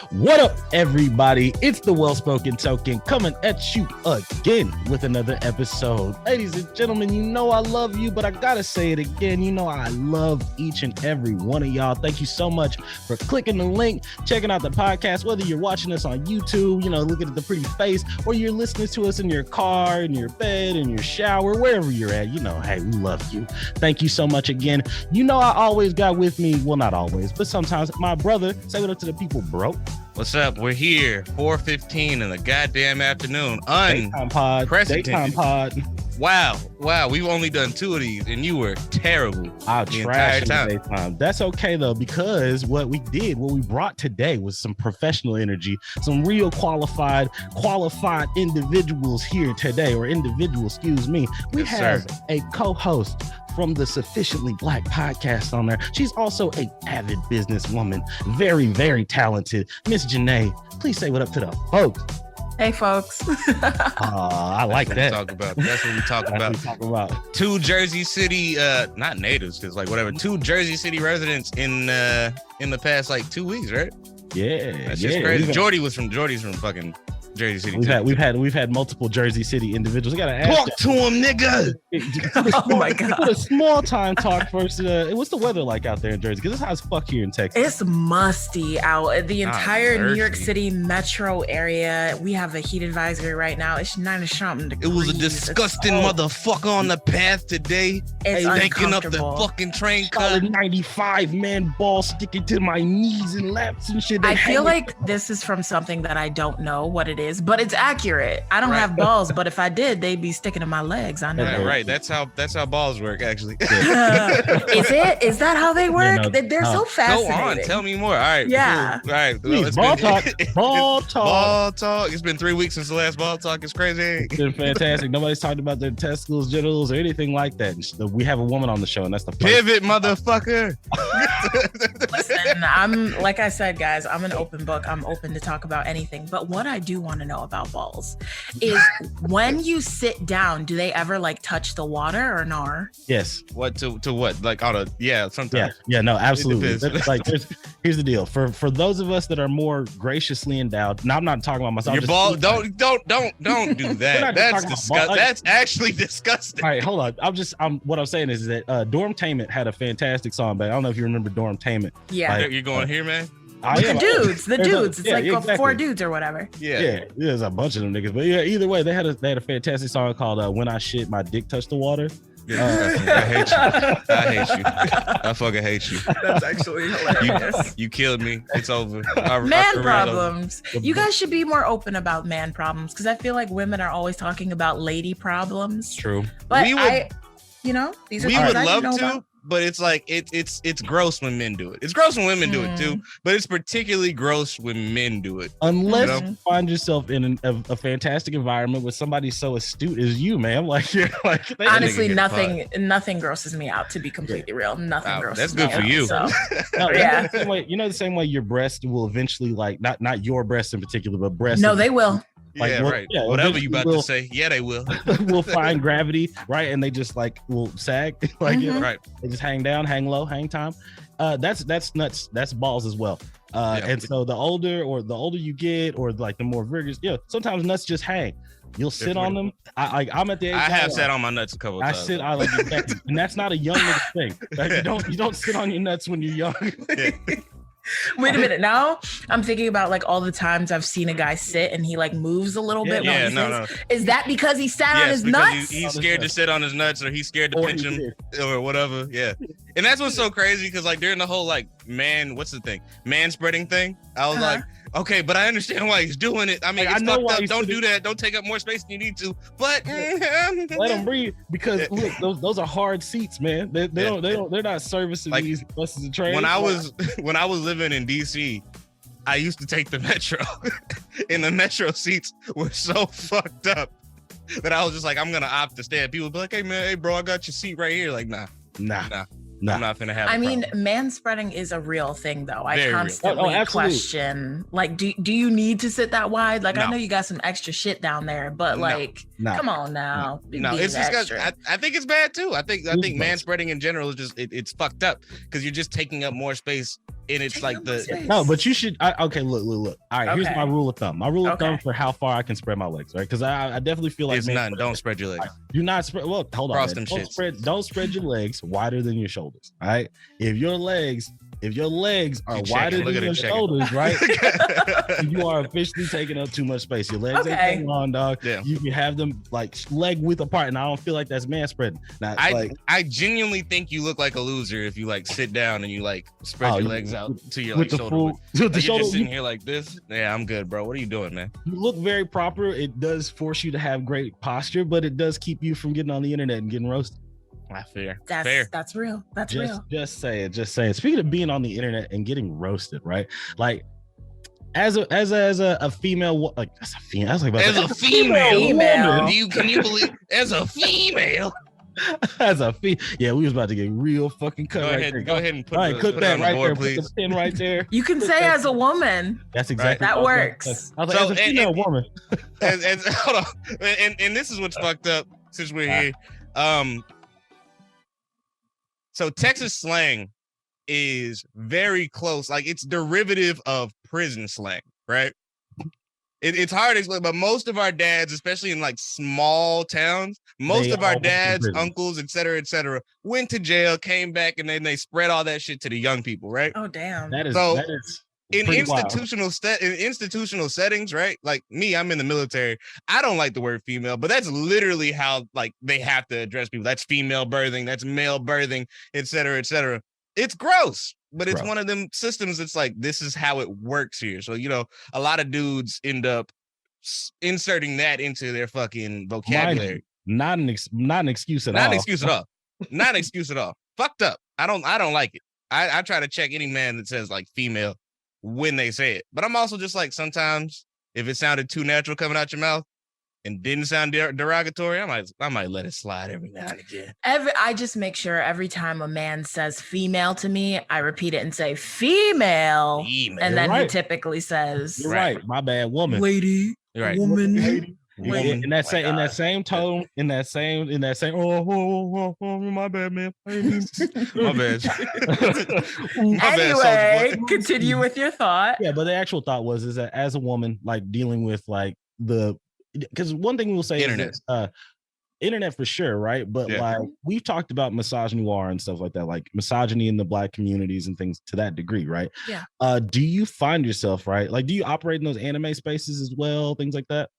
What up, everybody? It's the Well-Spoken Token coming at you again with another episode. Ladies and gentlemen, you know I love you, but I gotta say it again. You know I love each and every one of y'all. Thank you so much for clicking the link, checking out the podcast, whether you're watching us on YouTube, looking at the pretty face, or you're listening to us in your car, in your bed, in your shower, wherever you're at. Hey, we love you. Thank you so much again. I always got with me, well, not always, but sometimes, my brother. Say what up to the people, bro. What's up? We're here, 4:15 in the goddamn afternoon. Daytime pod. Wow. We've only done 2 of these, and you were terrible. I'll trash daytime. That's okay though, because what we brought today was some professional energy, some real qualified individuals here today, or individuals, excuse me. We have a co-host from the Sufficiently Black podcast on there. She's also an avid businesswoman, very, very talented. Miss Janae, please say what up to the folks. Hey, folks. I like that. That's what we talk about. 2 Jersey City, not natives, because whatever. 2 Jersey City residents in the past 2 weeks, right? Yeah, that's just crazy. Jordy's from fucking Jersey City. We've had multiple Jersey City individuals. I gotta ask. Talk to him, nigga. Oh my god. Put a small time talk first. What's the weather like out there in Jersey? Because it's hot as fuck here in Texas. It's musty out. The entire New York City metro area. We have a heat advisory right now. It's 9 something degrees. It was a disgusting motherfucker on the path today. It's taking up the fucking train cut. 95 man ball sticking to my knees and laps and shit. I feel like this is from something that I don't know what it is, but it's accurate. I don't have balls, but if I did, they'd be sticking to my legs. I know. Right. That's how balls work, actually. Is that how they work? They're so fascinating. Go on, tell me more. All right. Yeah. Cool. All right. Please, ball talk. Ball talk. It's been 3 weeks since the last ball talk. It's crazy. It's been fantastic. Nobody's talked about their testicles, genitals, or anything like that. We have a woman on the show, and that's the pivot, motherfucker. Listen, I'm like I said, guys, I'm an open book. I'm open to talk about anything. But what I do want to know about balls is when you sit down, do they ever touch the water or no? Yes. What to what? Sometimes. Yeah, no, absolutely. Here's the deal. For those of us that are more graciously endowed. Now I'm not talking about myself. Your ball, don't do that. That's disgusting. That's actually disgusting. All right, hold on. What I'm saying is that Dormtainment had a fantastic song, but I don't know if you remember Dormtainment. Yeah. You're going here, man? The dudes. It's exactly. 4 dudes or whatever. Yeah. There's a bunch of them niggas. But yeah, either way, they had a fantastic song called "When I Shit, My Dick Touched the Water." I hate you. I fucking hate you. That's actually hilarious. You killed me. It's over. Man problems. You guys should be more open about man problems, because I feel like women are always talking about lady problems. True. But these are we would love to. About. But it's it's gross when men do it. It's gross when women do it too, but it's particularly gross when men do it. Unless you find yourself in a fantastic environment with somebody so astute as you, man. Honestly, nothing grosses me out, to be completely real. Nothing grosses me out. That's good for you. So. Yeah. The same way your breast will eventually, not your breast in particular, but breast. No, they will. Right. Yeah, whatever you about to say. Yeah, they will. Will find gravity, right? And they just will sag, right. They just hang down, hang low, hang time. That's nuts. That's balls as well. And so the older you get, or the more vigorous, sometimes nuts just hang. You'll sit on them. I'm at the age. I have sat on my nuts a couple of times. And that's not a young nigga thing. You don't sit on your nuts when you're young. Yeah. Wait a minute. Now I'm thinking about all the times I've seen a guy sit and he moves a little bit. No. Is that because he sat on his nuts? He's scared to sit on his nuts, or he's scared to pinch him or whatever. Yeah. And that's what's so crazy, because during the whole man spreading thing, I was like, okay, but I understand why he's doing it. I mean, it's fucked up. Don't do that. Don't take up more space than you need to. But let him breathe, because look, those are hard seats, man. They're not servicing these buses and trains. When I was living in DC, I used to take the metro, and the metro seats were so fucked up that I was just I'm gonna opt to stand. People would be like, hey bro, I got your seat right here. Nah. I'm not gonna have. I mean, man spreading is a real thing, though. I constantly question, do you need to sit that wide? I know you got some extra shit down there, but come on now. No, it's just I think it's bad too. I think man spreading in general is just it's fucked up, because you're just taking up more space and it's like the no, but you should. Okay, look. All right, here's my rule of thumb. My rule of thumb for how far I can spread my legs, right? Because I definitely feel like it's none. Don't spread your legs. Do not spread. Well, hold Cross on. Them Don't spread your legs wider than your shoulders. All right. If your legs are wider than your shoulders, right? You are officially taking up too much space. Your legs ain't long, dog. Yeah. You can have them like leg width apart, and I don't feel like that's man spreading. Now, I genuinely think you look like a loser if you like sit down and you like spread your legs out to your like shoulder. You're just sitting here like this. Yeah, I'm good, bro. What are you doing, man? You look very proper. It does force you to have great posture, but it does keep you from getting on the internet and getting roasted. Fair. That's real. That's real. Just saying. Speaking of being on the internet and getting roasted, right? Like as a female, like as a female, I was like, as a female, can you believe as a female? As a yeah, we was about to get real fucking cut. Go ahead and put that right there, please. Put the pin right there. You can say as a woman. That's exactly that works. I was like, as a female woman. Hold on, and this is what's fucked up since we're here. So Texas slang is very close, like it's derivative of prison slang, right? It's hard to explain, but most of our dads, especially in like small towns, most of our dads, uncles, et cetera, went to jail, came back, and then they spread all that shit to the young people, right? Oh, damn. That is in institutional settings, right? Like me, I'm in the military. I don't like the word female, but that's literally how like they have to address people. That's female birthing, that's male birthing, et cetera. It's gross. But it's one of them systems. It's like, this is how it works here. So, a lot of dudes end up inserting that into their fucking vocabulary. Not an excuse at all. Not an excuse at all. Not an excuse at all. Fucked up. I don't like it. I try to check any man that says like female when they say it. But I'm also just like, sometimes if it sounded too natural coming out your mouth and didn't sound derogatory, I might let it slide every now and again. I just make sure every time a man says female to me, I repeat it and say female. And then he typically says, "You're right, my bad, woman, lady, right, woman." Lady. In that same tone, in that same. Oh, my bad, man. My bad. Anyway, continue with your thought. Yeah, but the actual thought is that as a woman, like dealing with like because one thing we'll say internet. is internet for sure, right? But like we've talked about misogyny and stuff like that, like misogyny in the Black communities and things to that degree, right? Yeah. Do you find yourself, right? Like, do you operate in those anime spaces as well, things like that?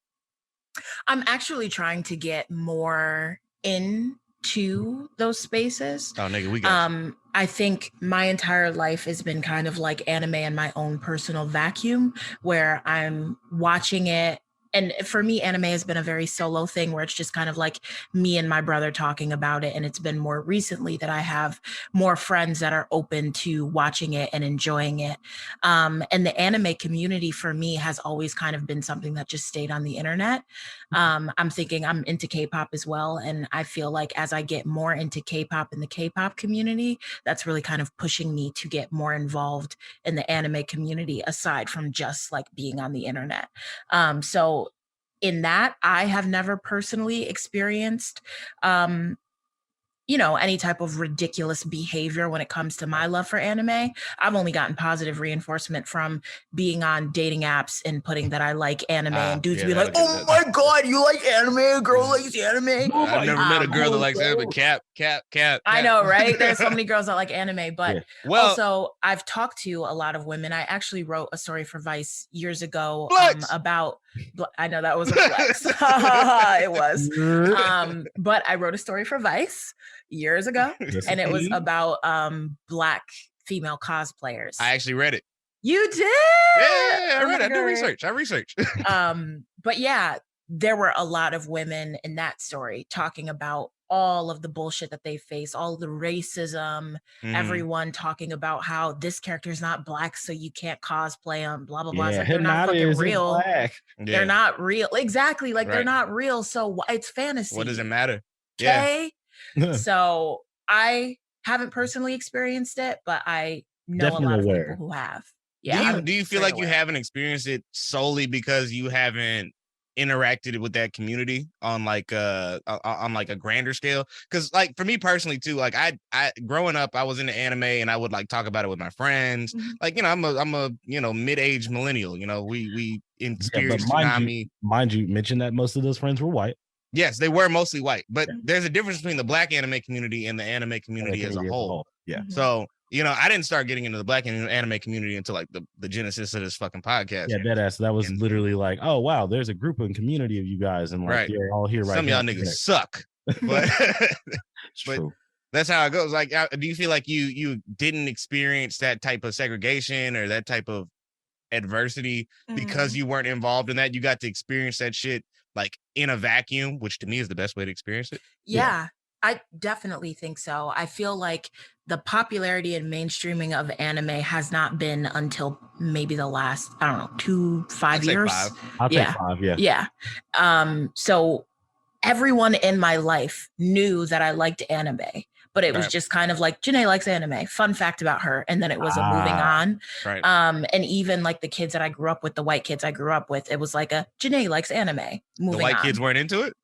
I'm actually trying to get more into those spaces. Oh, nigga, we got I think my entire life has been kind of like anime in my own personal vacuum where I'm watching it. And for me, anime has been a very solo thing where it's just kind of like me and my brother talking about it. And it's been more recently that I have more friends that are open to watching it and enjoying it. And the anime community for me has always kind of been something that just stayed on the internet. I'm thinking I'm into K-pop as well. And I feel like as I get more into K-pop and the K-pop community, that's really kind of pushing me to get more involved in the anime community aside from just like being on the internet. So in that, I have never personally experienced, any type of ridiculous behavior when it comes to my love for anime. I've only gotten positive reinforcement from being on dating apps and putting that I like anime and dudes be like, "Oh my God, you like anime? A girl likes anime." I've never met a girl that likes anime. Cap. I know, right? There's so many girls that like anime, but also I've talked to a lot of women. I actually wrote a story for Vice years ago about, I know that was a flex. It was. But I wrote a story for Vice years ago, and it was about Black female cosplayers. I actually read it. You did? Yeah, I read it. I do research. But yeah, there were a lot of women in that story talking about all of the bullshit that they face, all the racism, everyone talking about how this character is not Black, so you can't cosplay them, blah, blah, blah. Yeah, like, they're not fucking real. Black. They're not real. Exactly. Like they're not real. So it's fantasy. What does it matter? Okay. Yeah. So I haven't personally experienced it, but I know a lot of people who have. Yeah. Do you feel like you haven't experienced it solely because you haven't interacted with that community on like a grander scale. Because like for me personally too, like I growing up, I was into anime and I would like talk about it with my friends. Like, you know, I'm a you know, mid-aged millennial. You know, we experienced tsunami. Mind you, mention that most of those friends were white. Yes, they were mostly white, but there's a difference between the black anime community and the anime community as a whole. Yeah. So, you know, I didn't start getting into the black anime community until like the genesis of this fucking podcast. Yeah, deadass. That was literally like, oh wow, there's a group and community of you guys, and like you're all here right now. Some of y'all niggas suck, but true. That's how it goes. Like, do you feel like you didn't experience that type of segregation or that type of adversity because you weren't involved in that? You got to experience that shit like in a vacuum, which to me is the best way to experience it. Yeah, I definitely think so. I feel like the popularity and mainstreaming of anime has not been until maybe the last, I don't know, 5 years. I'll take 5, yeah. Yeah. So everyone in my life knew that I liked anime, but it was just kind of like, Janae likes anime. Fun fact about her. And then it was a moving on. Right. And even like the kids that I grew up with, the white kids I grew up with, it was like a Janae likes anime. Moving the white on. kids weren't into it?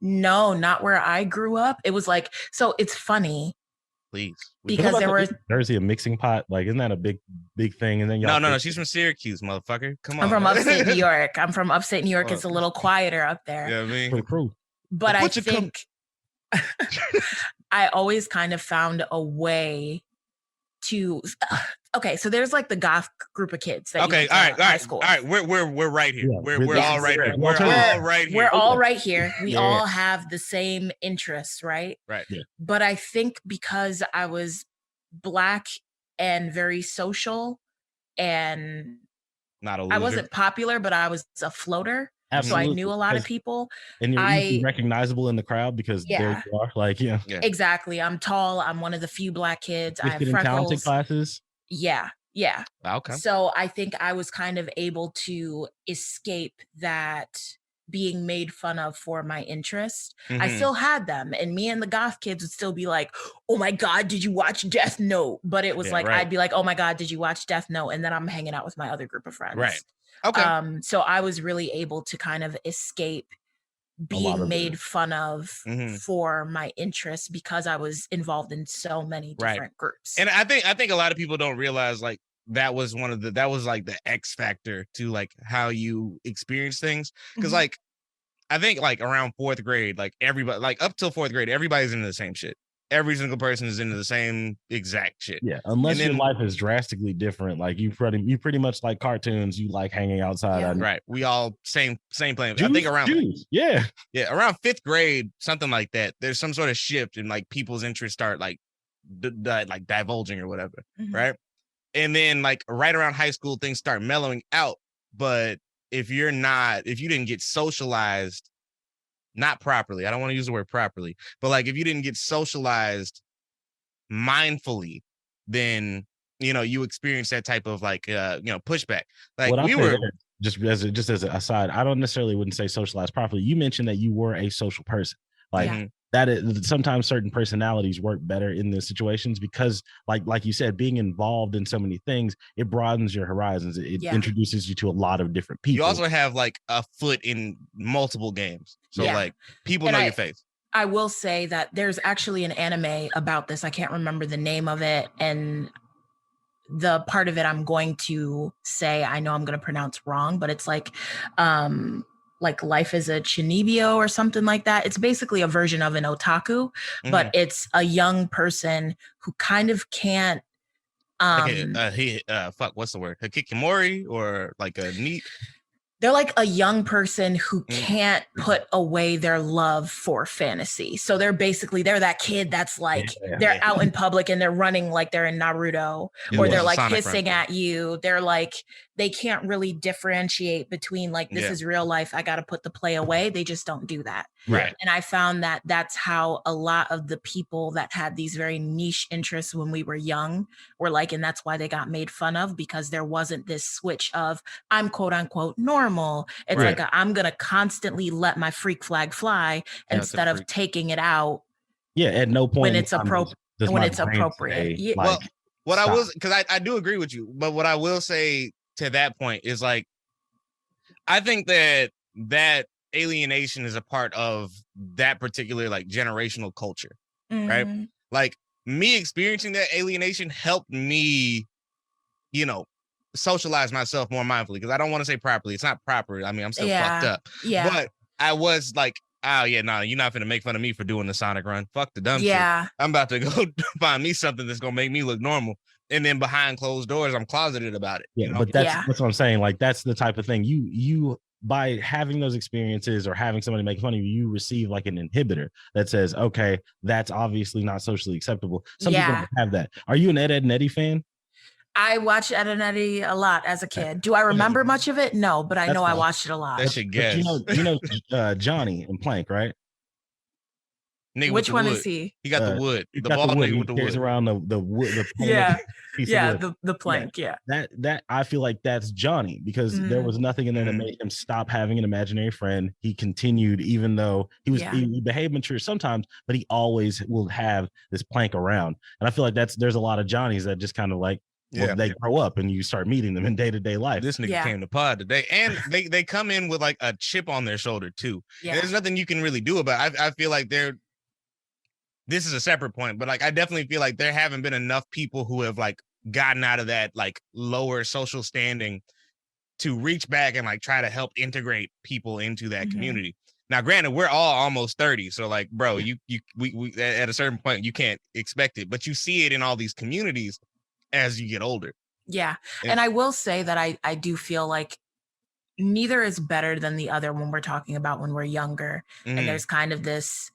No, not where I grew up. It was like, so it's funny. Please. Because there was Jersey a mixing pot. Like, isn't that a big thing? And then y'all no. She's from Syracuse, motherfucker. Come on. I'm from upstate New York. It's a little quieter up there. Yeah, I mean, but I think I always kind of found a way to. Okay, so there's like the goth group of kids. That all right. High school. All right, we're right here. Yeah, we're all right here. We're all right here. We're all right here. We all have the same interests, right? Right. Yeah. But I think because I was Black and very social, and not a loser. I wasn't popular, but I was a floater. Absolutely. So I knew a lot of people. And you're easily recognizable in the crowd because there you are. Like, Exactly. I'm tall. I'm one of the few Black kids. I have freckles. Talented classes. Yeah. Okay. So I think I was kind of able to escape that being made fun of for my interest. I still had them, and me and the goth kids would still be like, oh my God, did you watch Death Note? But it was I'd be like, oh my God, did you watch Death Note? And then I'm hanging out with my other group of friends. Right. Okay. So I was really able to kind of escape being made fun of for my interests because I was involved in so many different groups. And I think a lot of people don't realize like that was like the X factor to like how you experience things. Because like I think like around 4th grade, like everybody, like up till 4th grade, everybody's into the same shit. Every single person is into the same exact shit. Yeah, unless your life is drastically different. Like you pretty much like cartoons. You like hanging outside. Right. We all same plane. I think around around 5th grade, something like that. There's some sort of shift in like people's interests start like like divulging or whatever. Right. And then like right around high school, things start mellowing out. But if you didn't get socialized. Not properly. I don't want to use the word properly, but like if you didn't get socialized mindfully, then you experience that type of like pushback. Like we were just as an aside, I don't necessarily wouldn't say socialized properly. You mentioned that you were a social person. Like that is sometimes certain personalities work better in those situations because like you said, being involved in so many things, it broadens your horizons. It introduces you to a lot of different people. You also have like a foot in multiple games. So like people know your face. I will say that there's actually an anime about this. I can't remember the name of it. And the part of it I'm going to say, I know I'm going to pronounce wrong, but it's like Life is a Chinibio or something like that. It's basically a version of an otaku, but it's a young person who kind of can't. What's the word? Hikikomori or like a neat. They're like a young person who can't put away their love for fantasy. So they're that kid that's like, they're out in public and they're running like they're in Naruto, or they're like hissing at you. They're like, they can't really differentiate between like, this is real life. I got to put the play away. They just don't do that. Right. And I found that that's how a lot of the people that had these very niche interests when we were young were like, and that's why they got made fun of, because there wasn't this switch of I'm quote unquote normal. It's like I'm going to constantly let my freak flag fly instead of taking it out. Yeah. At no point when it's appropriate. Yeah. Well, what I will, because I do agree with you, but what I will say to that point is like, I think that that alienation is a part of that particular like generational culture, right? Like me experiencing that alienation helped me, you know, socialize myself more mindfully, because I don't want to say properly. It's not proper. I mean, I'm still fucked up. Yeah. But I was like, oh yeah, no, you're not gonna make fun of me for doing the Sonic run. Fuck the dumb shit. I'm about to go find me something that's gonna make me look normal. And then behind closed doors, I'm closeted about it. Yeah, you know? But that's what I'm saying. Like that's the type of thing you by having those experiences or having somebody make fun of you, you receive like an inhibitor that says, okay, that's obviously not socially acceptable. Some people don't have that. Are you an Ed, Edd n Eddy fan? I watched Ed, Edd n Eddy a lot as a kid. Do I remember much of it? No, but I know I watched it a lot. That should guess. You know Johnny and Plank, right? Nigga, which one is he? He got the wood. The ball nigga with the wood. Around the wood. The plank. Yeah. That I feel like that's Johnny, because there was nothing in there that made him stop having an imaginary friend. He continued, even though he behaved mature sometimes, but he always will have this Plank around. And I feel like there's a lot of Johnnies that just kind of like, they grow up and you start meeting them in day-to-day life. This nigga came to pod today, and they come in with like a chip on their shoulder too. Yeah. There's nothing you can really do about it. I feel like this is a separate point, but like I definitely feel like there haven't been enough people who have like gotten out of that like lower social standing to reach back and like try to help integrate people into that community. Now, granted, we're all almost 30, so like, bro, we at a certain point you can't expect it, but you see it in all these communities as you get older. Yeah. And I will say that I do feel like neither is better than the other when we're talking about when we're younger. And there's kind of this,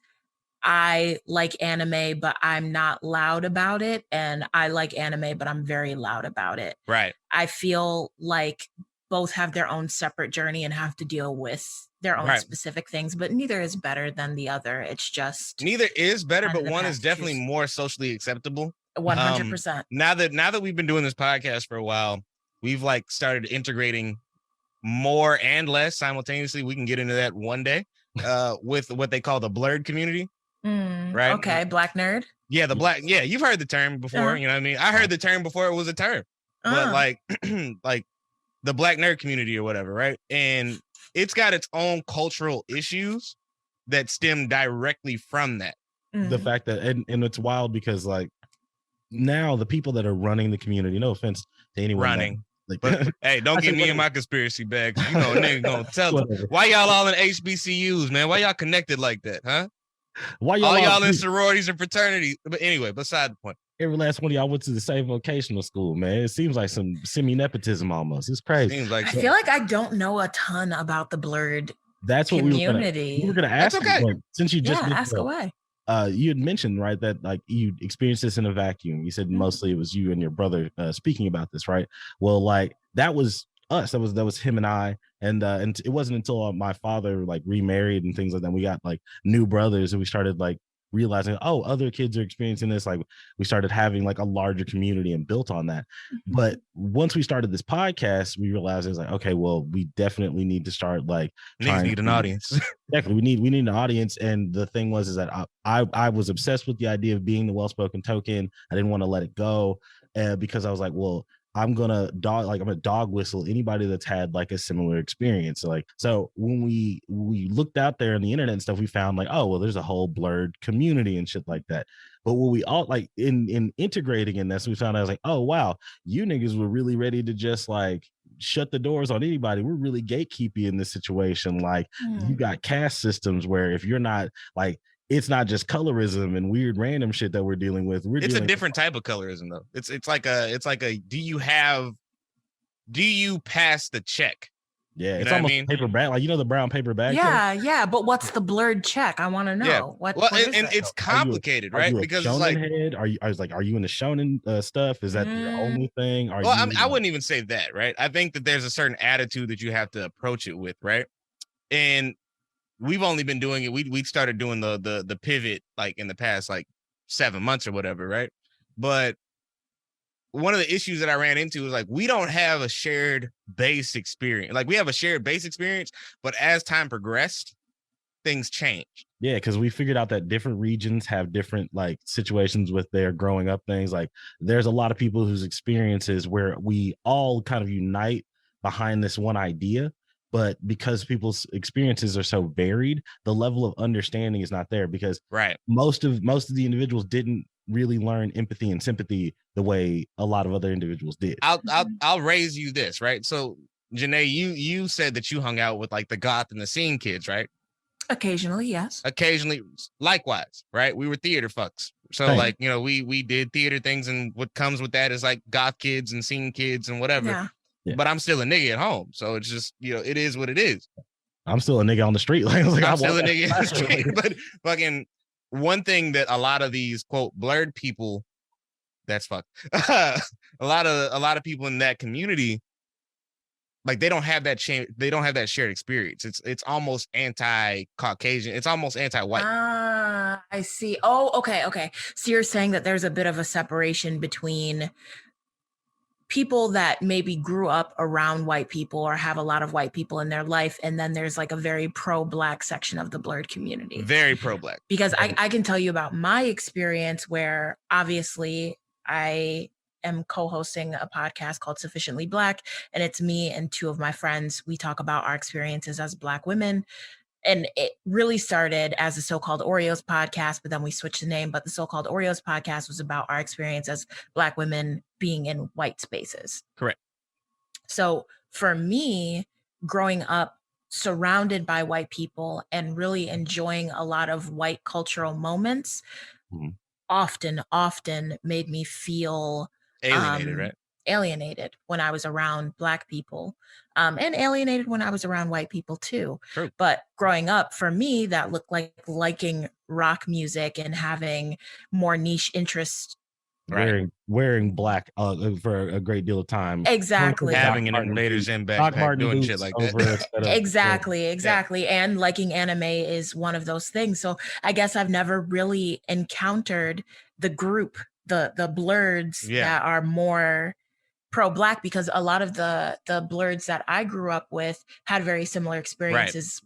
I like anime, but I'm not loud about it. And I like anime, but I'm very loud about it. Right. I feel like both have their own separate journey and have to deal with their own specific things, but neither is better than the other. It's just neither is better, but one is definitely more socially acceptable. 100%. Now that we've been doing this podcast for a while, we've like started integrating more and less simultaneously. We can get into that one day with what they call the blurred community. Right. Okay. Black nerd. Yeah. The black. Yeah. You've heard the term before. You know what I mean? I heard the term before it was a term, but like, like the black nerd community or whatever. Right. And it's got its own cultural issues that stem directly from that. The fact that, and it's wild because like now the people that are running the community, no offense to anyone running, but hey, don't get me in my conspiracy bags. You know, a nigga gonna tell them why y'all all in HBCUs, man. Why y'all connected like that, huh? Why y'all in sororities and fraternities? But anyway, beside the point. Every last one of y'all went to the same vocational school, man. It seems like some semi-nepotism almost. It's crazy. Seems like I feel like I don't know a ton about the blurred community. We were gonna ask. That's okay. Since you just ask away. You had mentioned, right, that like you experienced this in a vacuum. You said mostly it was you and your brother speaking about this, right? Well, like that was us. That was him and I. And it wasn't until my father like remarried and things like that, we got like new brothers, and we started like realizing, oh, other kids are experiencing this. Like we started having like a larger community and built on that. But once we started this podcast, we realized it was like, okay, well, we definitely need to start like need an audience. Definitely, we need an audience. And the thing was, is that I was obsessed with the idea of being the well-spoken token. I didn't want to let it go because I was like, well, I'm gonna dog whistle anybody that's had like a similar experience. So when we looked out there on the internet and stuff, we found like, oh, well, there's a whole blurred community and shit like that. But what we all like in integrating in this, we found out, I was like, oh wow, you niggas were really ready to just like shut the doors on anybody. We're really gatekeepy in this situation. Like you got caste systems where if you're not like, it's not just colorism and weird random shit that we're dealing with. It's a different type of colorism though. It's like a do you pass the check? Yeah, it's almost paper bag, like the brown paper bag. Yeah. But what's the blurred check? I want to know. Yeah. What and it's complicated, right? Because it's like, head? Are you in the shonen stuff? Is that your only thing? I wouldn't even say that, right? I think that there's a certain attitude that you have to approach it with, right? And we've only been doing it. We started doing the pivot like in the past like 7 months or whatever, right? But one of the issues that I ran into is like we don't have a shared base experience. Like we have a shared base experience, but as time progressed, things changed. Yeah, because we figured out that different regions have different like situations with their growing up things. Like there's a lot of people whose experiences where we all kind of unite behind this one idea. but because people's experiences are so varied, the level of understanding is not there, because most of the individuals didn't really learn empathy and sympathy the way a lot of other individuals did. I'll raise you this, right? So Janae, you said that you hung out with like the goth and the scene kids, right? Occasionally, yes. Occasionally, likewise, right? We were theater fucks. So like, you know, we did theater things, and what comes with that is like goth kids and scene kids and whatever. Yeah. But I'm still a nigga at home. So it's just, you know, it is what it is. I'm still a nigga on the street. Like, I'm still a nigga on the street. But fucking one thing that a lot of these quote blurred people, that's fucked. a lot of people in that community, like they don't have that shared experience. It's almost anti-Caucasian. It's almost anti-white. I see. Oh, okay. So you're saying that there's a bit of a separation between people that maybe grew up around white people or have a lot of white people in their life, and then there's like a very pro-Black section of the blurred community. Very pro-Black. Because I can tell you about my experience, where obviously I am co-hosting a podcast called Sufficiently Black, and it's me and two of my friends. We talk about our experiences as Black women. And it really started as the So-Called Oreos podcast, but then we switched the name. But the So-Called Oreos podcast was about our experience as Black women being in white spaces. Correct. So for me, growing up surrounded by white people and really enjoying a lot of white cultural moments, often made me feel alienated, right? Alienated when I was around Black people, and alienated when I was around white people too. True. But growing up, for me, that looked like liking rock music and having more niche interests. Wearing black for a great deal of time. Exactly. Having an Invader Zim backpack, doing shit like that. Exactly. And liking anime is one of those things. So I guess I've never really encountered the group, the blurreds that are more pro-Black, because a lot of the blurreds that I grew up with had very similar experiences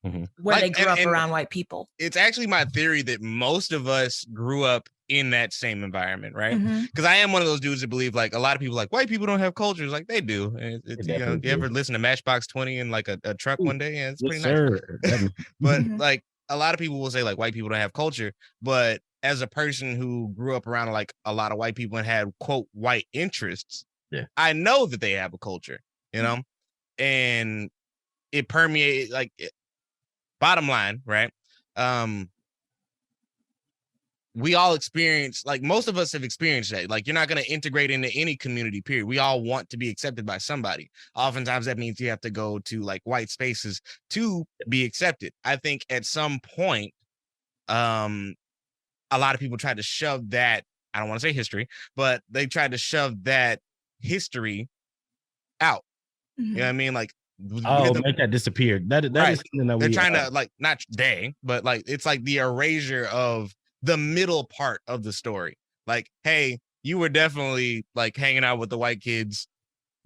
where they grew up around white people. It's actually my theory that most of us grew up in that same environment, right? Because I am one of those dudes that believe like a lot of people like white people don't have cultures. Like they do. You know, you ever listen to Matchbox 20 in like a truck one day? Yeah, it's pretty nice. But like a lot of people will say like white people don't have culture, but as a person who grew up around like a lot of white people and had quote white interests, I know that they have a culture, you know, and it permeates like bottom line, right? We all experience, like most of us have experienced that. Like you're not going to integrate into any community, period. We all want to be accepted by somebody. Oftentimes that means you have to go to like white spaces to be accepted. I think at some point, a lot of people tried to shove that, I don't want to say history, but they tried to shove that history out. You know what I mean? Like, make that disappear. That is something that they're trying to like, not they, but like, it's like the erasure of the middle part of the story. Like, hey, you were definitely like hanging out with the white kids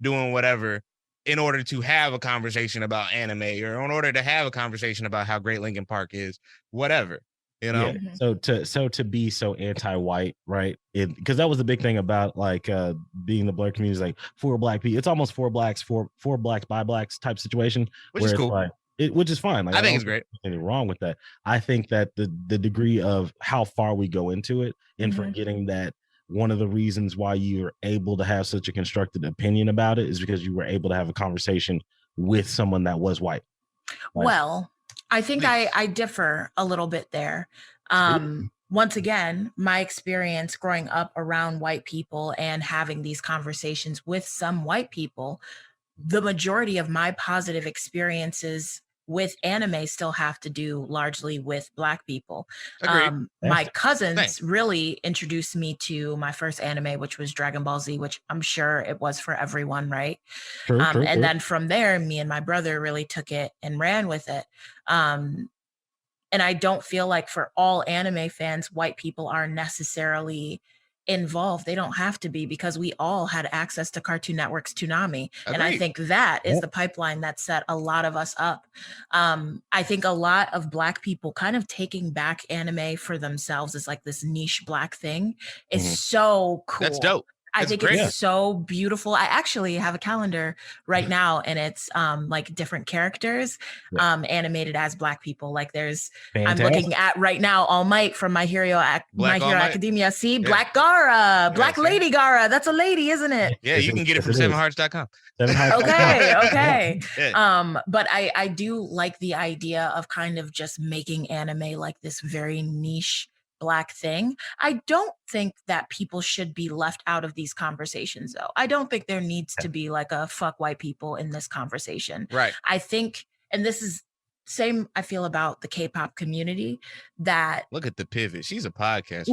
doing whatever in order to have a conversation about anime, or in order to have a conversation about how great Linkin Park is, whatever, you know? So to be so anti-white, right? Because that was the big thing about like being the Black community, is like for Black people, it's almost for blacks by blacks type situation, which is cool. Like, which is fine. Like, I think it's great. Anything wrong with that? I think that the degree of how far we go into it and forgetting that one of the reasons why you're able to have such a constructed opinion about it is because you were able to have a conversation with someone that was white. Like, well, I think I differ a little bit there. Once again, my experience growing up around white people and having these conversations with some white people, the majority of my positive experiences with anime still have to do largely with Black people. My cousins really introduced me to my first anime, which was Dragon Ball Z, which I'm sure it was for everyone, right? True. Then from there, me and my brother really took it and ran with it. And I don't feel like for all anime fans, white people are necessarily involved. They don't have to be, because we all had access to Cartoon Network's Toonami. And I think that is the pipeline that set a lot of us up. I think a lot of Black people kind of taking back anime for themselves as like this niche Black thing is so cool. That's dope. I think it's so beautiful. I actually have a calendar right now, and it's like different characters animated as Black people. Like there's, Fantastic. I'm looking at right now All Might from My Hero Academia. See, Black Gara, Black Lady Gara. That's a lady, isn't it? Yeah, you can get it from 7hearts.com. Okay. But I do like the idea of kind of just making anime like this very niche Black thing. I don't think that people should be left out of these conversations, though. I don't think there needs to be like a fuck white people in this conversation. Right. I think, and this is same I feel about the K-pop community, that look at the pivot. She's a podcaster.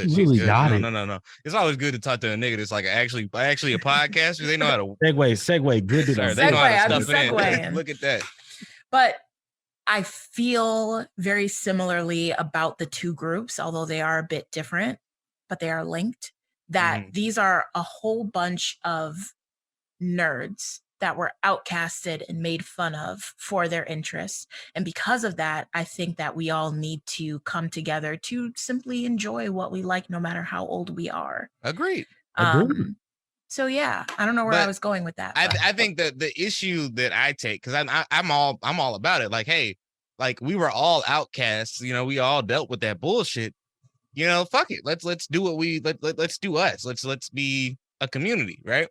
She's really got it. No. It's always good to talk to a nigga that's like actually a podcaster. They know how to segue. Good to know. They know how to stuff it in. Look at that. But I feel very similarly about the two groups, although they are a bit different, but they are linked, that these are a whole bunch of nerds that were outcasted and made fun of for their interests. And because of that, I think that we all need to come together to simply enjoy what we like, no matter how old we are. Agreed. So yeah, I don't know where I was going with that. I think that the issue that I take, because I'm all about it. Like, hey, like we were all outcasts, you know, we all dealt with that bullshit. You know, fuck it. Let's do what let's do us. Let's be a community, right?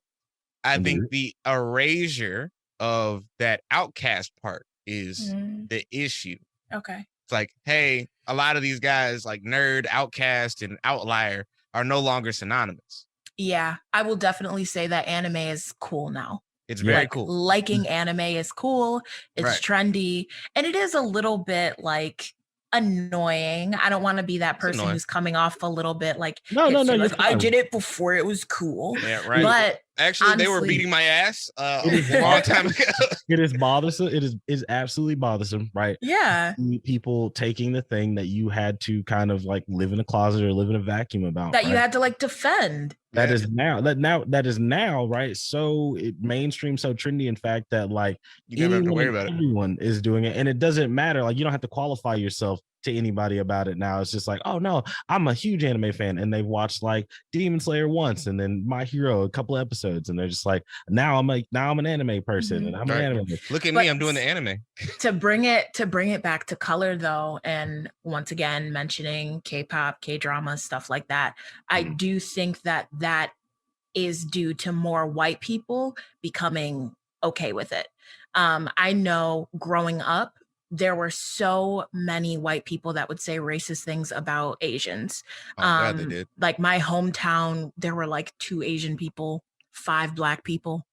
I think the erasure of that outcast part is the issue. Okay. It's like, hey, a lot of these guys like nerd, outcast, and outlier are no longer synonymous. Yeah, I will definitely say that anime is cool now. It's very cool. Liking anime is cool. It's trendy. And it is a little bit like annoying. I don't want to be that person who's coming off a little bit like, no. Like, I did it before it was cool. Yeah, right. But actually, honestly, they were beating my ass a long time ago. It is bothersome. It is absolutely bothersome, right? Yeah. People taking the thing that you had to kind of like live in a closet or live in a vacuum about. That you had to like defend. That is now, right? So mainstream, so trendy, in fact, that like you never have to worry about it. Everyone is doing it, and it doesn't matter. Like you don't have to qualify yourself to anybody about it now. It's just like, oh no, I'm a huge anime fan, and they've watched like Demon Slayer once, and then My Hero a couple episodes, and they're just like, now I'm an anime person, and I'm an anime. Look at me, I'm doing the anime. To bring it back to color though, and once again mentioning K-pop, K-drama, stuff like that, I do think that is due to more white people becoming okay with it. I know growing up, there were so many white people that would say racist things about Asians. God, they did. Like my hometown, there were like 2 Asian people, 5 Black people.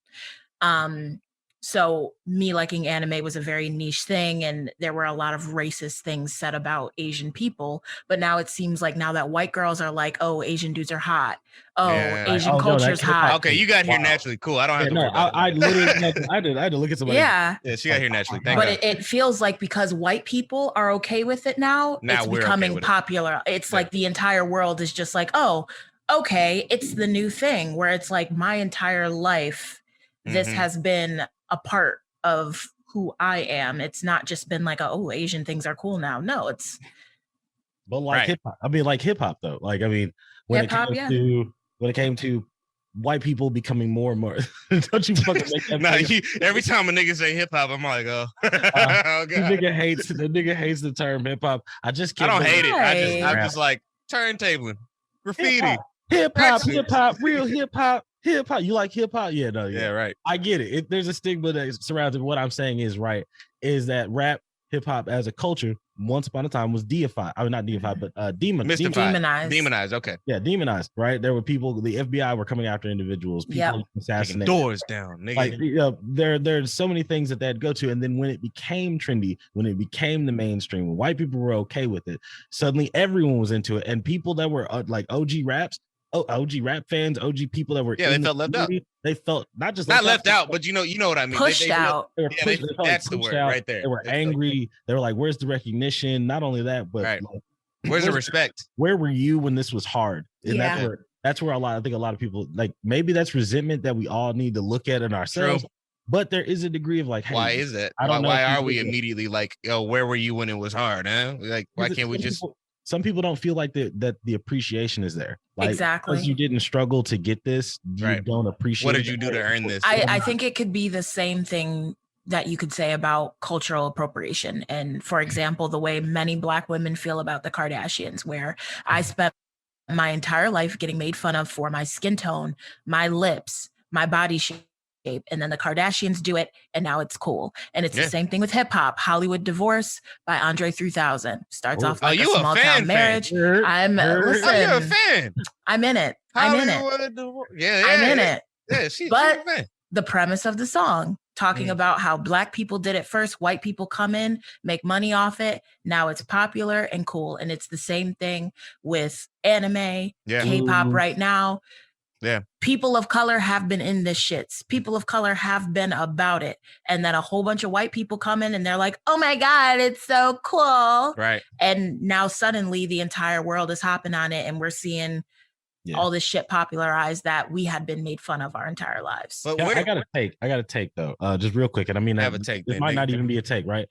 So me liking anime was a very niche thing, and there were a lot of racist things said about Asian people. But now it seems like now that white girls are like, oh, Asian dudes are hot. Oh, Asian culture's hot. Okay, you got here naturally. Cool. I don't have to worry about I literally I had to look at somebody. Yeah, she got here naturally. But it feels like because white people are okay with it now it's becoming popular. It's like the entire world is just like, oh, okay, it's the new thing, where it's like my entire life, this has been a part of who I am. It's not just been like, oh, Asian things are cool now. No, it's. But like hip hop, I mean, like hip hop though. Like, I mean, when it came to white people becoming more and more, don't you fucking make that? Every time a nigga say hip hop, I'm like, oh, God. The nigga hates the term hip hop. I don't hate it. I'm just like turntabling, graffiti, hip hop, real hip hop. Hip hop, you like hip hop? Yeah, no, yeah, right. I get it. There's a stigma that surrounds it. What I'm saying is is that rap, hip hop as a culture, once upon a time was deified. I mean, not deified, but demonized. Okay, yeah, demonized. Right? There were people. The FBI were coming after individuals. People assassinated. Doors down, nigga. Like, there's so many things that go to, and then when it became trendy, when it became the mainstream, when white people were okay with it, suddenly everyone was into it, and people that were like OG rap fans, OG people that were they felt left out. They felt not left out, but you know what I mean. Pushed out. That's the word right there. They were angry. They were like, "Where's the recognition?" Not only that, but like, where's the respect? Where were you when this was hard? And that's where I think a lot of people like. Maybe that's resentment that we all need to look at in ourselves. True. But there is a degree of like, hey, why is that? Why are we immediately like, yo, where were you when it was hard? Huh? Like, why can't we just? some people don't feel like that the appreciation is there. Like, exactly. because you didn't struggle to get this, you don't appreciate. What did you do to earn this? I think it could be the same thing that you could say about cultural appropriation. And for example, the way many Black women feel about the Kardashians, where I spent my entire life getting made fun of for my skin tone, my lips, my body shape. And then the Kardashians do it, and now it's cool. And it's the same thing with hip hop. Hollywood Divorce by Andre 3000 starts off like a small town marriage. I'm listen. Oh, you're a fan. I'm in it. I'm in it. I'm in it. Yeah, she's but a fan. The premise of the song, talking about how Black people did it first, white people come in, make money off it. Now it's popular and cool. And it's the same thing with anime, K-pop right now. Yeah. People of color have been in this shits. People of color have been about it. And then a whole bunch of white people come in and they're like, oh my God, it's so cool. Right. And now suddenly the entire world is hopping on it and we're seeing all this shit popularized that we had been made fun of our entire lives. But I got a take though, just real quick. And I mean, have a take. It might not even be a take, right?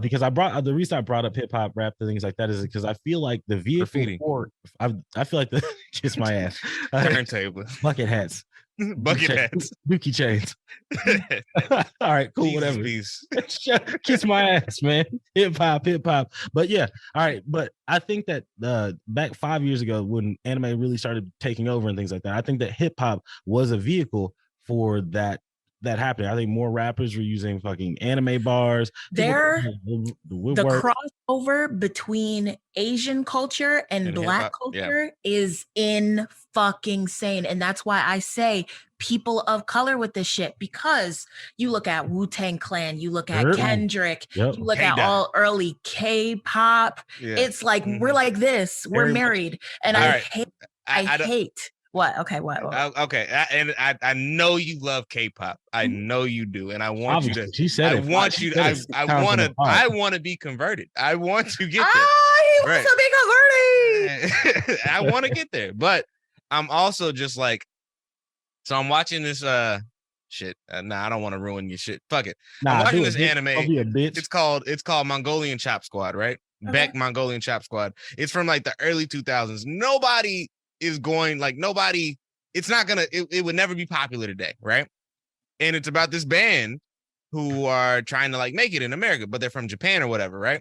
Because the reason I brought up hip hop, rap, and things like that is because I feel like the vehicle for, I feel like the kiss my ass, turntable, bucket hats, dookie chains. All right, cool, whatever. Kiss my ass, man. Hip hop. But yeah, all right. But I think that back 5 years ago, when anime really started taking over and things like that, I think that hip hop was a vehicle for that happening. I think more rappers were using fucking anime bars. The crossover between Asian culture and Black culture is in fucking sane. And that's why I say people of color with this shit, because you look at Wu-Tang Clan, you look at Kendrick, you look at all early K-pop. It's like, we're like this, we're married. And I hate. What? Okay, what? Okay, and I know you love K-pop. I know you do, and I want you to. She said, I want you. I want to be converted. I want to get there. He wants to be converted. I want to get there, but I'm also just like, so I'm watching this shit. Nah, I don't want to ruin your shit. Fuck it. I'm watching this anime. It's called Mongolian Chop Squad, right? Okay. Beck Mongolian Chop Squad. It's from like the early 2000s. Nobody is going, like, nobody, it's not gonna, it would never be popular today, right? And it's about this band who are trying to like make it in America, but they're from Japan or whatever, right?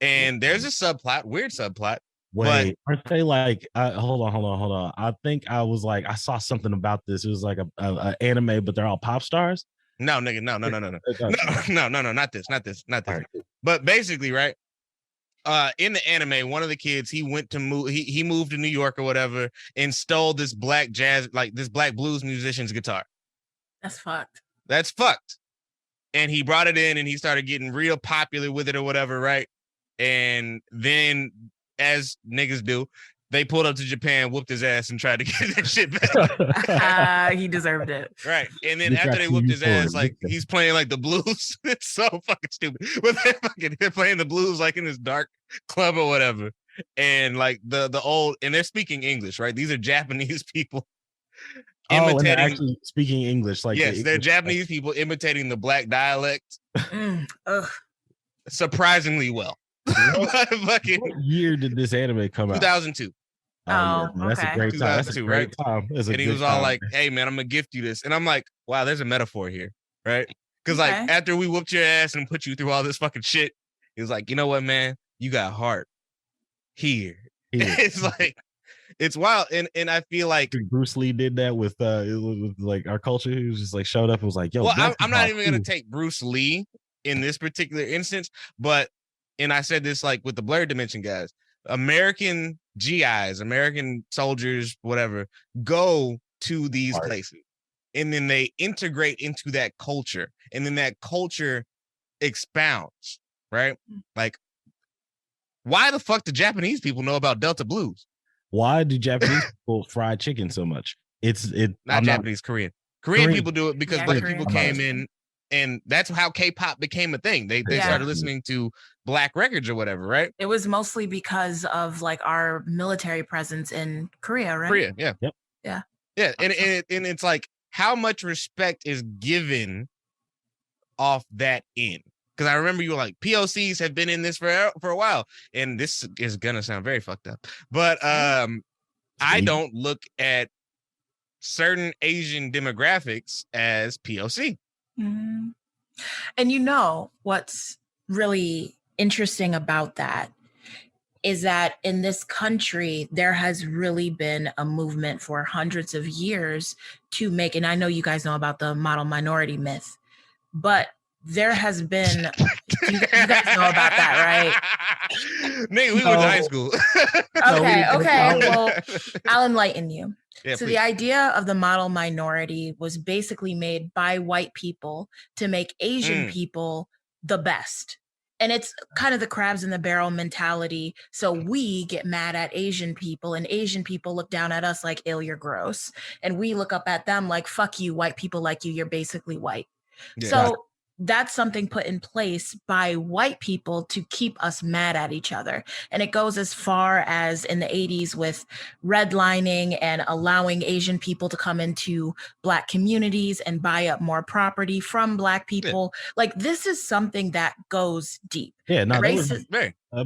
And there's a weird subplot. Wait, aren't they like, hold on. I think I saw something about this. It was like a anime, but they're all pop stars. No, nigga, no, not this. Right. But basically, right? In the anime, one of the kids, he moved to New York or whatever and stole this black blues musician's guitar. That's fucked. And he brought it in and he started getting real popular with it or whatever, right? And then, as niggas do, they pulled up to Japan, whooped his ass, and tried to get that shit back. He deserved it. Right. And then after they whooped his ass, like, he's playing like the blues. It's so fucking stupid. But they're playing the blues like in this dark club or whatever. And like the old, and they're speaking English, right? These are Japanese people. And they're actually speaking English. Like, yes, they're Japanese people imitating the black dialect. Surprisingly well. What year did this anime come out? 2002. That's a great time. That's a great time. And he was all like, hey man, I'm gonna gift you this. And I'm like, wow, there's a metaphor here, right? Because like after we whooped your ass and put you through all this fucking shit, he was like, you know what, man? You got heart here. It's like, it's wild. And I feel like Bruce Lee did that with like our culture. He was just like showed up and was like, yo, well, I'm not even gonna take Bruce Lee in this particular instance, but and I said this like with the Blurred Dimension guys, American GIs, American soldiers, whatever, go to these places and then they integrate into that culture and then that culture expounds, right? Like, why the fuck do Japanese people know about Delta Blues? Why do Japanese people fry chicken so much? Not Japanese, Korean. Korean people do it because black people came in. And that's how K-pop became a thing. They started listening to black records or whatever, right? It was mostly because of like our military presence in Korea, right? Korea, yeah. Yep. Yeah. Yeah. And it's like how much respect is given off that end. because I remember you were like, POCs have been in this for a while, and this is gonna sound very fucked up, but I don't look at certain Asian demographics as POC. Mm-hmm. And you know what's really interesting about that is that in this country, there has really been a movement for hundreds of years to make, and I know you guys know about the model minority myth, but there has been, you guys know about that, right? Nigga, we went to high school. Okay. Well, I'll enlighten you. Yeah, so please. The idea of the model minority was basically made by white people to make Asian people the best. And it's kind of the crabs in the barrel mentality. So we get mad at Asian people, and Asian people look down at us like, ill, you're gross. And we look up at them like, fuck you, white people like you, you're basically white. Yeah. So that's something put in place by white people to keep us mad at each other. And it goes as far as in the 80s with redlining and allowing Asian people to come into Black communities and buy up more property from Black people. Yeah. Like, this is something that goes deep. Yeah, no, I was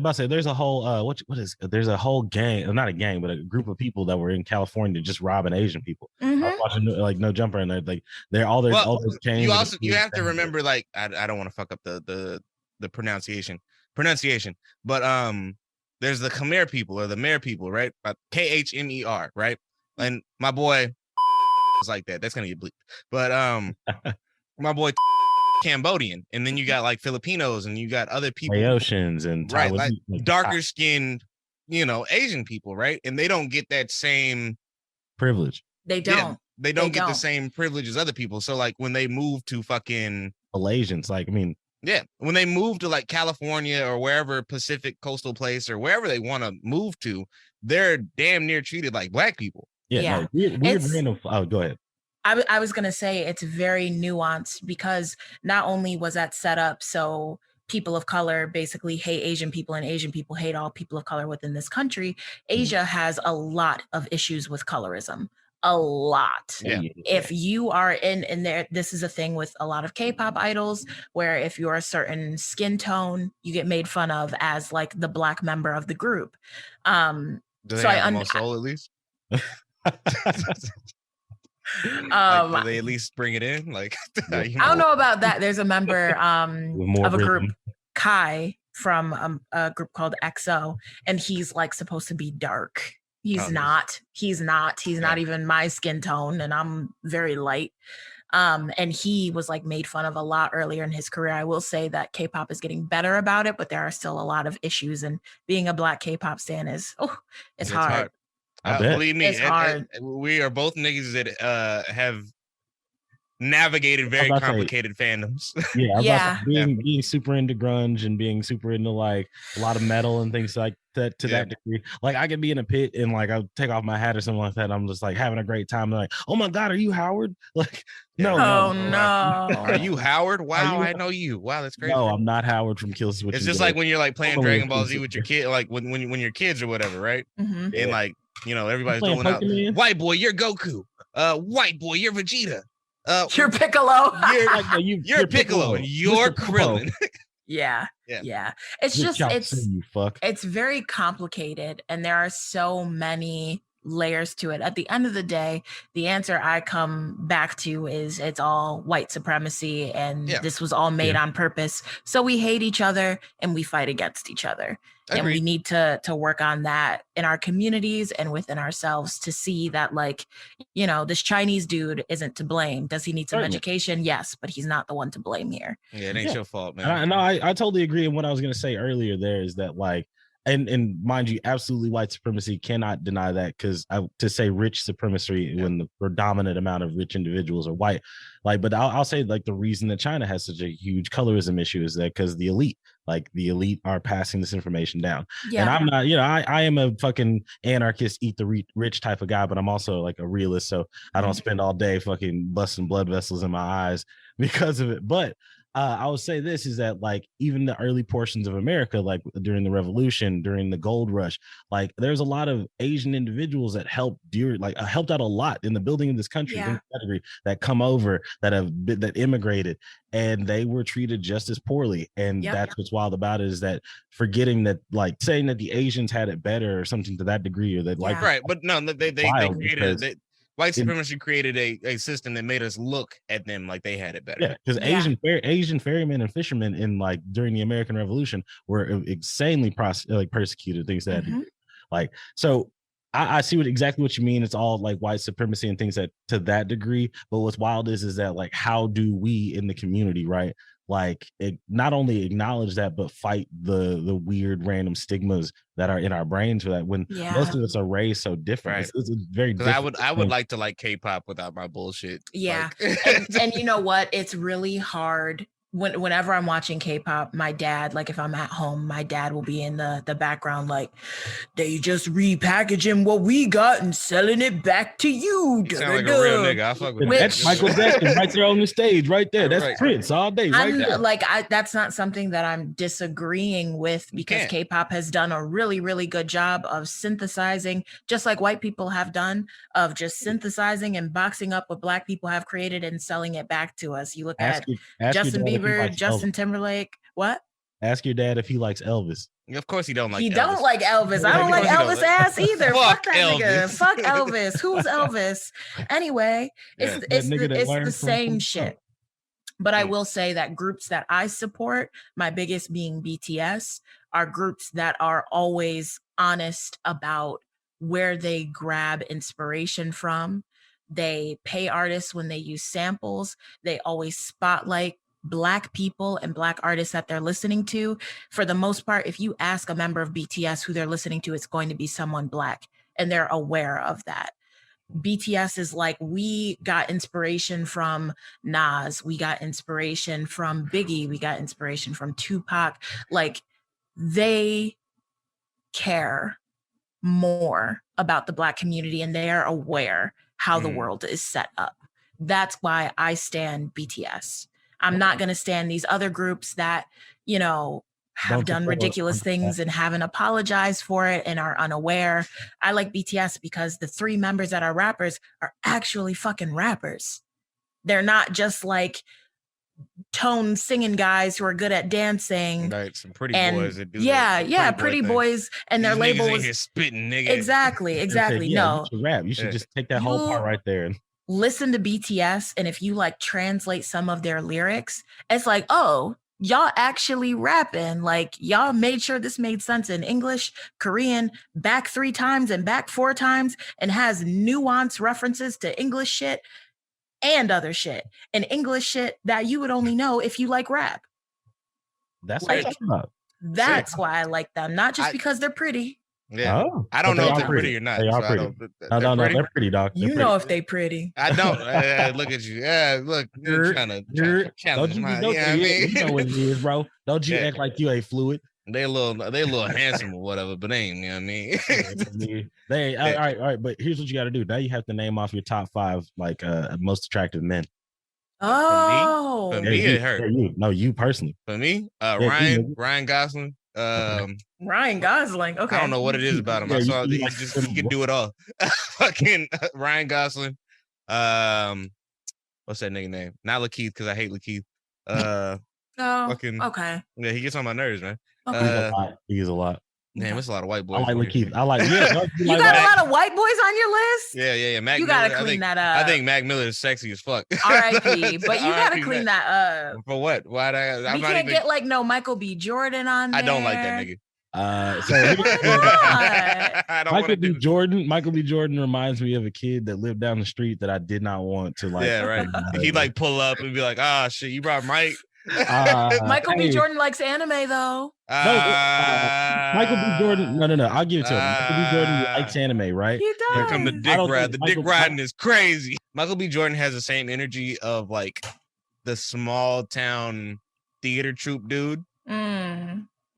about to say there's a whole there's a whole gang, not a gang, but a group of people that were in California just robbing Asian people. I was watching like No Jumper, and they're all those gangs. You have to remember, like, I don't want to fuck up the pronunciation, but there's the Khmer people or the Khmer people, right? KHMER, right? And my boy is like that. That's gonna get bleeped, but my boy Cambodian, and then you got like Filipinos, and you got other people, Laotians, and right, like darker skinned, Asian people, right? And they don't get that same privilege. They don't. Yeah, they don't get the same privilege as other people. So like when they move to fucking Malaysians, when they move to like California or wherever Pacific coastal place or wherever they want to move to, they're damn near treated like Black people. Yeah. No, weird random. Oh, go ahead. I was going to say it's very nuanced, because not only was that set up so people of color basically hate Asian people and Asian people hate all people of color within this country, Asia has a lot of issues with colorism. A lot. Yeah. If you are in there, this is a thing with a lot of K-pop idols, where if you're a certain skin tone, you get made fun of as like the Black member of the group. Do they have the most soul at least? Do they at least bring it in? Like, I don't know about that. There's a member of a group, Kai, from a group called EXO, and he's like supposed to be dark. He's not even my skin tone, and I'm very light. And he was like made fun of a lot earlier in his career. I will say that K-pop is getting better about it, but there are still a lot of issues, and being a Black K-pop stan is it's hard. Believe me, we are both niggas that have navigated very complicated fandoms. Yeah, being super into grunge and being super into like a lot of metal and things like that to that degree. Like I could be in a pit and like I'll take off my hat or something like that. I'm just like having a great time. They're like, oh my God, are you Howard? Like, no. Are you Howard? Wow, I know you. Wow, that's crazy. No, I'm not Howard from Kill Switch. It's just like when you're like playing Dragon Ball Z with your kid, like when you're kids or whatever, right? Mm-hmm. And like, everybody's going out. White boy, you're Goku. White boy, you're Vegeta. You're Piccolo. You're Piccolo. You're Krillin. Yeah. It's just it's very complicated, and there are so many layers to it. At the end of the day, the answer I come back to is it's all white supremacy, and this was all made on purpose. So we hate each other and we fight against each other. And we need to work on that in our communities and within ourselves to see that, like, this Chinese dude isn't to blame. Does he need some education? Yes, but he's not the one to blame here. Yeah, it ain't your fault, man. I totally agree. And what I was going to say earlier there is that, like, and mind you, absolutely white supremacy cannot deny that, because to say rich supremacy when the predominant amount of rich individuals are white, like, but I'll say like the reason that China has such a huge colorism issue is that because the elite are passing this information down. And I'm not, I am a fucking anarchist, eat the rich type of guy, but I'm also like a realist. So I don't spend all day fucking busting blood vessels in my eyes because of it. But I would say this is that like even the early portions of America, like during the Revolution, during the Gold Rush, like there's a lot of Asian individuals that helped helped out a lot in the building of this country, that come over that immigrated, and they were treated just as poorly. And that's what's wild about it, is that forgetting that, like saying that the Asians had it better or something to that degree, or that right, but no, they created white supremacy created a system that made us look at them like they had it better. Yeah, because Asian ferrymen and fishermen in like during the American Revolution were insanely persecuted, things that like. So I see exactly what you mean. It's all like white supremacy and things that to that degree. But what's wild is that like, how do we in the community, right? Like not only acknowledge that, but fight the weird random stigmas that are in our brains for that, when most of us are raised so different. Right. It's very different. I would like to like K-pop without my bullshit. Yeah. And you know what? It's really hard. Whenever I'm watching K-pop, my dad, like if I'm at home, my dad will be in the background, like, they just repackaging what we got and selling it back to you. You sound like a real nigga. I fuck with that's Michael Jackson right there on the stage, right there. That's Prince all day, right there. Like, that's not something that I'm disagreeing with, because K-pop has done a really, really good job of synthesizing, just like white people have done, of just synthesizing and boxing up what Black people have created and selling it back to us. You look at Justin Bieber, Justin Timberlake. What? Ask your dad if he likes Elvis. Of course he don't like. He Elvis. Don't like Elvis. I don't like Elvis ass either. Fuck that Elvis. Nigga. Fuck Elvis. Who's Elvis? Anyway, it's the same shit. But I will say that groups that I support, my biggest being BTS, are groups that are always honest about where they grab inspiration from. They pay artists when they use samples. They always spotlight Black people and Black artists that they're listening to. For the most part, if you ask a member of BTS who they're listening to, it's going to be someone Black, and they're aware of that. BTS is like, we got inspiration from Nas, we got inspiration from Biggie, we got inspiration from Tupac. Like, they care more about the Black community, and they are aware how the world is set up. That's why I stand BTS. I'm not going to stand these other groups that, you know, have done ridiculous things and haven't apologized for it and are unaware. I like BTS because the 3 members that are rappers are actually fucking rappers. They're not just like tone singing guys who are good at dancing. Right, some pretty boys that do pretty boys, and their label was spitting nigga. Exactly. No, you should rap. You should just take that whole part right there and listen to BTS, and if you like translate some of their lyrics, it's like, oh, y'all actually rapping. Like, y'all made sure this made sense in English, Korean, back 3 times and back 4 times, and has nuanced references to English shit and other shit, and English shit that you would only know if you like rap. That's like, what I'm talking about. That's why I like them, not just because they're pretty. Yeah, I don't know if they're pretty or not. They are pretty. No, they're pretty, dog. You know if they pretty. I don't. Look at you. Yeah, look, you're trying to challenge my. You know what it is, bro. Don't you act like you ain't fluid. They a little handsome or whatever, but they ain't. You know what I mean? They all right. But here's what you got to do. Now you have to name off your top 5 like most attractive men. Oh, for me, it hurt. You personally. For me, Ryan Gosling. Ryan Gosling. Okay. I don't know what it is about him. I saw he can do it all. Fucking Ryan Gosling. What's that nigga name? Not Lakeith, because I hate Lakeith. Okay. Yeah, he gets on my nerves, man. Okay. He's a lot. Damn, it's a lot of white boys. I like Lakeith. You got a lot of white boys on your list? Yeah. Mac you gotta clean that up. I think Mac Miller is sexy as fuck. R.I.P. But you gotta clean that up. For what? Why? We can't get like no Michael B. Jordan on there. I don't like that nigga. Michael B. Jordan reminds me of a kid that lived down the street that I did not want to like. Yeah, right. He like pull up and be like, "Ah, shit, you brought Mike." Michael B. Jordan likes anime though. Michael B. Jordan. No. I'll give it to him. Michael B. Jordan likes anime, right? He does. Here come the dick ride. The dick riding is crazy. Michael B. Jordan has the same energy of like the small town theater troupe dude.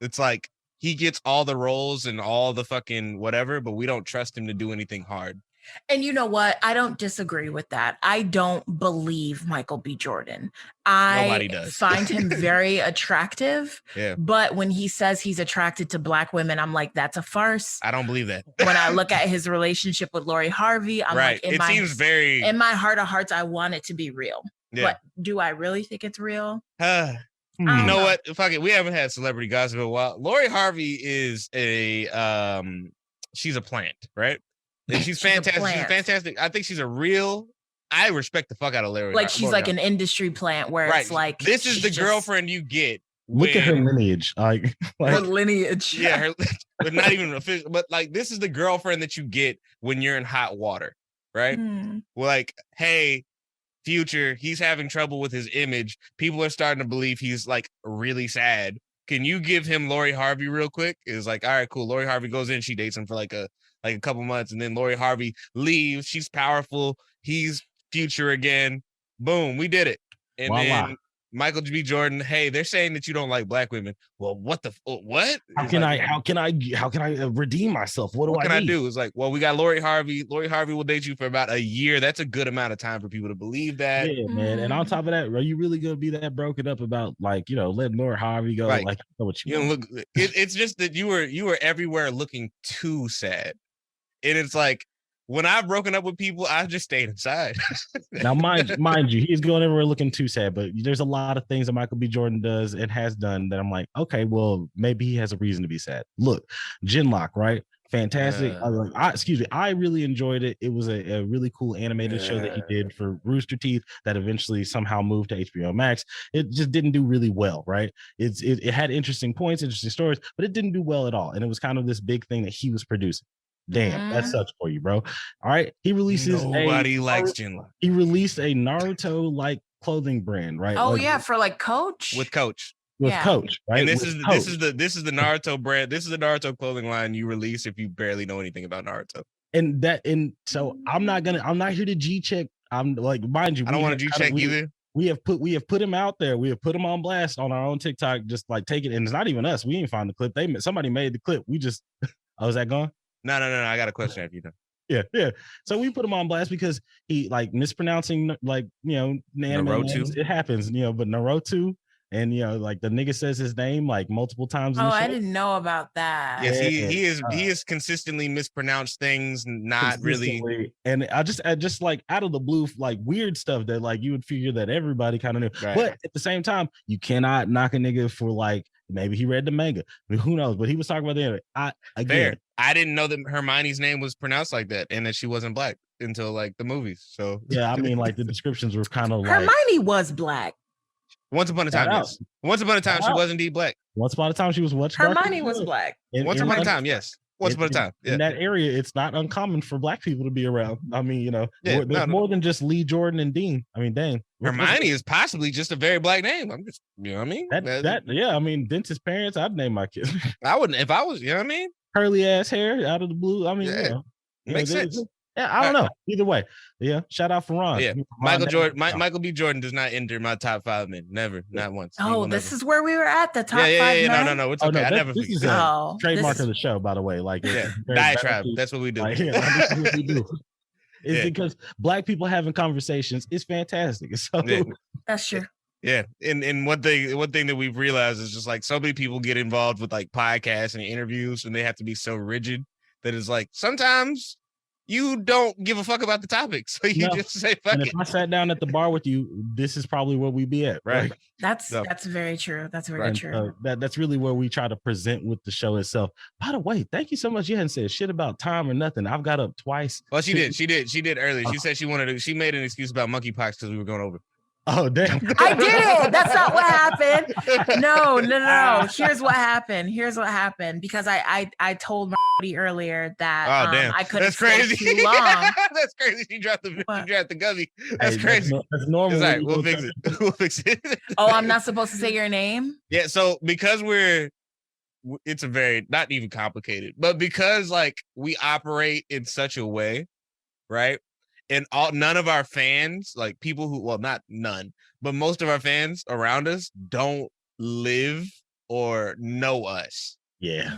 It's like he gets all the roles and all the fucking whatever, but we don't trust him to do anything hard. And you know what? I don't disagree with that. I don't believe Michael B. Jordan. I Nobody does. find him very attractive. Yeah. But when he says he's attracted to Black women, I'm like, that's a farce. I don't believe that. When I look at his relationship with Lori Harvey, I'm right. like, it seems very. In my heart of hearts, I want it to be real. Yeah. But do I really think it's real? You know what? Fuck it. We haven't had celebrity gossip in a while. Lori Harvey is she's a plant, right? And she's fantastic. She's fantastic. I think she's I respect the fuck out of Lori. Like she's like an industry plant where it's like this is the girlfriend you get. Look at her lineage, like her lineage. Yeah, but not even official. But like this is the girlfriend that you get when you're in hot water, right? Like, hey, Future, he's having trouble with his image. People are starting to believe he's like really sad. Can you give him Lori Harvey real quick? It's like, all right, cool. Lori Harvey goes in, she dates him for like a couple months, and then Lori Harvey leaves. She's powerful. He's Future again. Boom, we did it. And then Michael B. Jordan, hey, they're saying that you don't like Black women. Well, what? How can I redeem myself? What can I do? It's like, well, we got Lori Harvey. Lori Harvey will date you for about a year. That's a good amount of time for people to believe that. Yeah, man. And on top of that, are you really gonna be that broken up about like, letting Lori Harvey go? Right. Like, what you look? It's just that you were everywhere looking too sad, and it's like. When I've broken up with people, I've just stayed inside. Now, mind you, he's going everywhere looking too sad, but there's a lot of things that Michael B. Jordan does and has done that I'm like, okay, well, maybe he has a reason to be sad. Look, Genlock, right? Fantastic. I really enjoyed it. It was a really cool animated show that he did for Rooster Teeth that eventually somehow moved to HBO Max. It just didn't do really well, right? It had interesting points, interesting stories, but it didn't do well at all. And it was kind of this big thing that he was producing. Damn, that sucks for you, bro. All right, he releases. Nobody likes Genlock. He released a Naruto like clothing brand, right? Oh yeah, for like Coach. With Coach. Coach, right? And this is the Naruto brand. This is the Naruto clothing line you release if you barely know anything about Naruto. And so I'm not here to G check. I'm like, mind you, I don't want to G check either. We have put him out there. We have put him on blast on our own TikTok. Just like take it, and it's not even us. We didn't find the clip. Somebody made the clip. We just. Oh, is that gone? No. I got a question after you done. Yeah. So we put him on blast because he like mispronouncing Naruto. It happens, but Naruto, and like the nigga says his name like multiple times. I didn't know about that. Yes, he is consistently mispronounced things, not really. And I just like out of the blue, like weird stuff that like you would figure that everybody kind of knew. Right. But at the same time, you cannot knock a nigga for like maybe he read the manga. I mean, who knows? But he was talking about the anime. I didn't know that Hermione's name was pronounced like that and that she wasn't Black until like the movies. So yeah, I mean, like the descriptions were kind of like Hermione was Black. Once upon a time, yes. Once upon a time, she was indeed Black. Once upon a time, she was what? Hermione was Black. Once upon a time, yes. Once upon a time, in that area, it's not uncommon for Black people to be around. I mean, there's more than just Lee Jordan and Dean. I mean, dang, Hermione is possibly just a very Black name. I'm just, you know what I mean? I mean, dentist parents, I'd name my kids. I wouldn't if I was, you know what I mean? Curly ass hair out of the blue. I mean, makes sense. Yeah, I don't know. Either way, shout out for Ron. Yeah, Michael B. Jordan does not enter my top 5 men. Never, not once. Oh, this is where we were at the top 5 men. No, it's okay. I never. This is a trademark of the show, by the way. Like, diatribe. That's what we do. That's what we do. It's because Black people having conversations is fantastic. So that's true. Yeah, and one thing that we've realized is just like so many people get involved with like podcasts and interviews, and they have to be so rigid that it's like sometimes you don't give a fuck about the topic, so you just say fuck it. If I sat down at the bar with you, this is probably where we'd be at, right? That's very true. That's very true. That's really where we try to present with the show itself. By the way, thank you so much. You hadn't said shit about time or nothing. I've got up twice. Well, she did earlier. She said she made an excuse about monkeypox because we were going over. Oh, damn. I did it. That's not what happened. No. Here's what happened. Because I told my earlier that I couldn't stay too long. That's crazy. She dropped the gummy. That's crazy. That's normal. Right, we'll fix it. We'll fix it. Oh, I'm not supposed to say your name? Yeah, so because it's a very, not even complicated, but because like we operate in such a way, right? And none of our fans, like people who, well, not none, but most of our fans around us don't live or know us. Yeah.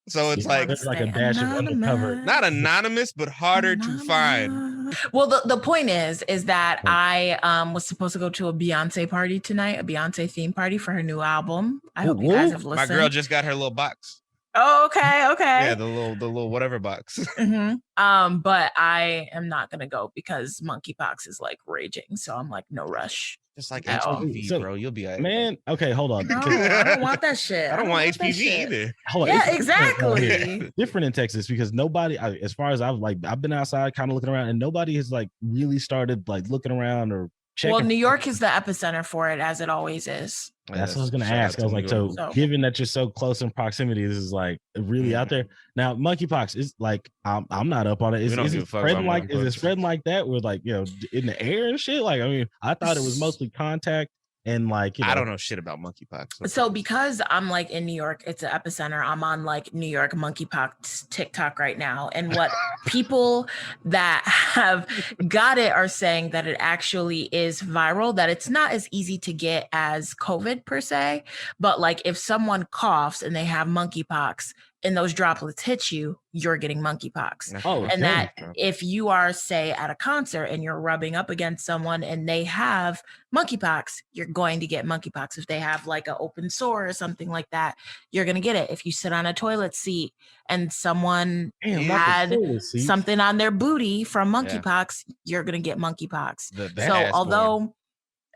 So it's like there's like a dash of undercover. Not anonymous, but harder to find. Well, the point is that I was supposed to go to a Beyonce party tonight, a Beyonce theme party for her new album. I hope you guys have listened. My girl just got her little box. Oh, okay. Yeah, the little whatever box. But I am not gonna go because monkeypox is like raging. So I'm like, no rush. Just like HPV, bro. You'll be all right. Man, okay, hold on. No, I don't want that shit. I don't want HPV either. Hold on. Yeah, exactly. Different in Texas because nobody, as far as I've been outside kind of looking around, and nobody has like really started like looking around or checking. Well, New York is the epicenter for it, as it always is. That's what I was gonna ask. I was like, so given that you're so close in proximity, this is like really out there. Now, monkeypox is like I'm not up on it. Is it spreading like that with like in the air and shit? Like, I mean, I thought it was mostly contact and like I don't know shit about monkeypox. So because I'm like in New York, it's an epicenter. I'm on like New York monkeypox TikTok right now, and what people that have got it are saying that it actually is viral, that it's not as easy to get as COVID per se, but like if someone coughs and they have monkeypox and those droplets hit you, you're getting monkeypox. And that if you are, say, at a concert and you're rubbing up against someone and they have monkeypox, you're going to get monkeypox. If they have like an open sore or something like that, you're going to get it. If you sit on a toilet seat and someone had something on their booty from monkeypox, you're going to get monkeypox. So although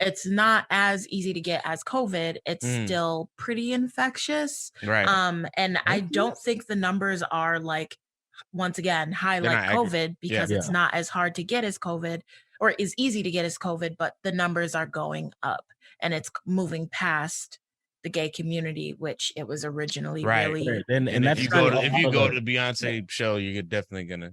it's not as easy to get as COVID, it's still pretty infectious. Right. And I don't think the numbers are like, once again, high like COVID because it's not as hard to get as COVID or is easy to get as COVID, but the numbers are going up and it's moving past the gay community, which it was originally really. And that's if you go to the Beyonce show, you're definitely gonna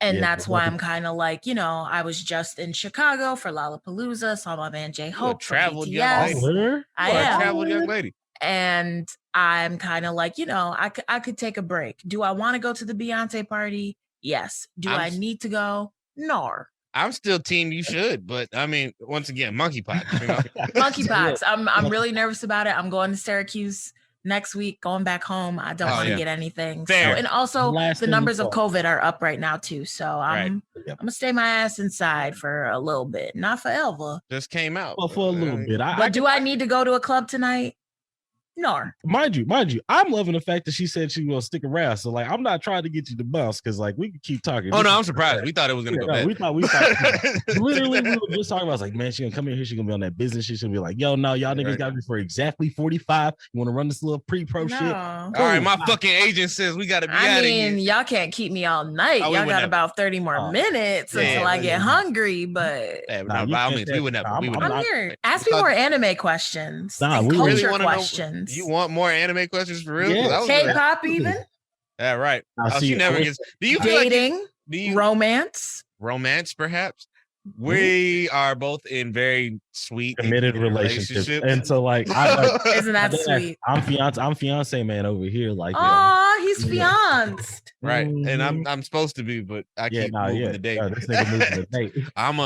And that's why I'm kind of like, I was just in Chicago for Lollapalooza, saw my man J-Hope. Traveled young lady. I am. Traveled young lady. And I'm kind of like, I could take a break. Do I want to go to the Beyonce party? Yes. Do I need to go? No. I'm still team you should, but I mean, once again, monkeypox. Monkeypox. I'm really nervous about it. I'm going to Syracuse next week, going back home. I don't want to get anything. So, and also the numbers of COVID are up right now too. So I'm gonna stay my ass inside for a little bit, not forever. Just came out. Well, for a little bit. But do I need to go to a club tonight? No. Mind you, I'm loving the fact that she said she will stick around. So like, I'm not trying to get you to bounce because like we could keep talking. Oh no, I'm surprised. We thought it was gonna go bad. We thought literally we were just talking about. I was like, man, she's gonna come in here. She's gonna be on that business. She's gonna be like, yo, no, y'all niggas got me for exactly 45. You want to run this little pre-pro shit? All right, my fucking agent says we gotta be out of here. Y'all can't keep me all night. Y'all got about 30 more minutes until I get hungry. But by all means, we would never. I'm here. Ask me more anime questions. Culture questions. You want more anime questions for real? K-pop even? Yeah, right. She never gets. Do you feel dating? Romance? Romance, perhaps. We are both in very sweet, committed relationships, and so like, isn't that sweet? I'm fiance man over here. Like, he's fianced, right? And I'm supposed to be, but I keep moving the date. This nigga moving the date. I'm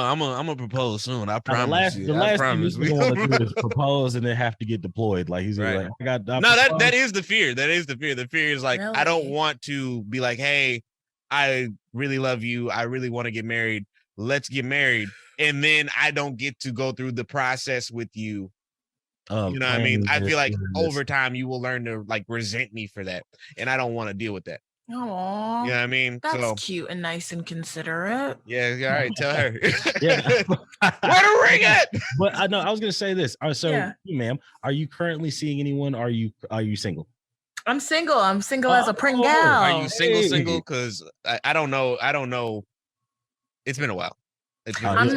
a propose soon. I promise you. The last thing we want to do is propose and then have to get deployed. Like he's like, that is the fear. That is the fear. The fear is like, really? I don't want to be like, hey, I really love you. I really want to get married. Let's get married, and then I don't get to go through the process with you. You know what I mean? I feel like over time you will learn to like resent me for that, and I don't want to deal with that. Aww. You know what I mean? That's cute and nice and considerate. Yeah, all right, tell her. Yeah. Where to ring it? But I know I was gonna say this. So, ma'am, are you currently seeing anyone? Are you single? I'm single. I'm single as a pring gal. Are you single? Because I don't know. It's been a while. I'm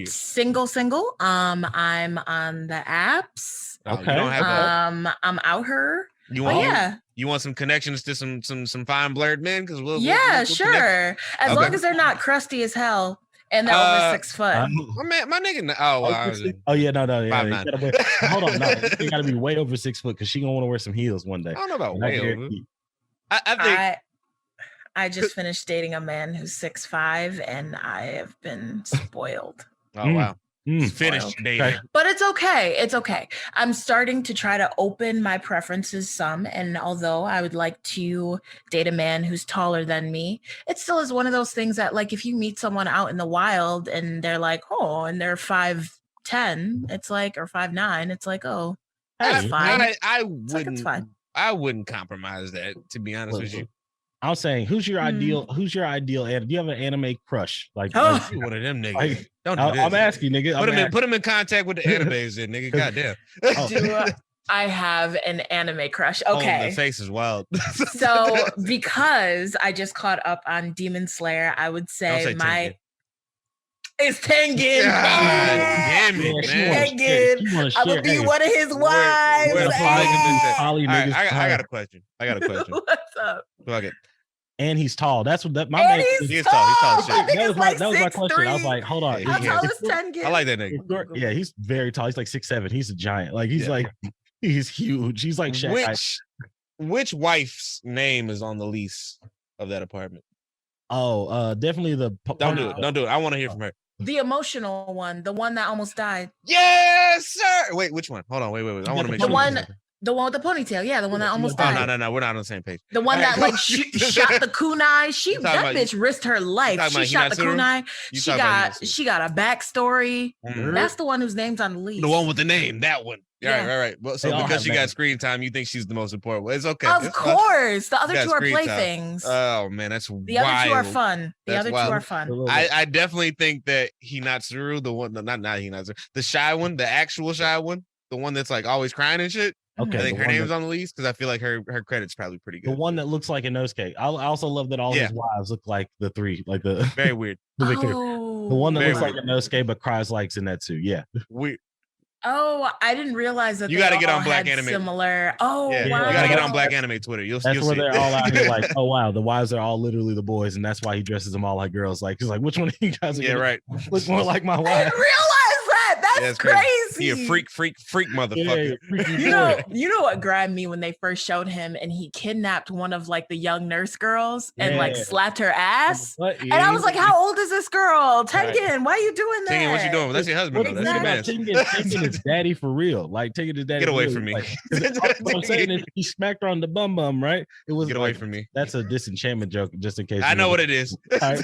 single. I'm on the apps. Okay. I'm out here. You want some connections to some fine blurred men? Because we'll sure. Connect. As long as they're not crusty as hell and they're over 6 foot. My nigga. No. Hold on, no. You gotta be way over 6 foot because she gonna want to wear some heels one day. I don't know about way over. I think. I just finished dating a man who's 6'5", and I have been spoiled. Oh wow! Finished dating. But it's okay. It's okay. I'm starting to try to open my preferences some. And although I would like to date a man who's taller than me, it still is one of those things that, like, if you meet someone out in the wild and they're like, oh, and they're 5'10", it's like, or 5'9", it's like, oh, that's fine. I wouldn't compromise that, to be honest with you. I'm saying, who's your ideal? Who's your ideal? Do you have an anime crush? Like, one of them niggas. Like, don't do this. I'm asking, nigga. Put him in contact with the animes, then, nigga. Goddamn. Do I have an anime crush? Okay. Oh, the face is wild. So, because I just caught up on Demon Slayer, I would say it's Tengen. God damn it, man. Tengen. I'm gonna be one of his wives. I got a question. What's up? Fuck it. And he's tall. That's what my man. He's tall. He's tall as shit. That was my question. I was like, hold on. How tall is Tengen? I like that nigga. Yeah, he's very tall. He's like 6'7". He's a giant. Like he's huge. He's like Shaq. Which wife's name is on the lease of that apartment? Oh, definitely the. Don't do it. I want to hear from her. The emotional one, the one that almost died. Yes, sir. Wait, which one? Hold on. Wait. I want to make sure. The one with the ponytail, yeah, the one that almost died. No, we're not on the same page. The one that like shot the kunai. That bitch risked her life. She shot the kunai. She got a backstory. That's the one whose name's on the lease. The one with the name, that one. Yeah. Right. Well, so because she got screen time, you think she's the most important? Well, it's okay. Of course, the other two are playthings. Oh man, that's the other two are fun. I definitely think that Hinatsuru, the one, not Hinatsuru, the shy one, the actual shy one, the one that's like always crying and shit. Okay, I think her name's on the lease because I feel like her credit's probably pretty good. The one that looks like Inosuke. I also love that all his wives look like the three, like the very weird. The one that looks like Inosuke but cries like Zenitsu. Yeah, weird. Oh, I didn't realize that. You got to get on Black Anime. Similar. Oh, yeah, wow. You got to get on Black Anime Twitter. That's where they're all out here like, oh wow, the wives are all literally the boys, and that's why he dresses them all like girls. Like he's like, which one of you guys? Right. Look more like my wife. I didn't realize that. That's crazy. He a freak motherfucker. You know what grabbed me when they first showed him and he kidnapped one of like the young nurse girls and like slapped her ass. And I was like, how old is this girl? Tengen, why are you doing that? Tengen, what you doing? That's your husband. Exactly. That's your man. Tengen is daddy for real. Like Tengen is daddy. Get away from me. Like, what I'm saying is he smacked her on the bum, right? It was get away from me. That's a disenchantment joke, just in case. I know what it is. I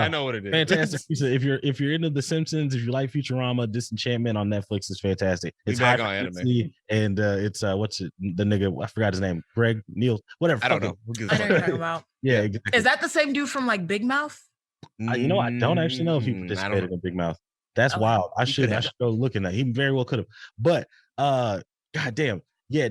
know what it is. Fantastic piece. If you're into The Simpsons, if you like Futurama, Disenchantment on Netflix is fantastic. It's back on anime, and it's what's it? The nigga, I forgot his name. Greg Neal, whatever. I don't know. I know what you're talking about. Yeah, is that the same dude from like Big Mouth? You know, I don't actually know if he participated in Big Mouth. That's wild. I should go look at that. He very well could have. But goddamn, yeah.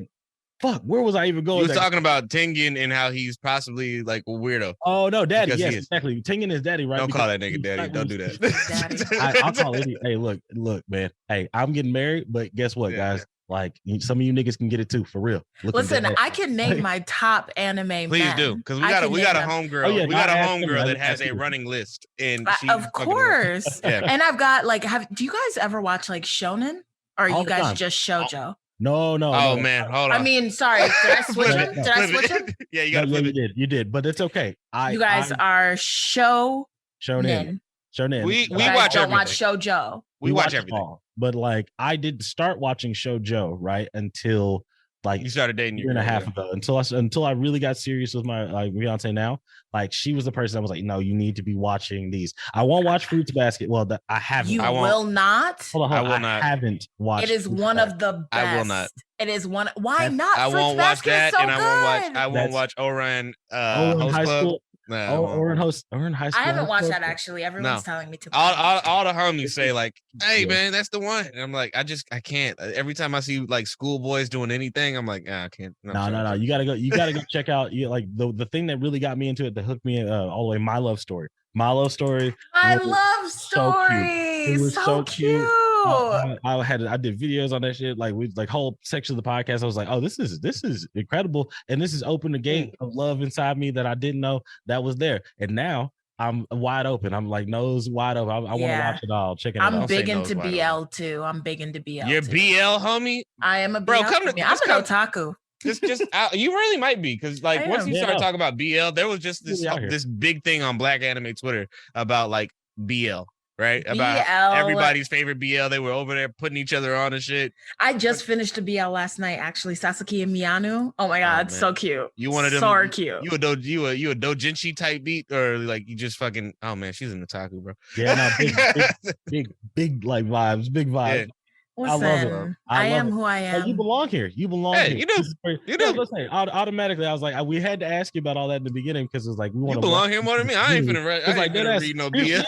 Fuck, where was I even going? You were talking about Tengen and how he's possibly like a weirdo. Oh no, daddy. Yes, exactly. Tengen is daddy, right? Don't call that nigga daddy. Don't do that. I'll call it. Hey, look, man. Hey, I'm getting married, but guess what, guys? Like some of you niggas can get it too, for real. Listen, I can name my top anime. Please do, because we got a homegirl. Oh, yeah, we got a homegirl that has a running list, and of course. And I've got like, do you guys ever watch like shonen, or are you guys just shoujo? No. Oh man, hold on. I mean, sorry. Did I switch it? Did I switch it? Yeah, you got to flip it. You did, but it's okay. You guys are shonen. We watch. Don't watch shoujo. We watch everything. But like, I did start watching shoujo right until like you started dating a year and a half ago. Until I really got serious with my like fiance now. Like she was the person that was like, no, you need to be watching these. I won't watch Fruits Basket. Well, I haven't. You will not. Hold on. I will not. I haven't watched. It is one of the best. I will not. It is one. Why not? I won't watch that, and I won't watch Ouran. High School. Ouran High School. I haven't watched that actually. Everyone's telling me to. All the homies say like, "Hey man, that's the one," and I'm like, I can't. Every time I see like schoolboys doing anything, I'm like, I can't. No. You gotta go check out. Like the thing that really got me into it, that hooked me all the way. My Love Story. My Love Story. My Love Story. It was so cute. I did videos on that shit, like whole section of the podcast. I was like, oh, this is incredible, and this is opened a gate of love inside me that I didn't know that was there. And now I'm wide open. I'm like nose wide open. I want to watch it all. Check it out. I'm big into BL too. I'm big into BL. You're BL, homie. I am a BL. I'm an otaku. Just you really might be, because like once you start talking about BL, there was just this big thing on Black Anime Twitter about like BL. right? About everybody's favorite BL. They were over there putting each other on and shit. I just finished a BL last night, actually. Sasaki and Miyanu. Oh my god, so cute. You one of them? So cute. You a doujinshi type beat, or like you just fucking? Oh man, she's an otaku, bro. Yeah, no, big like vibes, big vibes. Yeah. Listen, I love it. I am who I am. You belong here. You belong here. You do. You do. Listen, automatically, I was like, we had to ask you about all that in the beginning because it was like we want to belong here more than me. I ain't finna read no BL.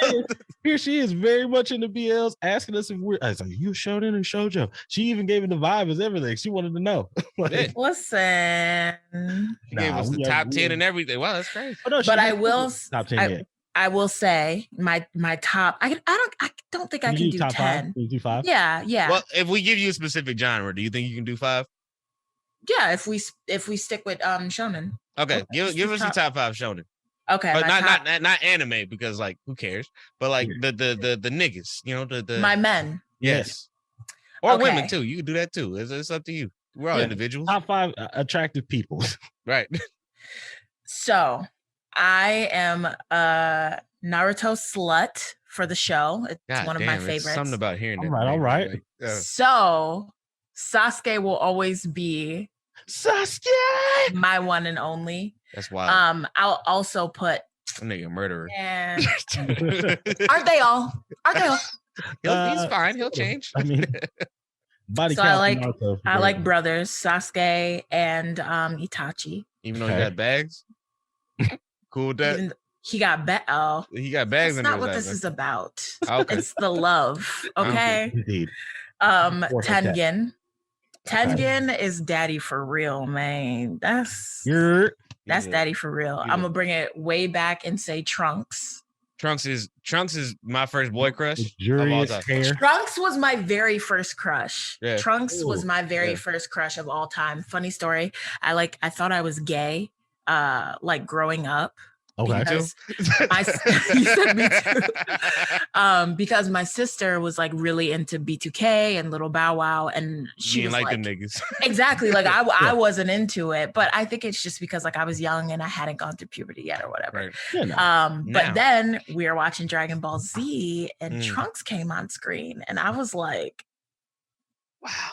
Here she is, very much into BLs, asking us if we're. I was like, you showed in or shoujo? She even gave it the vibe as everything. She wanted to know. Like, listen, she gave us the top 10 and everything. Wow, that's crazy. But I will top 10. I will say my top. I don't think I can do 10. 5? Can you do 5? Yeah. Well, if we give you a specific genre, do you think you can do 5? Yeah, if we stick with shonen. Okay, give us your top 5 shonen. Okay, but not anime because like who cares? But like the niggas, you know the my men. Yes. Or women too. You can do that too. It's up to you. We're all individuals. Top 5 attractive people. Right. So I am a Naruto slut for the show. It's one of my favorites. Something about hearing that. All right. Like, so Sasuke will always be Sasuke, my one and only. That's wild. I'll also put that nigga murderer. And aren't they all? He's fine. He'll change. I mean, body so count. I like brothers Sasuke and Itachi. Even though he got bags. Cool with that. He got he got bags. That's not what this is about. Okay. It's the love. Okay. Indeed. Tengen. Tengen is daddy for real, man. That's daddy for real. I'm gonna bring it way back and say Trunks. Trunks is my first boy crush. Trunks was my very first crush. Yeah. Trunks was my very first crush of all time. Funny story. I thought I was gay. Like growing up. Okay. Because you said me too. Because my sister was like really into B2K and Little Bow Wow, and she was like them niggas. Exactly. Like I wasn't into it, but I think it's just because like I was young and I hadn't gone through puberty yet or whatever. Right. But then we were watching Dragon Ball Z and Trunks came on screen, and I was like,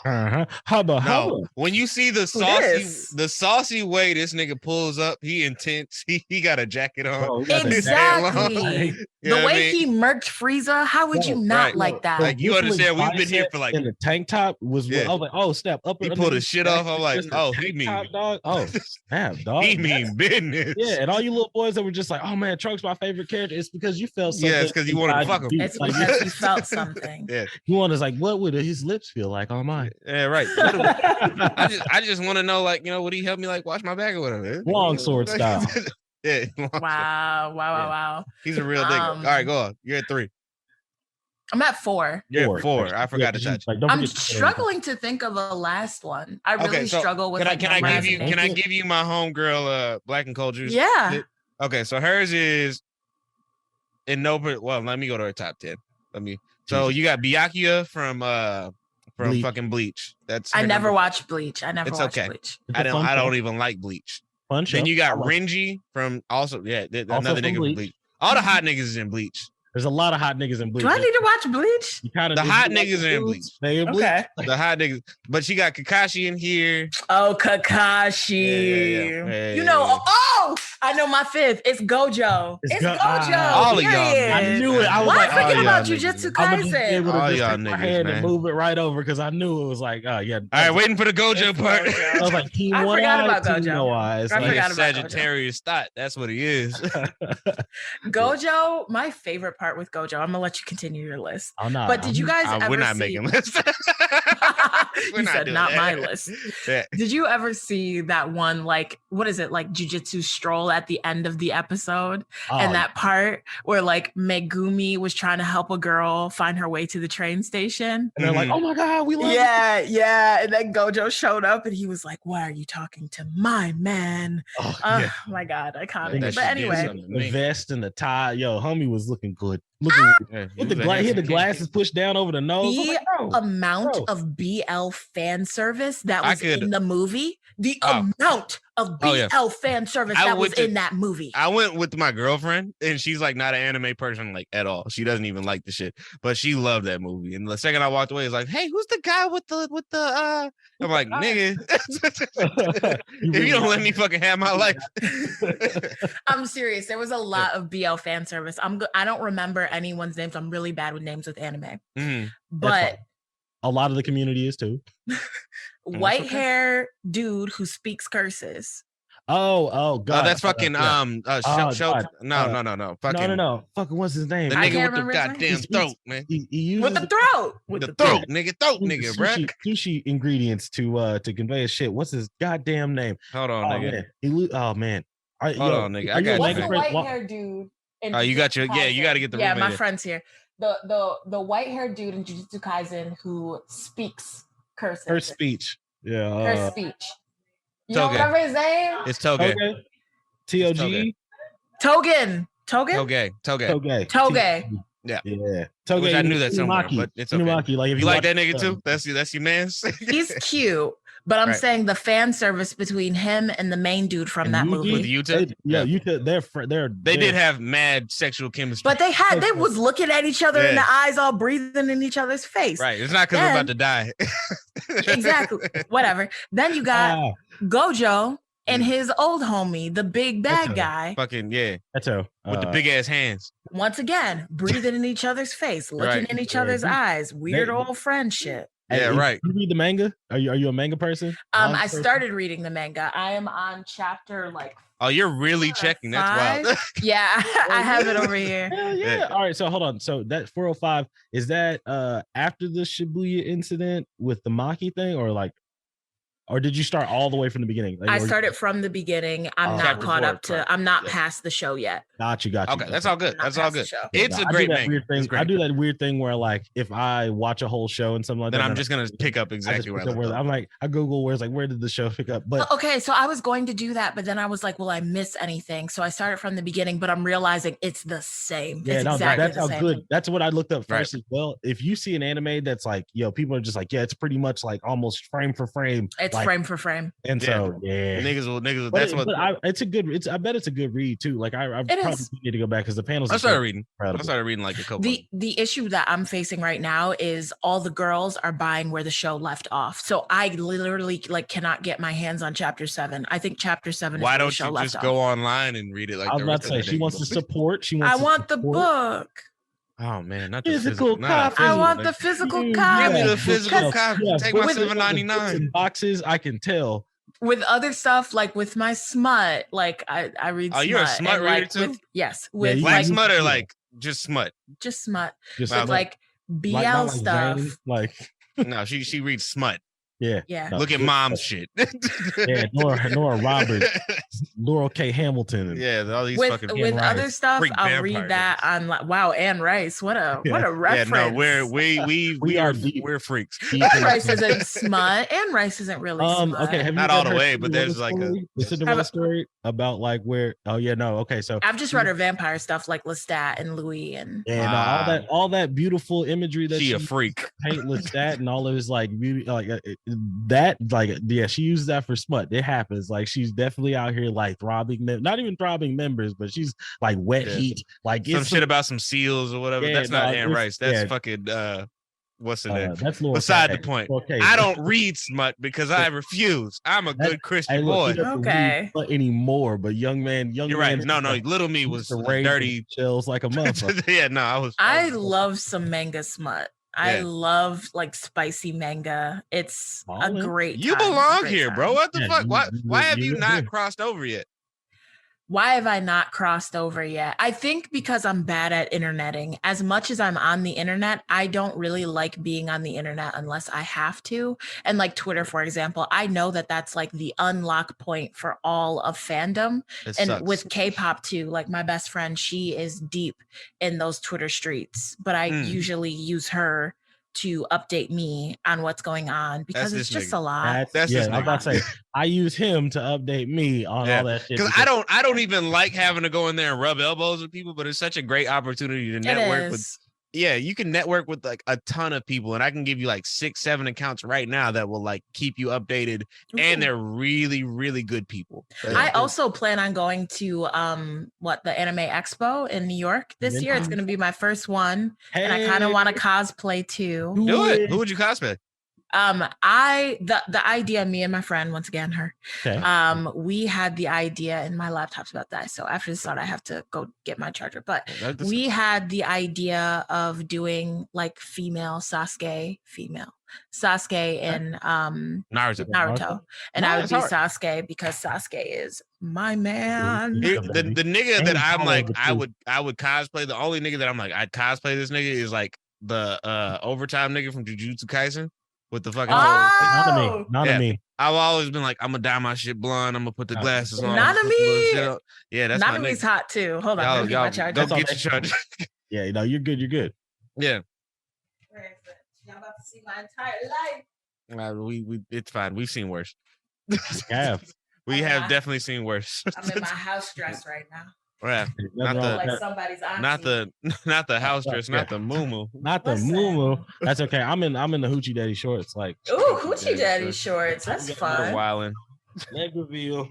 wow. Hubba. When you see the saucy way this nigga pulls up, he intense. He got a jacket on. Exactly. The way he murked Frieza, how would you not like that? Like you understand, we've been here for like. And the tank top was. I was like, oh snap! Up. He pulled his shit off. I'm like, oh, he mean top, dog. Oh snap, dog. He mean business. Yeah, and all you little boys that were just like, oh man, Trunks my favorite character. It's because you felt something. Yeah, it's because you wanted to fuck him. It's because you felt something. Yeah. You want to like, what would his lips feel like on mine? Yeah, right. I just want to know, like, you know, would he help me like wash my bag or whatever? Long sword style. Yeah. Wow. He's a real nigga. All right, go on. You're at 3. I'm at 4. You're at 4. I forgot to touch. I'm struggling to think of a last one. I really struggle with. Can I give you my homegirl, Black and Cultures? Yeah. Okay, so hers is in no. Well, let me go to her top 10. So you got Byakuya from Bleach. Fucking Bleach. I never watched Bleach. Bleach. I don't even like Bleach. Fun show. Then you got Renji from another nigga from Bleach. All the hot niggas is in Bleach. There's a lot of hot niggas in Bleach. Do I need to watch Bleach? The hot niggas are in Bleach. Okay. The hot niggas. But she got Kakashi in here. Oh, Kakashi. Yeah. You know, I know my 5th. It's Gojo. It's Gojo. All of y'all. I knew it. I was Why like, forget about Jujutsu Kaisen? All y'all niggas, man. And move it right over because I knew it was like, yeah. All right, waiting for the Gojo part. I was like, team I one forgot eyes, about team Gojo. no eyes. I forgot about Sagittarius thought. That's what he is. Gojo, my favorite part with Gojo. I'm gonna let you continue your list. Oh, no, but did you guys ever we're not making lists. You said not my list. Yeah. Did you ever see that one, like, what is it, like Jujutsu Stroll at the end of the episode? And that part where like Megumi was trying to help a girl find her way to the train station. And they're like, oh my God, we love Yeah. And then Gojo showed up and he was like, why are you talking to my man? Oh my God, iconic. But anyway. The vest and the tie. Yo, homie was looking good. He had the glasses pushed down over the nose. The amount of BL fan service that was in the movie, the amount of BL fan service that was in that movie. I went with my girlfriend, and she's like not an anime person like at all. She doesn't even like the shit, but she loved that movie. And the second I walked away, it's like, hey, who's the guy with the I'm like, nigga, if you don't let me fucking have my life. I'm serious. There was a lot of BL fan service. I don't remember anyone's names. I'm really bad with names with anime. But a lot of the community is too. White hair dude who speaks curses. Oh God. That's fucking no. Fucking no. Fucking what's his name? The nigga with the goddamn throat, man. He with the throat. With the throat, nigga, bro. Sushi ingredients to convey his shit. What's his goddamn name? Hold on, nigga. Man. Hold on, nigga. I got what's the white hair dude? Oh, you got your you got to get the yeah. My friend's here. The white hair dude in Jujutsu Kaisen who speaks curses. Her speech. Yeah. Her speech. You don't remember his name? It's Toge. T-O-G? Togen. Yeah. Toge. Which I knew that somewhere, but it's okay. Like, if you like that nigga too? That's your man's. He's cute. But I'm saying the fan service between him and the main dude from that movie. With Yuta? Yuta, they did have mad sexual chemistry. But they was looking at each other in the eyes, all breathing in each other's face. Right. It's not because we're about to die. Exactly. Whatever. Then you got Gojo and his old homie, the big bad guy. Fucking That's with the big ass hands. Once again, breathing in each other's face, looking in each other's eyes. Weird old friend shit. Yeah, right. You read the manga? Are you a manga person? I started reading the manga. I am on chapter like. Oh, you're really checking. 5. That's wild. Yeah, I have it over here. Hell yeah. All right, so hold on. So that 405, is that after the Shibuya incident with the Maki thing, or did you start all the way from the beginning? I started from the beginning. I'm not caught up to. I'm not past the show yet. Got you. Okay, that's all good. That's all good. It's a great manga. I do that weird thing where, like, if I watch a whole show and something like that, then I'm just gonna pick up exactly where I'm like, I Google where did the show pick up? But okay, so I was going to do that, but then I was like, will I miss anything? So I started from the beginning, but I'm realizing it's the same. Yeah, that's how good. That's what I looked up first as well. If you see an anime that's like, people are just like, it's pretty much like almost frame for frame. It's frame for frame. And so niggas will that's what I bet it's a good read too. Like I probably need to go back because the panels. I started reading like a couple. The issue that I'm facing right now is all the girls are buying where the show left off. So I literally cannot get my hands on chapter 7. I think chapter 7 is why where don't the show you left just go online and read it like I was about to say she wants to support. I want the book. Oh man, not the physical copy. I want the physical copy. Give me the physical copy. Take my $7.99 boxes. I can tell. With other stuff, like with my smut, like I read. Oh, you're a smut reader too? Yes, with black smut or like just smut. Just smut. Just with like BL stuff. No, she reads smut. Yeah. No, look at mom's shit. Yeah, Nora Roberts, Laurel K. Hamilton. All these with fucking other stuff. I'll read that on. Wow, Anne Rice. What a reference. Yeah, no, we're freaks. Anne Rice isn't smut. Anne Rice isn't really smut. Okay, have you not all the way, but there's like a Cinderella story about like where. Oh yeah, no. Okay, so I've just read her vampire stuff like Lestat and Louis and all that beautiful imagery that she a freak. Paint Lestat and all of his like beauty she uses that for smut. It happens. Like she's definitely out here like throbbing, not even throbbing members, but she's like wet heat, like some shit about some seals or whatever. That's not Anne Rice. That's fucking what's the name? That's beside the point. Okay. I don't read smut because I refuse. I'm a good Christian boy. Okay. Anymore, but young man. You're right. No, little me was dirty chills like a motherfucker. Yeah, no, I love some manga smut. I love like spicy manga. It's a great time. You belong here, bro. What the fuck? Why have you not crossed over yet? Why have I not crossed over yet? I think because I'm bad at interneting. As much as I'm on the internet, I don't really like being on the internet unless I have to. And like Twitter, for example, I know that that's like the unlock point for all of fandom. And with K-pop too, like my best friend, she is deep in those Twitter streets, but I usually use her to update me on what's going on because it's just a lot. That's I was about to say I use him to update me on all that shit. Because I don't even like having to go in there and rub elbows with people, but it's such a great opportunity to network with Yeah, you can network with like a ton of people, and I can give you like 6-7 accounts right now that will like keep you updated, and they're really, really good people. I also plan on going to the Anime Expo in New York this year. It's gonna be my first one, and I kind of want to cosplay too. Do it. Who would you cosplay? The idea, me and my friend, once again her, Okay. we had the idea, and my laptop's about to die, so after this thought I have to go get my charger, but we had the idea of doing like female Sasuke in Naruto, and I would be Sasuke because Sasuke is my man. The nigga that I'm like I would cosplay, the only nigga that I'm like I'd cosplay this nigga is like the overtime nigga from Jujutsu Kaisen. With the fucking not me. I've always been like, I'm gonna dye my shit blonde. I'm gonna put the glasses on. Not me. Yeah, that's not me's hot too. Hold on, y'all go get your charger. Yeah, you know, you're good. You're good. Yeah. Y'all about to see my entire life. We it's fine. We've seen worse. We have definitely seen worse. I'm in my house dress right now. Yeah, not the house dress, not the muumuu. Not the muumuu. That's okay. I'm in the hoochie daddy shorts. Like hoochie daddy shorts. That's fun. Wilding. Leg reveal.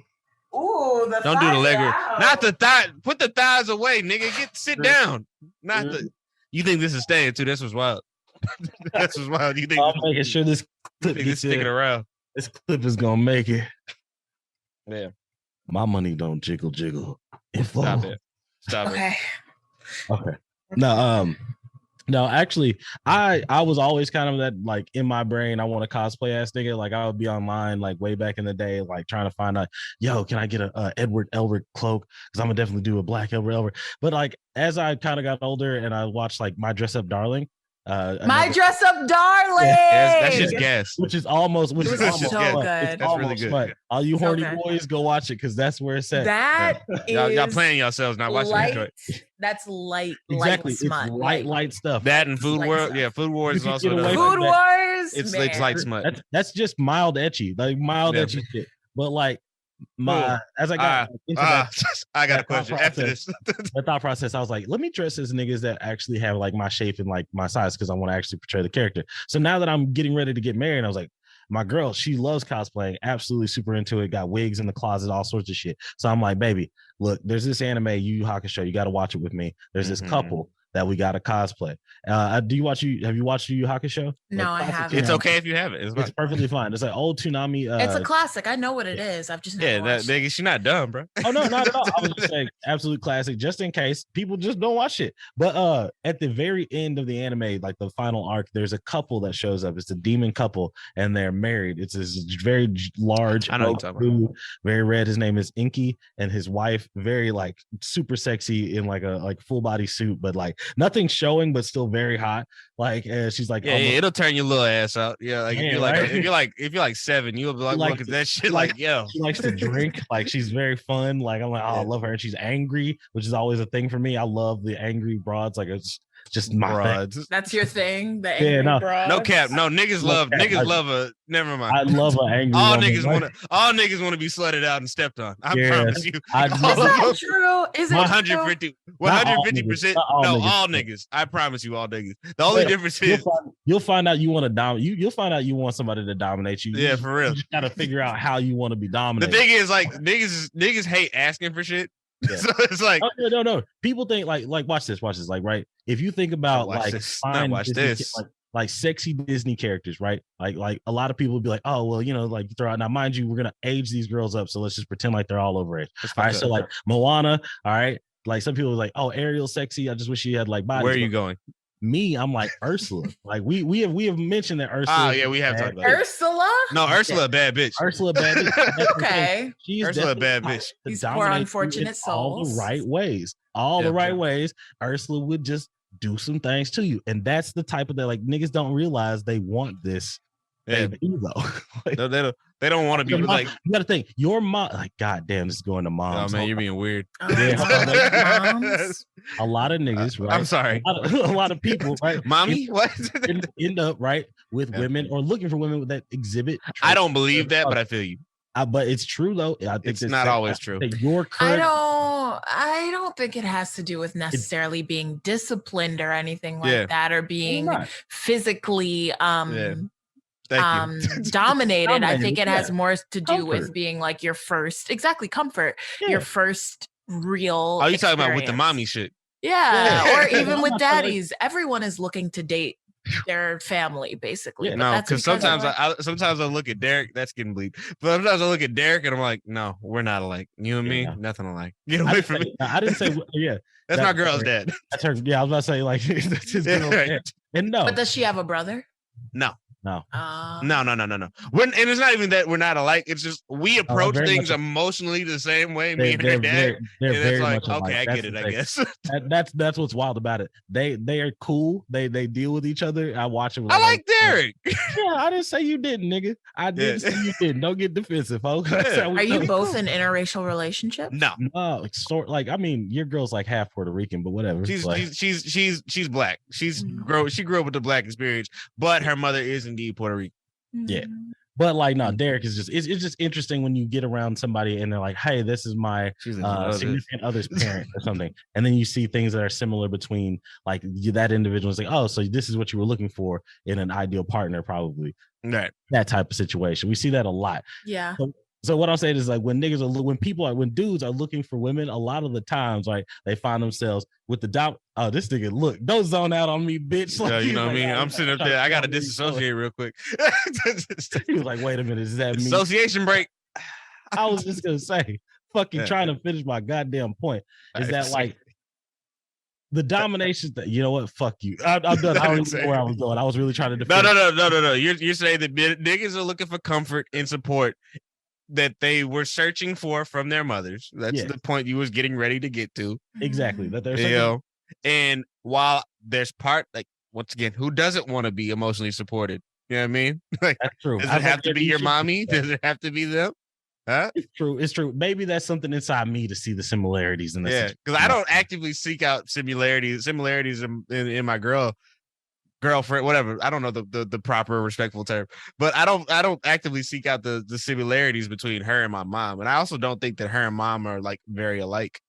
Ooh, don't do the leg reveal. Not the thigh. Put the thighs away, nigga. Sit down. Not the. You think this is staying too? This was wild. This was wild. You think? I'm making sure this clip is sticking around. This clip is gonna make it. Yeah. My money don't jiggle. Stop it. Okay. No, actually, I was always kind of that, like, in my brain, I want a cosplay ass nigga. Like, I would be online, like, way back in the day, like, trying to find out, yo, can I get a Edward Elric cloak? Because I'm gonna definitely do a black Edward Elric. But like, as I kind of got older and I watched like My Dress Up Darling. My Dress Up Darling. Yeah, that's just gas. Which is almost so good. That's really good. But all you horny boys, go watch it because that's where it's at. That y'all playing yourselves, not watching it. That's light. Exactly, light smut. It's light stuff. That and Food Wars. Yeah, Food Wars is also Food Wars. It's light smut. That's just mild etchy, etchy shit. But like as I got into I got a question after this. The thought process, I was like, let me dress as niggas that actually have like my shape and like my size because I want to actually portray the character. So now that I'm getting ready to get married, I was like, my girl, she loves cosplaying, absolutely super into it, got wigs in the closet, all sorts of shit. So I'm like, baby, look, there's this anime, Yu Yu Hakusho, you got to watch it with me. There's this couple that we got to cosplay. Have you watched Yu Yu Hakusho? No, I haven't. It's okay if you haven't. It's perfectly fine. It's like old Toonami. It's a classic. I know what it is. I've just never watched it. She's not dumb, bro. Oh no, not at all. I was just saying absolute classic, just in case people just don't watch it. But at the very end of the anime, like the final arc, there's a couple that shows up. It's a demon couple, and they're married. It's this very large, very red. His name is Inky, and his wife, very like super sexy in like a full body suit, but like nothing showing, but still very hot. Like she's like, it'll turn your little ass out. Yeah, like if you're like 7, you'll be like, look at that shit. Like, yo, she likes to drink. Like she's very fun. Like I'm like, I love her. And she's angry, which is always a thing for me. I love the angry broads. Like it's just my broads. Thing. That's your thing. The angry broads. No cap. No niggas love a. Never mind. I love an angry. All niggas want to be slutted out and stepped on. I promise you. Is that true? Is it 150%? No, all niggas. I promise you, all niggas. The only difference is you'll find out you want to dominate. You'll find out you want somebody to dominate you. Yeah, for real. You just gotta figure out how you want to be dominated. The thing is, like niggas hate asking for shit. Yeah. So it's like no. People think like watch this. Like right. If you think about like sexy Disney characters, right? Like a lot of people would be like, oh well, you know, like throw out. Now, mind you, we're gonna age these girls up, so let's just pretend like they're all over it. All right, so like Moana, all right. Like some people are like, oh, Ariel's sexy. I just wish she had like body. Where are you going? Me, I'm like Ursula. Like we have mentioned that Ursula. Oh yeah, we have talked about Ursula. No, Ursula, a bad bitch. Ursula, bad bitch. Okay, she's Ursula, a bad bitch. These poor unfortunate souls. All the right ways. The right ways. Ursula would just do some things to you, and that's the type of that like niggas don't realize they want this. Yeah, they do though. Like, they don't want to be like. You got to think your mom. Like, goddamn, this is going to moms. Oh man, you're being weird. Moms. A lot of niggas, right? I'm sorry. A lot of people, right? Mommy, what? end up right with women or looking for women that exhibit. I don't believe that, but I feel you. But it's true though. I think it's not always true. Your current, I don't think it has to do with necessarily being disciplined or anything like that, or being physically dominated. I think it has more to do with being like your first comfort, your first real. Oh, you talking about with the mommy shit? Yeah, or even with daddies. Everyone is looking to date their family, basically. No, because sometimes I look at Derek. That's getting bleep. But sometimes I look at Derek and I'm like, no, we're not alike. You and me, nothing alike. Get away from me. I didn't say That's my girl's dad. That's her. Yeah, I was about to say like that's his girl's dad. And no, but does she have a brother? No. No. No. And it's not even that we're not alike. It's just we approach things emotionally the same way. Me and her dad. They're very like, much okay, I get it. I guess that's what's wild about it. They are cool. They deal with each other. I watch them. I like Derek. Yeah, I didn't say you didn't, nigga. I didn't say you didn't. Don't get defensive, folks. Are you both in interracial relationships? No. Like I mean, your girl's like half Puerto Rican, but whatever. She's black. She grew up with the black experience, but her mother is indeed Puerto Rican. Yeah. But like, no, Derek is just, it's just interesting when you get around somebody and they're like, hey, this is my significant other's parent or something. And then you see things that are similar between like that individual is like, oh, so this is what you were looking for in an ideal partner, probably. Right. That type of situation. We see that a lot. Yeah. So what I'm saying is like when dudes are looking for women, a lot of the times, like they find themselves with the oh, this nigga, look, don't zone out on me, bitch. Like, you know what I mean? I'm sitting up there. I got to disassociate real quick. He was like, wait a minute, is that me? Association break. I was just going to say, fucking trying to finish my goddamn point. Is that like the domination that, you know what? Fuck you. I'm done. I don't even know where I was going. I was really trying to defend. No. You're saying that niggas are looking for comfort and support that they were searching for from their mothers. That's the point you was getting ready to get to. Exactly. That there's and while there's part, like, once again, who doesn't want to be emotionally supported? You know what I mean? Like, that's true. Does it have to be your mommy? Does it have to be them? Huh? It's true. Maybe that's something inside me to see the similarities in this. Because I don't actively seek out similarities in my girlfriend, whatever. I don't know the proper respectful term, but I don't actively seek out the similarities between her and my mom. And I also don't think that her and mom are like very alike.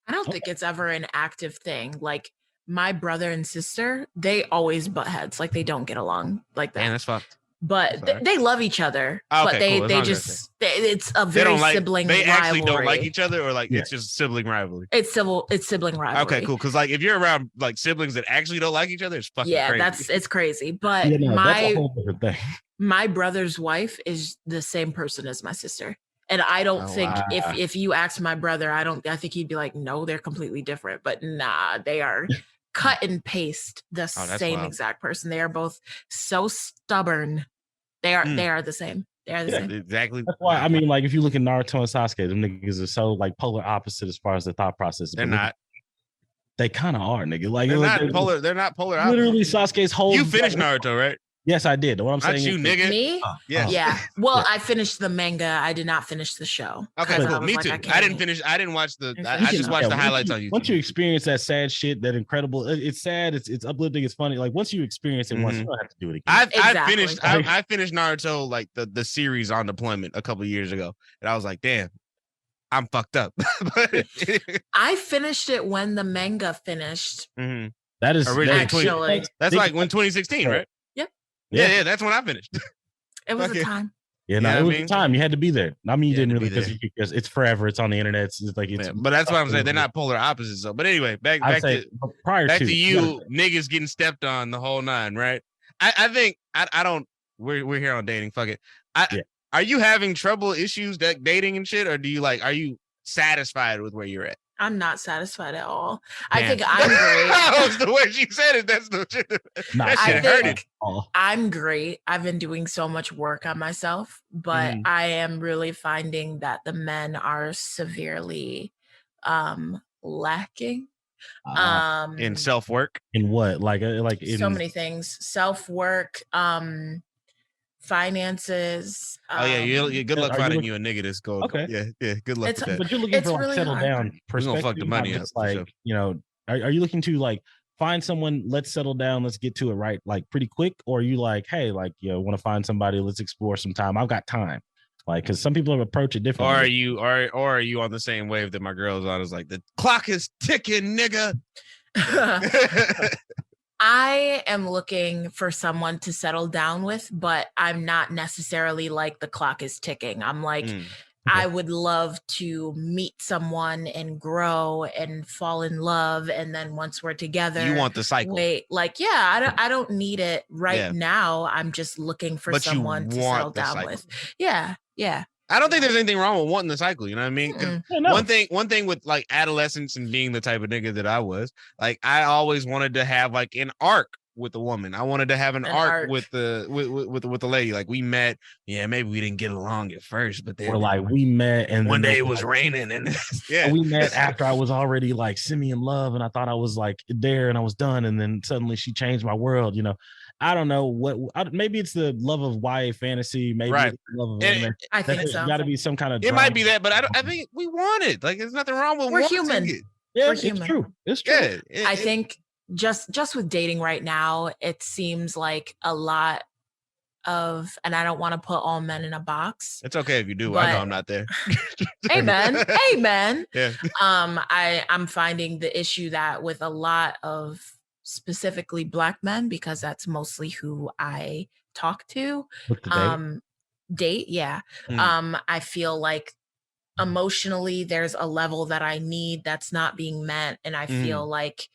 I don't think it's ever an active thing. Like my brother and sister, they always butt heads. Like they don't get along like that. Man, that's fucked. But they love each other. Okay, but they cool. It's a very sibling rivalry. They actually don't like each other, or like it's just sibling rivalry. It's sibling rivalry. Okay, cool. Because like if you're around like siblings that actually don't like each other, it's fucking crazy. It's crazy. But that's a whole different thing. My brother's wife is the same person as my sister. And I don't think if you ask my brother, I think he'd be like, no, they're completely different. But nah, they are cut and paste the same exact person. They are both so stubborn. They are the same. They are the same. Exactly. That's why I mean, like if you look at Naruto and Sasuke, them niggas are so like polar opposite as far as the thought process. They're not. They kind of are, nigga. Like they're not polar. Literally, Sasuke's whole. You finished Naruto, right? Yes, I did. What I'm saying, you, nigga. Me? Yeah. Well, I finished the manga. I did not finish the show. Okay, cool. Me too. I didn't finish. I didn't watch I just watched the highlights on YouTube. Once you experience that sad shit, that incredible, it's sad, it's uplifting, it's funny. Like once you experience it once, you don't have to do it again. I finished Naruto like the series on deployment a couple years ago, and I was like, damn, I'm fucked up. I finished it when the manga finished. Mm-hmm. That is actually. That's like when 2016, right? Yeah, that's when I finished. It was a time. Yeah, no, it was a time. You had to be there. I mean, you didn't really because it's forever. It's on the internet. It's like but that's what I'm saying. They're not polar opposites. So, but anyway, back to you niggas getting stepped on the whole nine, right? I think I don't. We're here on dating. Fuck it. Are you having trouble issues that dating and shit, or are you satisfied with where you're at? I'm not satisfied at all. I think I'm great. That was the way she said it. That's the shit. That shit hurted. I'm great. I've been doing so much work on myself, but I am really finding that the men are severely lacking in self-work. In what? Like in so many things. Self-work, finances. Good luck finding you a nigga that's going. Okay. Yeah. Good luck with that. But you're looking for really settle down. We're gonna fuck the money up. Like are you looking to like find someone? Let's settle down. Let's get to it right, like pretty quick. Or are you like, hey, like want to find somebody? Let's explore some time. I've got time. Like, because some people approach it differently. Or are you on the same wave that my girl's on? Is like the clock is ticking, nigga. I am looking for someone to settle down with, but I'm not necessarily like the clock is ticking. I'm like, I would love to meet someone and grow and fall in love, and then once we're together, you want the cycle. I don't need it right now. I'm just looking for someone to settle down with. Yeah. I don't think there's anything wrong with wanting the cycle. You know what I mean? One thing with like adolescence and being the type of nigga that I was, like, I always wanted to have like an arc with a woman. I wanted to have an arc with the lady. Like, we met, maybe we didn't get along at first, but then we met, and one day it was raining, and we met after I was already like semi in love, and I thought I was like there and I was done, and then suddenly she changed my world. You know, I don't know maybe it's the love of YA fantasy, maybe it's the love of anime. I think so. Got to be some kind of. It might be that, but I think we want it. Like, there's nothing wrong with. We're human. We're human. It's true. Yeah, I think just with dating right now, it seems like a lot of, and I don't want to put all men in a box. It's okay if you do. I know I'm not there. Amen. Yeah. I'm finding the issue that with a lot of specifically Black men, because that's mostly who I talk to. Date. Yeah. I feel like emotionally there's a level that I need that's not being met, and I feel like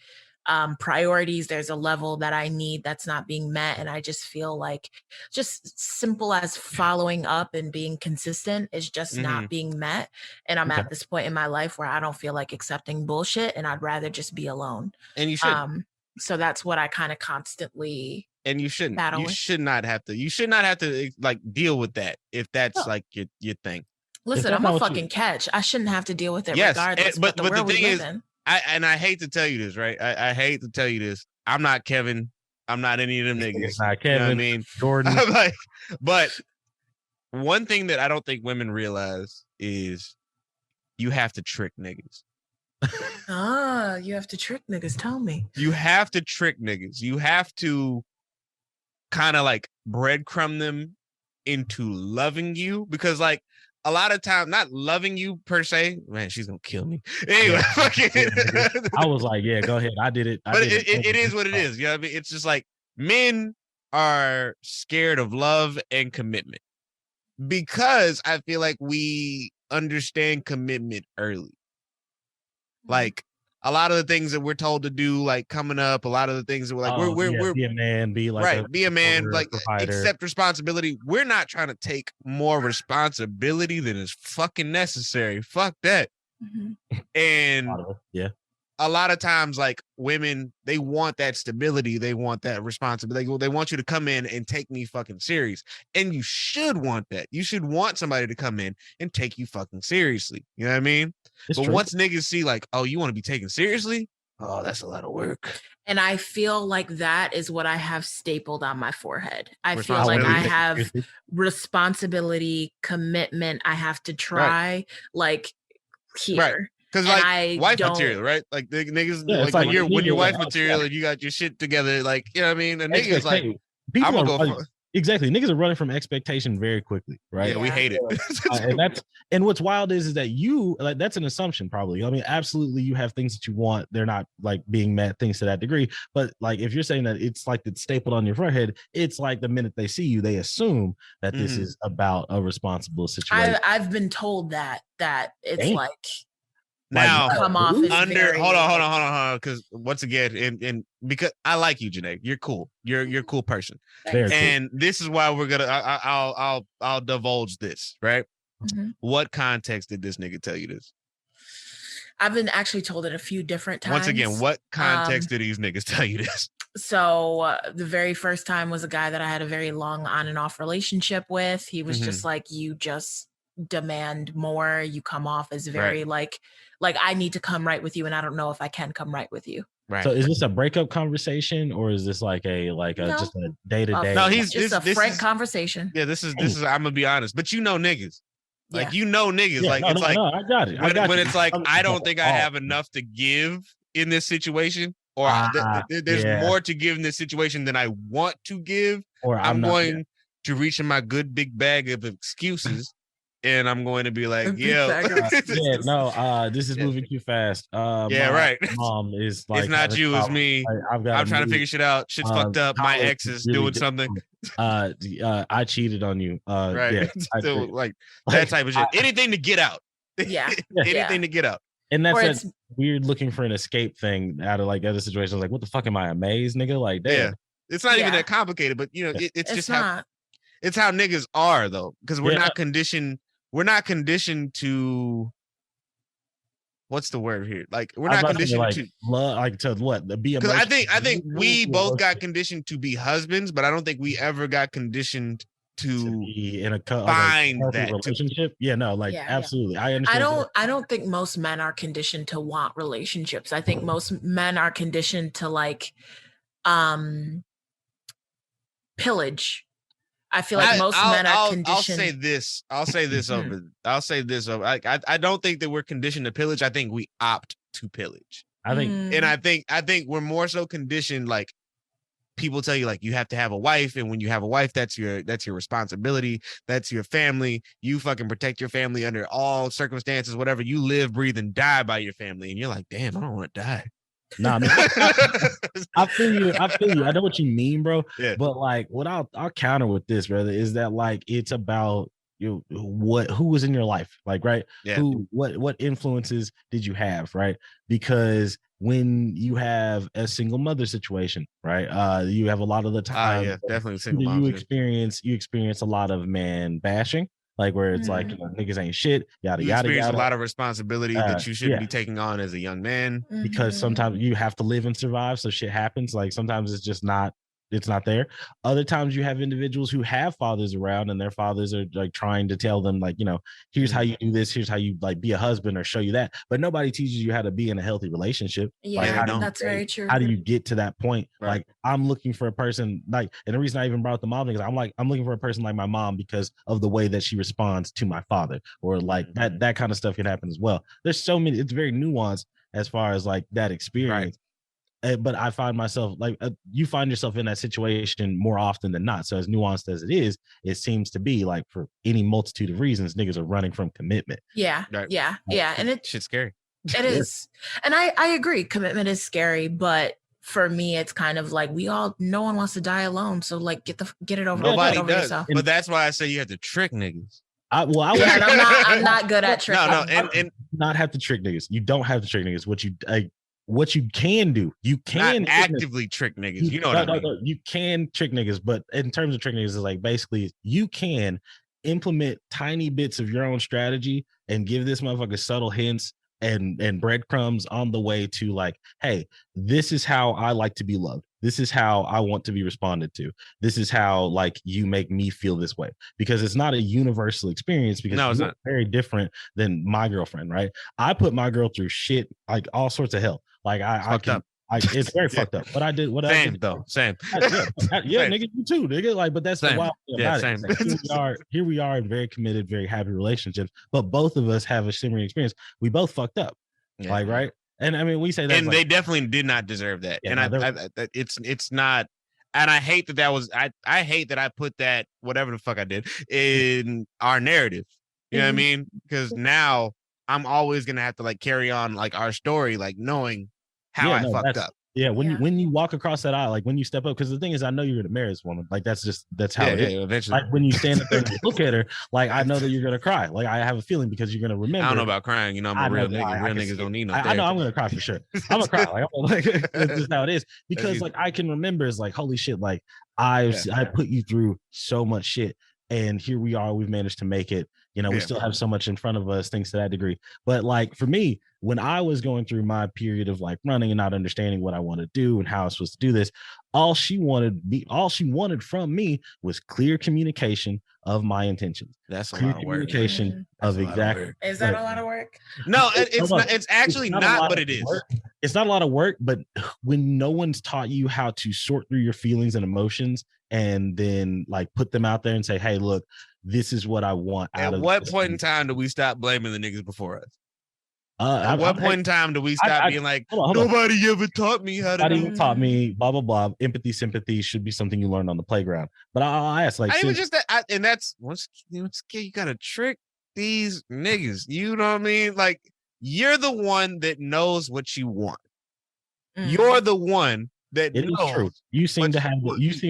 priorities, there's a level that I need that's not being met, and I just feel like just simple as following up and being consistent is just not being met, and I'm at this point in my life where I don't feel like accepting bullshit, and I'd rather just be alone. And you should. So that's what I kind of constantly. And you shouldn't. You should not have to. You should not have to like deal with that if that's like your thing. Listen, I'm a fucking catch. I shouldn't have to deal with it regardless. But the thing is, I hate to tell you this, right? I hate to tell you this. I'm not Kevin. I'm not any of them niggas. It's not Kevin. You know what I mean? Jordan. I'm like, but one thing that I don't think women realize is you have to trick niggas. You have to trick niggas. Tell me. You have to trick niggas. You have to kind of like breadcrumb them into loving you, because like a lot of time, not loving you per se, man, she's gonna kill me. Anyway, I was like, yeah, go ahead. I did it. But it is what it is. You know what I mean? It's just like men are scared of love and commitment, because I feel like we understand commitment early. Like a lot of the things that we're told to do, like coming up, a lot of the things that we're like, we're be a man, be like right, be a man, like accept responsibility. We're not trying to take more responsibility than is fucking necessary. Fuck that. And a lot of times, like, women, they want that stability, they want that responsibility. They want you to come in and take me fucking serious. And you should want that. You should want somebody to come in and take you fucking seriously. You know what I mean? But true. Once niggas see like, oh, you want to be taken seriously? Oh, that's a lot of work. And I feel like that is what I have stapled on my forehead. I feel like I have responsibility, commitment. I have to try, like, here. Right. Because like wife material, right? Like the niggas, like when you're wife material and you got your shit together, like, you know what I mean? The niggas like, I'm gonna go. Exactly. Niggas are running from expectation very quickly, right? Yeah, we hate it. And what's wild is that you, like, that's an assumption probably. I mean, absolutely, you have things that you want. They're not like being met, things to that degree. But like, if you're saying that it's like it's stapled on your forehead, it's like the minute they see you, they assume that this is about a responsible situation. I've been told that it's like. Now, come off under hold on, because once again, and because I like you, Janae, you're cool. You're a cool person, and this is why we're gonna. I'll divulge this, right? What context did this nigga tell you this? I've been actually told it a few different times. Once again, what context did these niggas tell you this? So the very first time was a guy that I had a very long on and off relationship with. He was just like, you just demand more. You come off as very like I need to come right with you, and I don't know if I can come right with you. Right. So is this a breakup conversation, or is this like a just a day-to-day? No, he's just a frank conversation. Yeah, this is I'm gonna be honest, but you know niggas. Like niggas. Yeah, like I got it. When it's like I don't think I have enough to give in this situation, or there's more to give in this situation than I want to give, or I'm going to reach in my good big bag of excuses and I'm going to be like, this is moving too fast. Right. Mom is like, it's not you, it's me. I'm trying to figure shit out. Shit's fucked up. My ex is really doing something. I cheated on you. Right. So, like that type of shit. Anything to get out. Yeah. Anything to get out. And that's that weird looking for an escape thing out of like other situations. Like, what the fuck am I, amazed, nigga? Like, damn. Yeah. It's not even that complicated, but you know, it's just how it's how niggas are though, because we're not conditioned. We're not conditioned to. What's the word here? Like, we're not conditioned to love, like to what? Be because I think we both got conditioned to be husbands, but I don't think we ever got conditioned to be in a find that relationship. Absolutely. I understand. I don't think most men are conditioned to want relationships. I think most men are conditioned to like pillage. I feel like most men are conditioned. I'll say this over. I don't think that we're conditioned to pillage. I think we opt to pillage. I think we're more so conditioned. Like, people tell you, like, you have to have a wife, and when you have a wife, that's your responsibility. That's your family. You fucking protect your family under all circumstances, whatever. You live, breathe, and die by your family. And you're like, damn, I don't want to die. Nah, man. I feel you. I know what you mean, bro. Yeah. But like, what I'll counter with this, brother, is that like it's about who was in your life, like, right? Yeah. What influences did you have, right? Because when you have a single mother situation, right? You have a lot of the time, definitely single mom. You experience a lot of man bashing. Like, where it's like, you know, niggas ain't shit, yada yada yada. A lot of responsibility that you shouldn't be taking on as a young man, because sometimes you have to live and survive, so shit happens. Like, sometimes it's just not there. Other times you have individuals who have fathers around, and their fathers are like trying to tell them, like, you know, here's how you do this, here's how you like be a husband, or show you that. But nobody teaches you how to be in a healthy relationship. Yeah, like, that's very true. How do you get to that point? Right. Like, I'm looking for a person like, and the reason I even brought up the mom thing is I'm looking for a person like my mom because of the way that she responds to my father, or like that kind of stuff can happen as well. There's so many. It's very nuanced as far as like that experience. Right. But I find myself like you find yourself in that situation more often than not. So as nuanced as it is, it seems to be like, for any multitude of reasons, niggas are running from commitment. Yeah. And it's scary. It is. And I agree. Commitment is scary, but for me, it's kind of like no one wants to die alone. So like get it over. Nobody does. Yourself. But that's why I say you have to trick niggas. I'm not good at tricking. And not have to trick niggas. You don't have to trick niggas. What you can do, you can not actively trick niggas. You know what I mean? No, you can trick niggas, but in terms of trick niggas, is like, basically you can implement tiny bits of your own strategy and give this motherfucker subtle hints and breadcrumbs on the way to, like, hey, this is how I like to be loved. This is how I want to be responded to. This is how, like, you make me feel this way, because it's not a universal experience, because it's not very different than my girlfriend, right? I put my girl through shit, like all sorts of hell. Like it's very fucked up. But I did what same, I did. Though. Same. Yeah, nigga, you too, nigga. Like, but that's the wild thing about same. it. Like, here we are in very committed, very happy relationships, but both of us have a similar experience. We both fucked up. Yeah. Like, right? And I mean, we say that, and they definitely did not deserve that. Yeah, and it's not. And I hate that was. I hate that I put that, whatever the fuck I did, in our narrative. You know what I mean? Because now I'm always gonna have to like carry on like our story, like knowing how I fucked up. Yeah, when you walk across that aisle, like when you step up, because the thing is, I know you're gonna marry this woman. Like that's how it is. Eventually. Like when you stand up there and look at her, like I know that you're gonna cry. Like I have a feeling, because you're gonna remember. I don't know about crying. You know, I'm a real nigga. Real niggas don't need no. I know I'm gonna cry for sure. I'm gonna cry. Like that's just how it is. Because like I can remember, it's like, holy shit, like I put you through so much shit, and here we are. We've managed to make it. You know, we still have so much in front of us, things to that degree. But like for me, when I was going through my period of like running and not understanding what I want to do and how I was supposed to do this, all she wanted from me was clear communication of my intentions. That's clear a lot of work. Communication of exactly. Is that a lot of work? No, it's actually not, but it is. It's not a lot of work, but when no one's taught you how to sort through your feelings and emotions and then like put them out there and say, hey, look, this is what I want. At what point in time do we stop blaming the niggas before us? At what point in time do we stop being like, nobody ever taught me how to? Nobody even taught me, blah blah blah. Empathy, sympathy should be something you learn on the playground. But I'll ask, like, I even just that, and that's once you got a trick. these niggas. You know what I mean? Like, you're the one that knows what you want. You're the one that it knows. Is true. You seem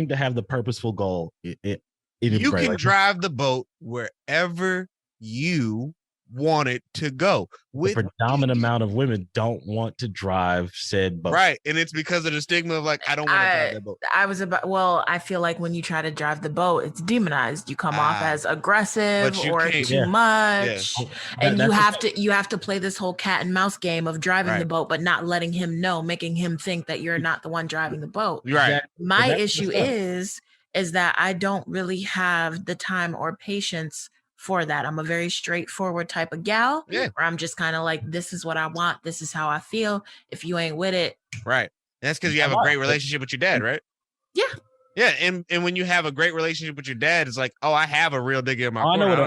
to have the purposeful goal. You can drive the boat wherever you want it to go. The predominant amount of women don't want to drive said boat. Right. And it's because of the stigma of like, I don't want to drive that boat. I feel like when you try to drive the boat, it's demonized. You come off as aggressive or too much. Yeah. And you have to play this whole cat and mouse game of driving the boat, but not letting him know, making him think that you're not the one driving the boat. Right. My issue is that I don't really have the time or patience for that. I'm a very straightforward type of gal where I'm just kind of like, this is what I want. This is how I feel. If you ain't with it. Right. That's because you have a great relationship with your dad, right? Yeah. Yeah. And when you have a great relationship with your dad, it's like, oh, I have a real nigga in my corner.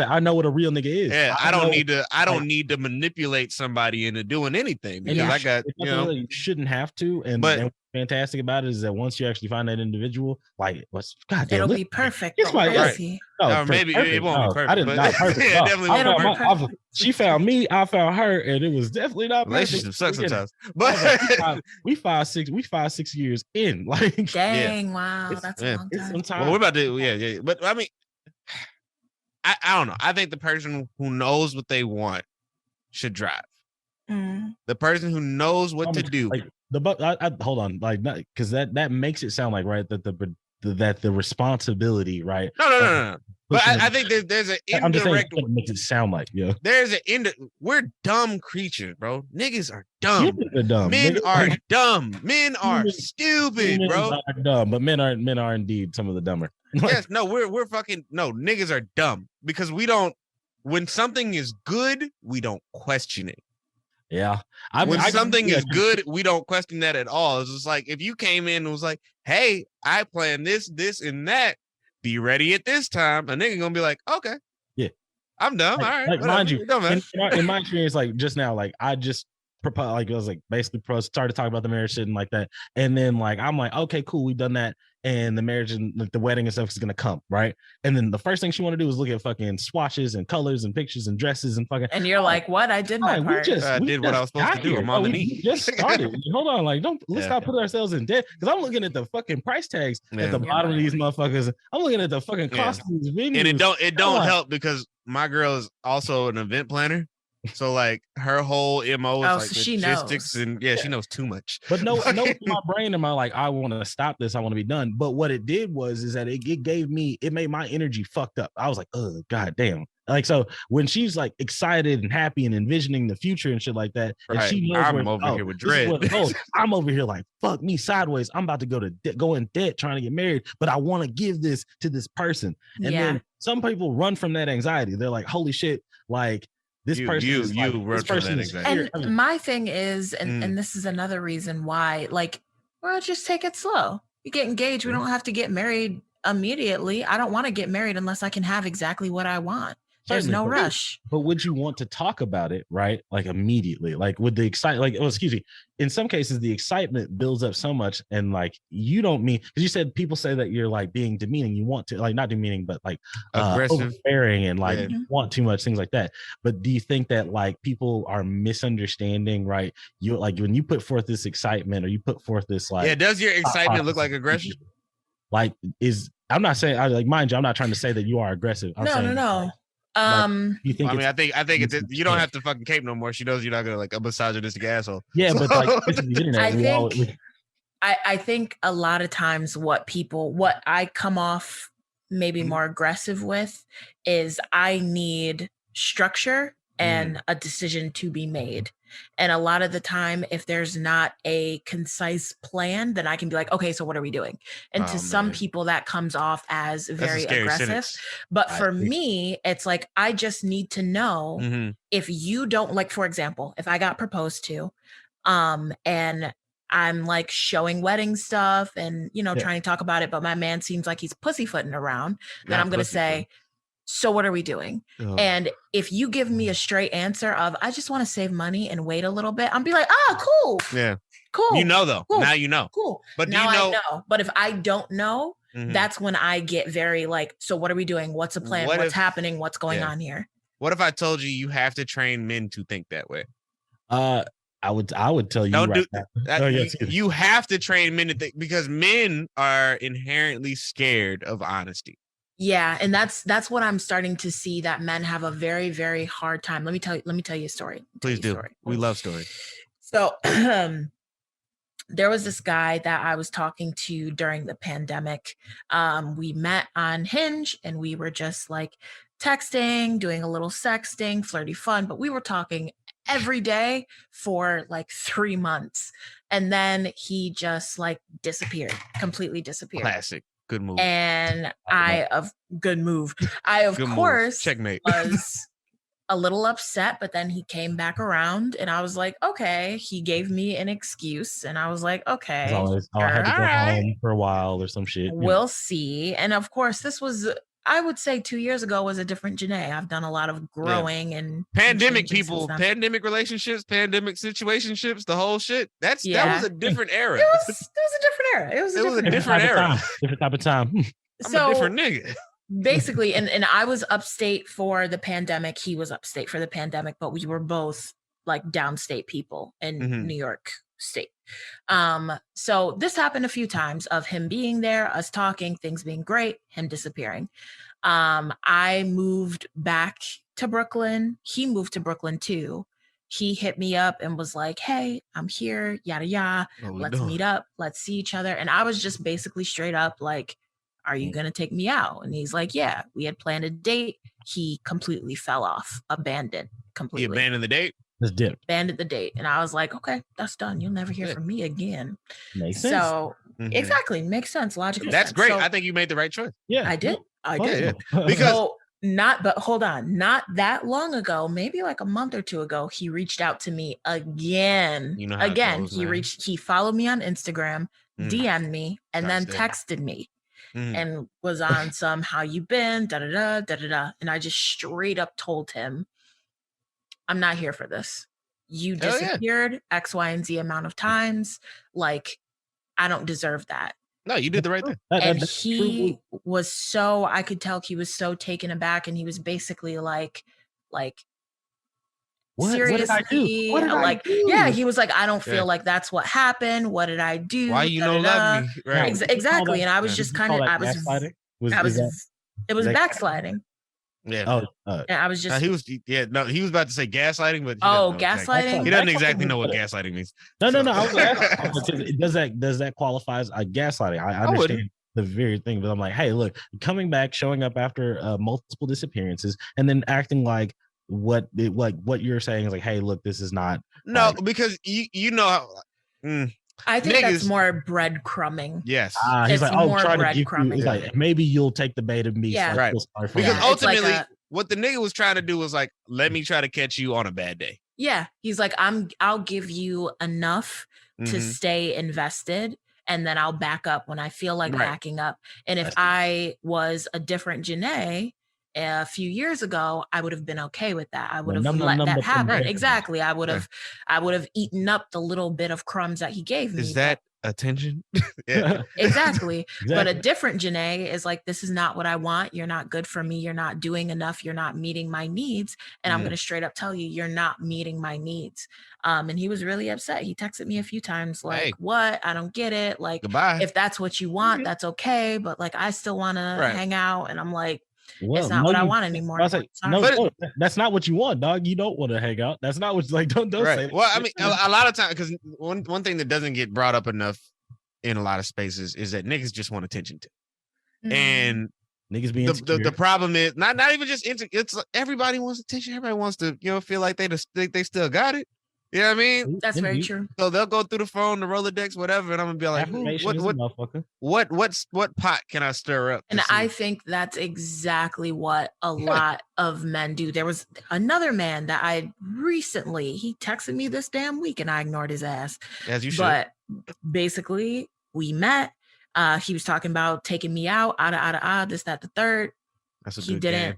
I know what a real nigga is. Yeah. I don't need to manipulate somebody into doing anything because I got, you shouldn't have to. And what's fantastic about it is that once you actually find that individual, like it'll be perfect. It's maybe it won't be perfect. I didn't not perfect. Yeah, definitely. She found me, I found her, and it was definitely not perfect. Relationship sucks sometimes. But we 5-6 years in. Like wow, that's a long time. Well, we're about to But I mean, I don't know. I think the person who knows what they want should drive. The person who knows what to do. Like, hold on, like, because that makes it sound like that the responsibility, right? No. But I think there's an indirect. Makes it sound like there's we're dumb creatures, bro. Niggas are dumb. Dumb. Men are dumb. Men are stupid, bro. Are dumb, but men are indeed some of the dumber. Yes, no, we're fucking no. Niggas are dumb because we don't. When something is good, we don't question it. Yeah. When something is good, we don't question that at all. It's just like if you came in and was like, hey, I plan this, and that. Be ready at this time. A nigga gonna be like, okay. Yeah. I'm dumb. All right. Like, mind you, in my experience, like just now, like I just proposed, like I was like basically started talking about the marriage shit and like that. And then like I'm like, okay, cool, we've done that. And the marriage and like the wedding and stuff is gonna come, right? And then the first thing she want to do is look at fucking swatches and colors and pictures and dresses and fucking. And you're like, what? I did my part. I did what I was supposed to do. I'm on the knee. Just started. Hold on, like let's not put ourselves in debt because I'm looking at the fucking price tags at the bottom of these motherfuckers. I'm looking at the fucking cost of these venues. And it don't help because my girl is also an event planner. So like her whole MO is like logistics and she knows too much. But no, in my brain am I like, I want to stop this, I want to be done. But what it did is that it made my energy fucked up. I was like, oh god damn. Like so when she's like excited and happy and envisioning the future and shit like that, and she knows I'm over here with dread. I'm over here like fuck me sideways. I'm about to go in debt trying to get married, but I want to give this to this person. And then some people run from that anxiety. They're like, holy shit, like this person. And my thing is, and this is another reason why, like, well, just take it slow. You get engaged. We don't have to get married immediately. I don't want to get married unless I can have exactly what I want. There's no rush. But would you want to talk about it, right? Like immediately, like with the excitement, excuse me. In some cases, the excitement builds up so much, and like you don't mean because you said people say that you're like being demeaning. You want to like not demeaning, but like aggressive, overbearing, and like you want too much, things like that. But do you think that like people are misunderstanding, right? You like when you put forth this excitement or you put forth this like does your excitement look like aggression? Like I'm not saying like mind you, I'm not trying to say that you are aggressive. No. You think I think it's you don't have to fucking cape no more. She knows you're not gonna like a misogynistic asshole. Yeah, but like this is the internet. I think a lot of times what I come off maybe more aggressive with is I need structure and a decision to be made. And a lot of the time, if there's not a concise plan, then I can be like, okay, so what are we doing? And to some people that comes off as very aggressive. Sentence. But for me, it's like, I just need to know if you don't like, for example, if I got proposed to, and I'm like showing wedding stuff and, trying to talk about it, but my man seems like he's pussyfooting around, then I'm going to say, so what are we doing? Oh. And if you give me a straight answer of, I just want to save money and wait a little bit, I'm be like, cool. Yeah. Cool. You know, though. Cool. Now you know. Cool. But now I know. But if I don't know, that's when I get very like, so what are we doing? What's the plan? What's happening? What's going on here? What if I told you have to train men to think that way? I would tell you Don't right do now. that. Oh, yes, You have to train men to think, because men are inherently scared of honesty. Yeah, and that's what I'm starting to see, that men have a very, very hard time. Let me tell you a story. Please do. We love stories. So there was this guy that I was talking to during the pandemic. We met on Hinge and we were just like texting, doing a little sexting, flirty fun, but we were talking every day for like 3 months. And then he just like completely disappeared. Classic. Good move. And good move. I, of course, checkmate, was a little upset, but then he came back around and I was like, okay, he gave me an excuse and I was like, okay, I had to go home for a while or some shit. We'll see. And of course, this was, I would say 2 years ago was a different Janae. I've done a lot of growing and pandemic people, pandemic relationships, pandemic situationships, the whole shit. That was a different era. It was a different era. It was a different era. Different type of time. I'm a different nigga. Basically, and I was upstate for the pandemic. He was upstate for the pandemic, but we were both like downstate people in New York State. So this happened a few times of him being there, us talking, things being great, him disappearing. I moved back to Brooklyn. He moved to Brooklyn too. He hit me up and was like, hey, I'm here, yada, yada. Let's meet up. Let's see each other. And I was just basically straight up like, are you going to take me out? And he's like, yeah, we had planned a date. He completely fell off, abandoned completely. He abandoned the date? Just dip. Abandoned the date. And I was like, okay, that's done. You'll never hear from me again. Makes sense. So exactly. Makes sense. Logically. That's great. So, I think you made the right choice. Yeah. I did. I did. Yeah. Because but hold on, not that long ago, maybe like a month or two ago, he reached out to me again. You know how again, he followed me on Instagram, DM'd me, and then texted me. And was on some, how you been, da-da-da. And I just straight up told him, I'm not here for this. You disappeared X, Y, and Z amount of times. Like, I don't deserve that. No, you did the right thing. And he was so, I could tell he was so taken aback, and he was basically like, seriously, what did I do? Yeah, he was like, I don't feel like that's what happened. What did I do? Why you don't love me? Right. Exactly. And I was just kind of, it was backsliding. Yeah. And I was just, he was about to say gaslighting, but gaslighting. He doesn't exactly know what gaslighting means. No. I was asking, does that qualify as a gaslighting? I understand the very thing, but I'm like, hey, look, coming back, showing up after multiple disappearances, and then acting like what you're saying is like, hey, look, this is not. Because you know how. I think that's more breadcrumbing. Yes. He's like, try to give you, like, maybe you'll take the bait of me. Yeah. So right. Because ultimately, what the nigga was trying to do was like, let me try to catch you on a bad day. Yeah. He's like, I'll give you enough to stay invested, and then I'll back up when I feel like backing up. And if I was a different Janae a few years ago, I would have been okay with that. I would have let that happen. Exactly. I would have eaten up the little bit of crumbs that he gave me. Is that attention? Yeah. Exactly. But a different Janae is like, this is not what I want. You're not good for me. You're not doing enough. You're not meeting my needs. And I'm going to straight up tell you, you're not meeting my needs. And he was really upset. He texted me a few times like, what? I don't get it. Like, goodbye. If that's what you want, that's okay. But like, I still want to hang out. And I'm like, it's not what I want anymore. I was like, no, that's not what you want, dog. You don't want to hang out. That's not what you like. Don't say that. Well, I mean, a lot of times, because one thing that doesn't get brought up enough in a lot of spaces is that niggas just want attention to, and niggas being the problem is not even just it's like everybody wants attention. Everybody wants to feel like they still got it. You know what I mean? That's very true. So they'll go through the phone, the Rolodex, whatever, and I'm gonna be like, what pot can I stir up? And I think that's exactly what a lot of men do. There was another man that he texted me this damn week, and I ignored his ass. As you should. But basically, we met. He was talking about taking me out, this, that, the third. That's a he good didn't. Game.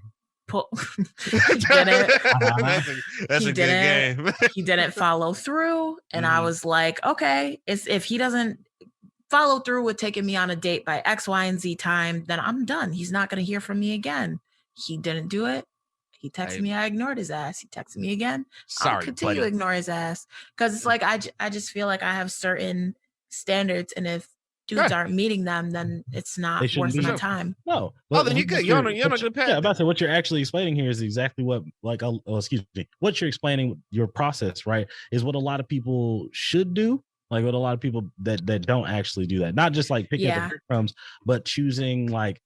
That's a good game. He didn't follow through, and I was like, okay, if he doesn't follow through with taking me on a date by X, Y, and Z time, then I'm done. He's not going to hear from me again. He didn't do it. He texted me, I ignored his ass. He texted me again. Sorry, I'll continue to ignore his ass because it's like I just feel like I have certain standards, and if dudes aren't meeting them, then it's not worth my time. No. Then you good. You're on a good path. Yeah, I'm about to say what you're actually explaining here is exactly what, like, excuse me, what you're explaining, your process, right, is what a lot of people should do. Like what a lot of people that don't actually do that, not just like picking up the crumbs, but choosing like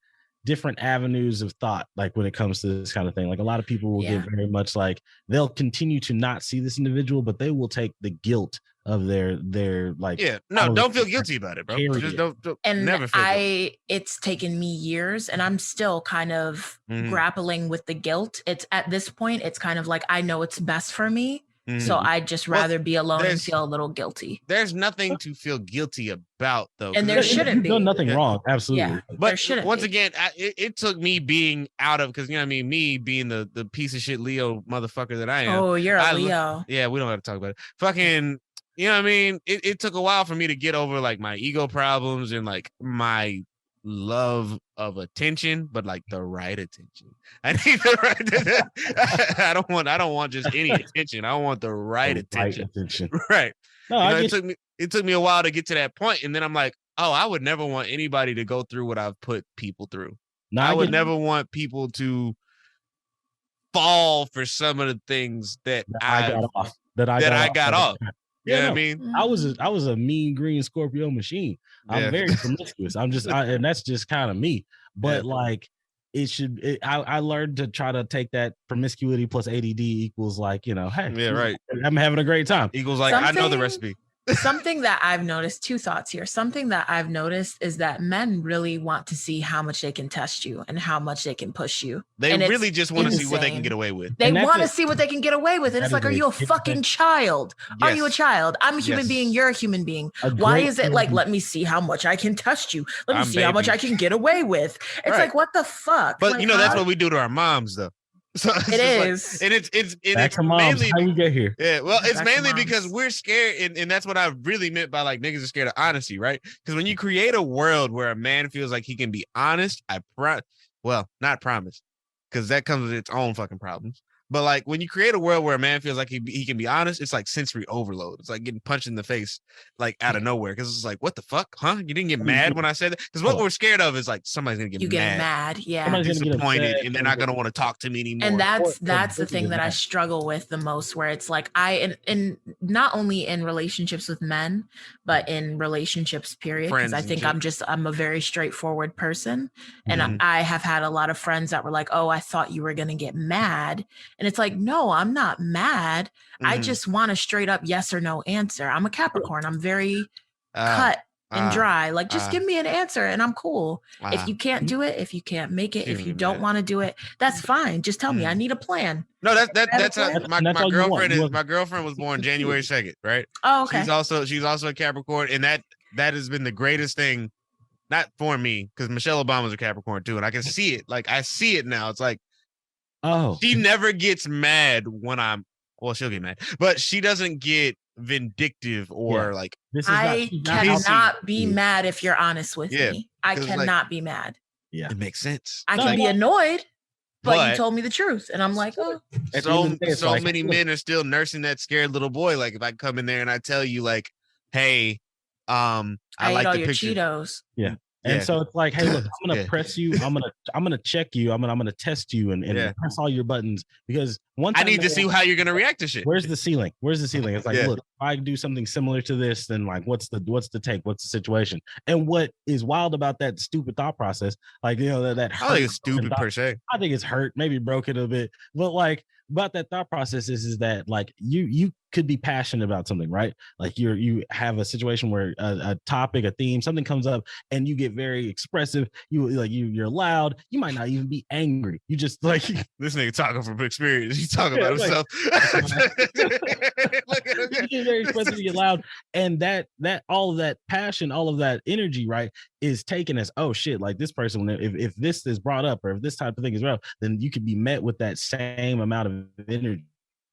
different avenues of thought. Like when it comes to this kind of thing, like a lot of people will get very much like they'll continue to not see this individual, but they will take the guilt of their like don't feel guilty about it, bro. Just don't and never feel it's taken me years, and I'm still kind of grappling with the guilt. It's at this point, it's kind of like I know it's best for me. So I'd just rather be alone and feel a little guilty. There's nothing to feel guilty about, though. And there shouldn't be. Done nothing wrong. Absolutely. Yeah, but once again, it took me being out of, because, you know what I mean? Me being the piece of shit Leo motherfucker that I am. Oh, you're a Leo. Yeah, we don't have to talk about it. Fucking, you know what I mean? It took a while for me to get over like my ego problems and like my love of attention, but like the right attention. I need the right. I don't want just any attention. I want the right attention. Right. No, it took me a while to get to that point, and then I'm like, oh, I would never want anybody to go through what I've put people through. No, I would never want people to fall for some of the things that I got off. You know what I mean? I was a mean green Scorpio machine. I'm very promiscuous. And that's just kind of me. But like, I learned to try to take that promiscuity plus ADD equals like, you know, hey, I'm having a great time. Equals like, I know the recipe. Something that I've noticed, two thoughts here. Something that I've noticed is that men really want to see how much they can test you and how much they can push you. They really just want to see what they can get away with. They want to see what they can get away with. And it's like, are you a fucking child? Are you a child? I'm a human being. You're a human being. Why is it like, let me see how much I can test you. Let me see how much I can get away with. It's like, what the fuck? But like, that's what we do to our moms, though. So it is, like, and it's mainly how we get here. Yeah, well, it's mainly because we're scared, and that's what I really meant by like niggas are scared of honesty, right? Because when you create a world where a man feels like he can be honest, not promise, because that comes with its own fucking problems. But like when you create a world where a man feels like he can be honest, it's like sensory overload. It's like getting punched in the face, like out of nowhere. Because it's like, what the fuck, huh? You didn't get mad when I said that? Because what we're scared of is like somebody's gonna get mad. Yeah. Somebody's disappointed, and they're not gonna want to talk to me anymore. And that's the thing that I struggle with the most. Where it's like and not only in relationships with men, but in relationships, period. Because I think I'm a very straightforward person, and I have had a lot of friends that were like, "Oh, I thought you were gonna get mad." And it's like, no, I'm not mad. I just want a straight up yes or no answer. I'm a Capricorn. I'm very cut and dry. Like, just give me an answer and I'm cool. If you can't do it, if you can't make it, if you don't want to do it, that's fine. Just tell me. I need a plan. No, that's my girlfriend. My girlfriend was born January 2nd, right? Oh, okay. She's also a Capricorn, and that has been the greatest thing, not for me, because Michelle Obama's a Capricorn too, and I can see it. Like I see it now. It's like, she never gets mad when she'll get mad, but she doesn't get vindictive or like. I cannot be mad if you're honest with me. I cannot be mad. Yeah, it makes sense. I can be annoyed, but you told me the truth, and I'm like, oh. So many men are still nursing that scared little boy. Like if I come in there and I tell you, like, hey, I like all the your picture. Cheetos. Yeah. And so it's like, hey, look, I'm gonna press you. I'm gonna check you. I'm gonna test you and press all your buttons, because I need to see how you're gonna react to shit. Where's the ceiling? It's like, look, if I do something similar to this, then like, what's the take? What's the situation? And what is wild about that stupid thought process? Like, you know, that I think it's stupid per se. I think it's hurt, maybe broken a bit, but like about that thought process is that like you could be passionate about something, right? Like you have a situation where a topic, a theme, something comes up, and you get very expressive. You're loud. You might not even be angry. You just like this nigga talking from experience. He's talking about himself. You get very expressive. You get loud, and that all of that passion, all of that energy, right, is taken as, oh shit, like this person. If this is brought up, or if this type of thing is brought up, then you could be met with that same amount of energy.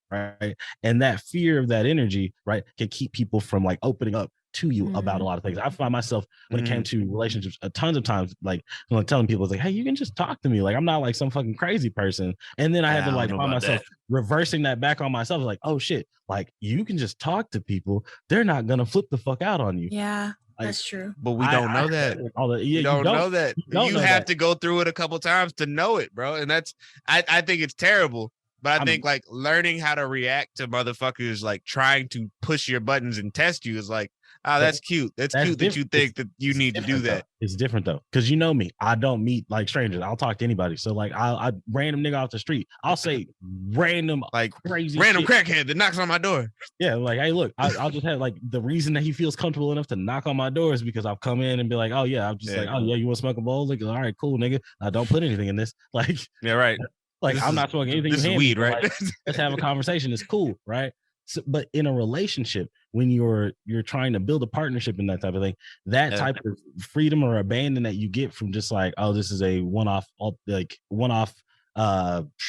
Right. And that fear of that energy, right, can keep people from like opening up to you about a lot of things. I find myself when it came to relationships, tons of times, like telling people, it's like, hey, you can just talk to me. Like, I'm not like some fucking crazy person. And then I had to like find myself reversing that back on myself. Like, oh shit, like you can just talk to people. They're not gonna flip the fuck out on you. Yeah. Like, that's true. But we don't know that. You don't know that. You have to go through it a couple times to know it, bro. And that's, I think it's terrible. But I think like learning how to react to motherfuckers like trying to push your buttons and test you is like, oh, that's cute. That's cute that you think that you need to do that. It's different though, because you know me, I don't meet like strangers. I'll talk to anybody. So like, I random nigga off the street, I'll say random like crazy random shit. crackhead that knocks on my door. Yeah, like, hey, look, I'll just have like the reason that he feels comfortable enough to knock on my door is because I'll come in and be like, oh yeah, I'm just like, oh yeah, you want to smoke a bowl? Like, all right, cool, nigga. Don't put anything in this. Like, yeah, right. Like, I'm not smoking anything. This is weed, right? Like, let's have a conversation. It's cool, right? So, but in a relationship, when you're trying to build a partnership and that type of thing, that type of freedom or abandon that you get from just like, oh, this is a one-off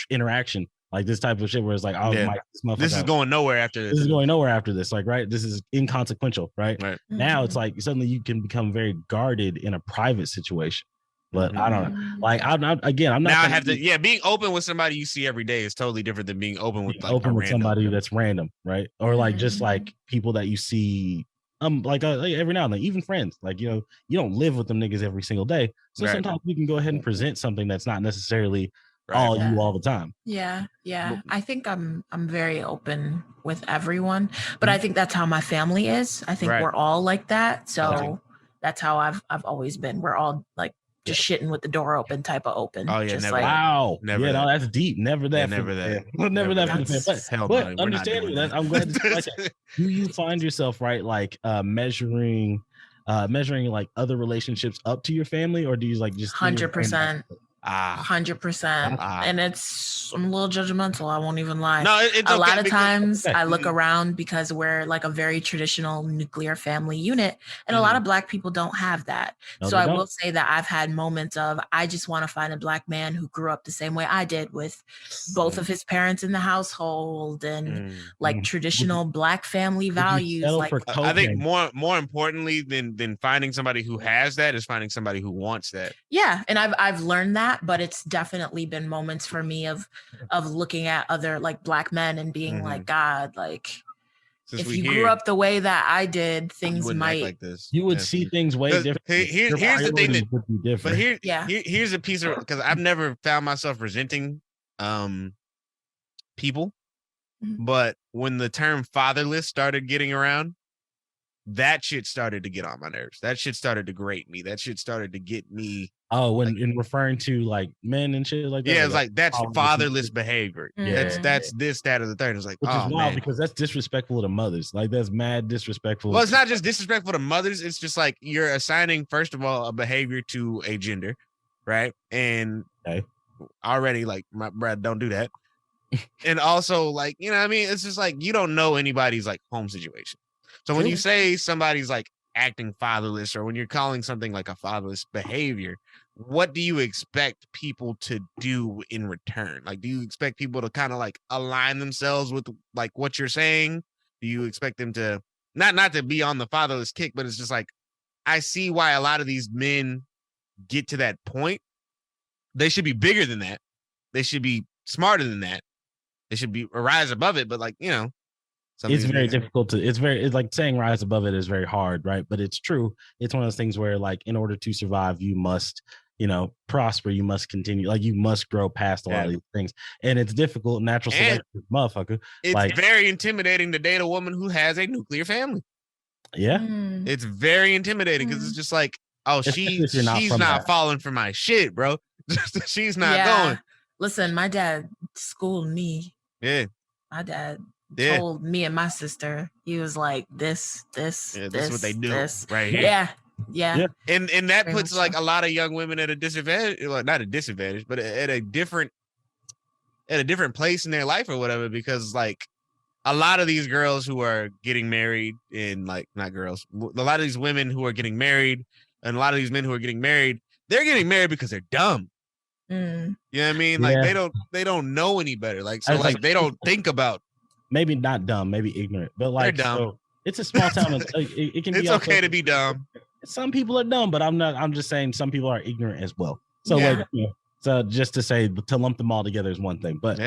interaction, like this type of shit where it's like, oh, this is going nowhere after this. This is going nowhere after this. Like, right? This is inconsequential, right? Now it's like suddenly you can become very guarded in a private situation. But I don't know. Like, I'm not. Now I have to. Yeah, being open with somebody you see every day is totally different than being open with somebody that's random, right? Or like just like people that you see, like every now and then, even friends. Like, you know, you don't live with them niggas every single day, so sometimes you can go ahead and present something that's not necessarily all you all the time. Yeah. I think I'm very open with everyone, but I think that's how my family is. I think we're all like that, so that's how I've always been. We're all like. Just shitting with the door open type of open. Oh yeah, just never. Like, wow. Never. Yeah, no, that's deep. Never that. Never that. Never that. But understanding that, I'm glad to like that. Do you find yourself like measuring like other relationships up to your family, or do you like just 100%? 100%. And I'm a little judgmental. I won't even lie. No, it's a lot of times I look around because we're like a very traditional nuclear family unit, and a lot of Black people don't have that. No, so I will say that I've had moments of I just want to find a Black man who grew up the same way I did, with both of his parents in the household and like traditional Black family values. Like, I think more importantly than finding somebody who has that is finding somebody who wants that. Yeah, and I've learned that. But it's definitely been moments for me of looking at other like Black men and being like, God, like if you grew up the way that I did, things might like this. You would see things way different. Here's the thing that would be different. But here's a piece of, because I've never found myself resenting people, but when the term fatherless started getting around, that shit started to get on my nerves. That shit started to grate me. That shit started to get me. Oh, when like, in referring to like men and shit like that. Yeah, it's like that's fatherless behavior. That's this, that, or the third. It's like, which is wild because that's disrespectful to mothers. Like that's mad disrespectful. Well, it's not just disrespectful to mothers. It's just like you're assigning, first of all, a behavior to a gender, right? And already, like, my Brad, don't do that. And also, like, you know what I mean? It's just like you don't know anybody's like home situation. So when you say somebody's like acting fatherless, or when you're calling something like a fatherless behavior, what do you expect people to do in return? Like, do you expect people to kind of like align themselves with like what you're saying? Do you expect them to not to be on the fatherless kick, but it's just like, I see why a lot of these men get to that point. They should be bigger than that. They should be smarter than that. They should be rise above it. But like, you know, it's very difficult to, it's like saying rise above it is very hard, right? But it's true. It's one of those things where like, in order to survive, you must, you know, prosper. You must continue, like you must grow past a lot of these things. And it's difficult, natural selection, motherfucker. It's like, very intimidating to date a woman who has a nuclear family. Yeah. It's very intimidating because it's just like, oh, she's not falling for my shit, bro. She's not going. Listen, my dad schooled me. Yeah. My dad told me and my sister, he was like, this is what they do right here. Yeah. And that very puts like a lot of young women at a disadvantage, well, not a disadvantage, but at a different place in their life or whatever, because like a lot of these girls who are getting married, and like, not girls, a lot of these women who are getting married, and a lot of these men who are getting married, they're getting married because they're dumb. You know what I mean? Like they don't know any better. Like, so like they don't think about, maybe not dumb, maybe ignorant, but like, they're dumb. So it's a small town. It can be. It's okay to be dumb. Some people are dumb, but I'm just saying some people are ignorant as well. So Yeah. like, so just to say, to lump them all together is one thing, but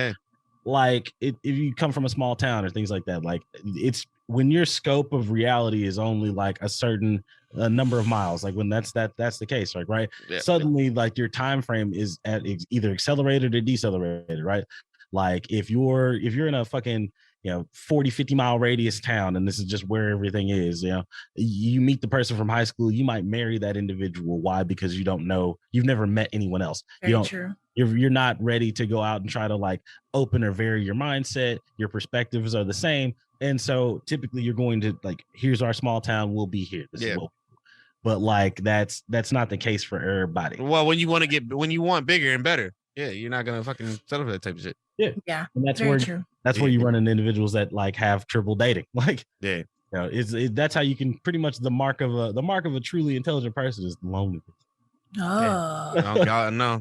like if you come from a small town or things like that, like it's when your scope of reality is only like a certain number of miles, like when that's the case, right? Suddenly like your time frame is at either accelerated or decelerated, right? Like if you're in a fucking 40-50 mile radius town and this is just where everything is, you meet the person from high school, you might marry that individual. Why? Because you don't know, you've never met anyone else. Very true. You're not ready to go out and try to like open or vary your mindset. Your perspectives are the same, and so typically you're going to like, here's our small town, we'll be here. This is what, but like that's not the case for everybody. Well, when you want bigger and better, you're not gonna fucking settle for that type of shit. Yeah, and that's where you run into individuals that like have triple dating. Like, that's how you can pretty much the mark of a truly intelligent person is loneliness. No,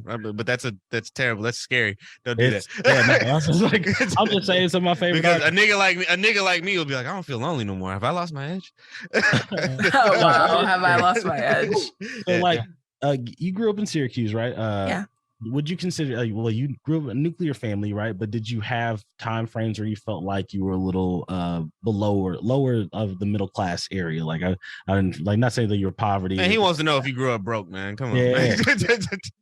but that's terrible. That's scary. Don't do that. I'm just saying some of my favorite. Because a nigga like me will be like, I don't feel lonely no more. Have I lost my edge? Wow, have I lost my edge? So you grew up in Syracuse, right? Yeah. Would you consider, you grew up in a nuclear family, right? But did you have time frames where you felt like you were a little below or lower of the middle class area? Like I didn't like, not saying that you're poverty. Man, he wants to know if you grew up broke, man. Come on.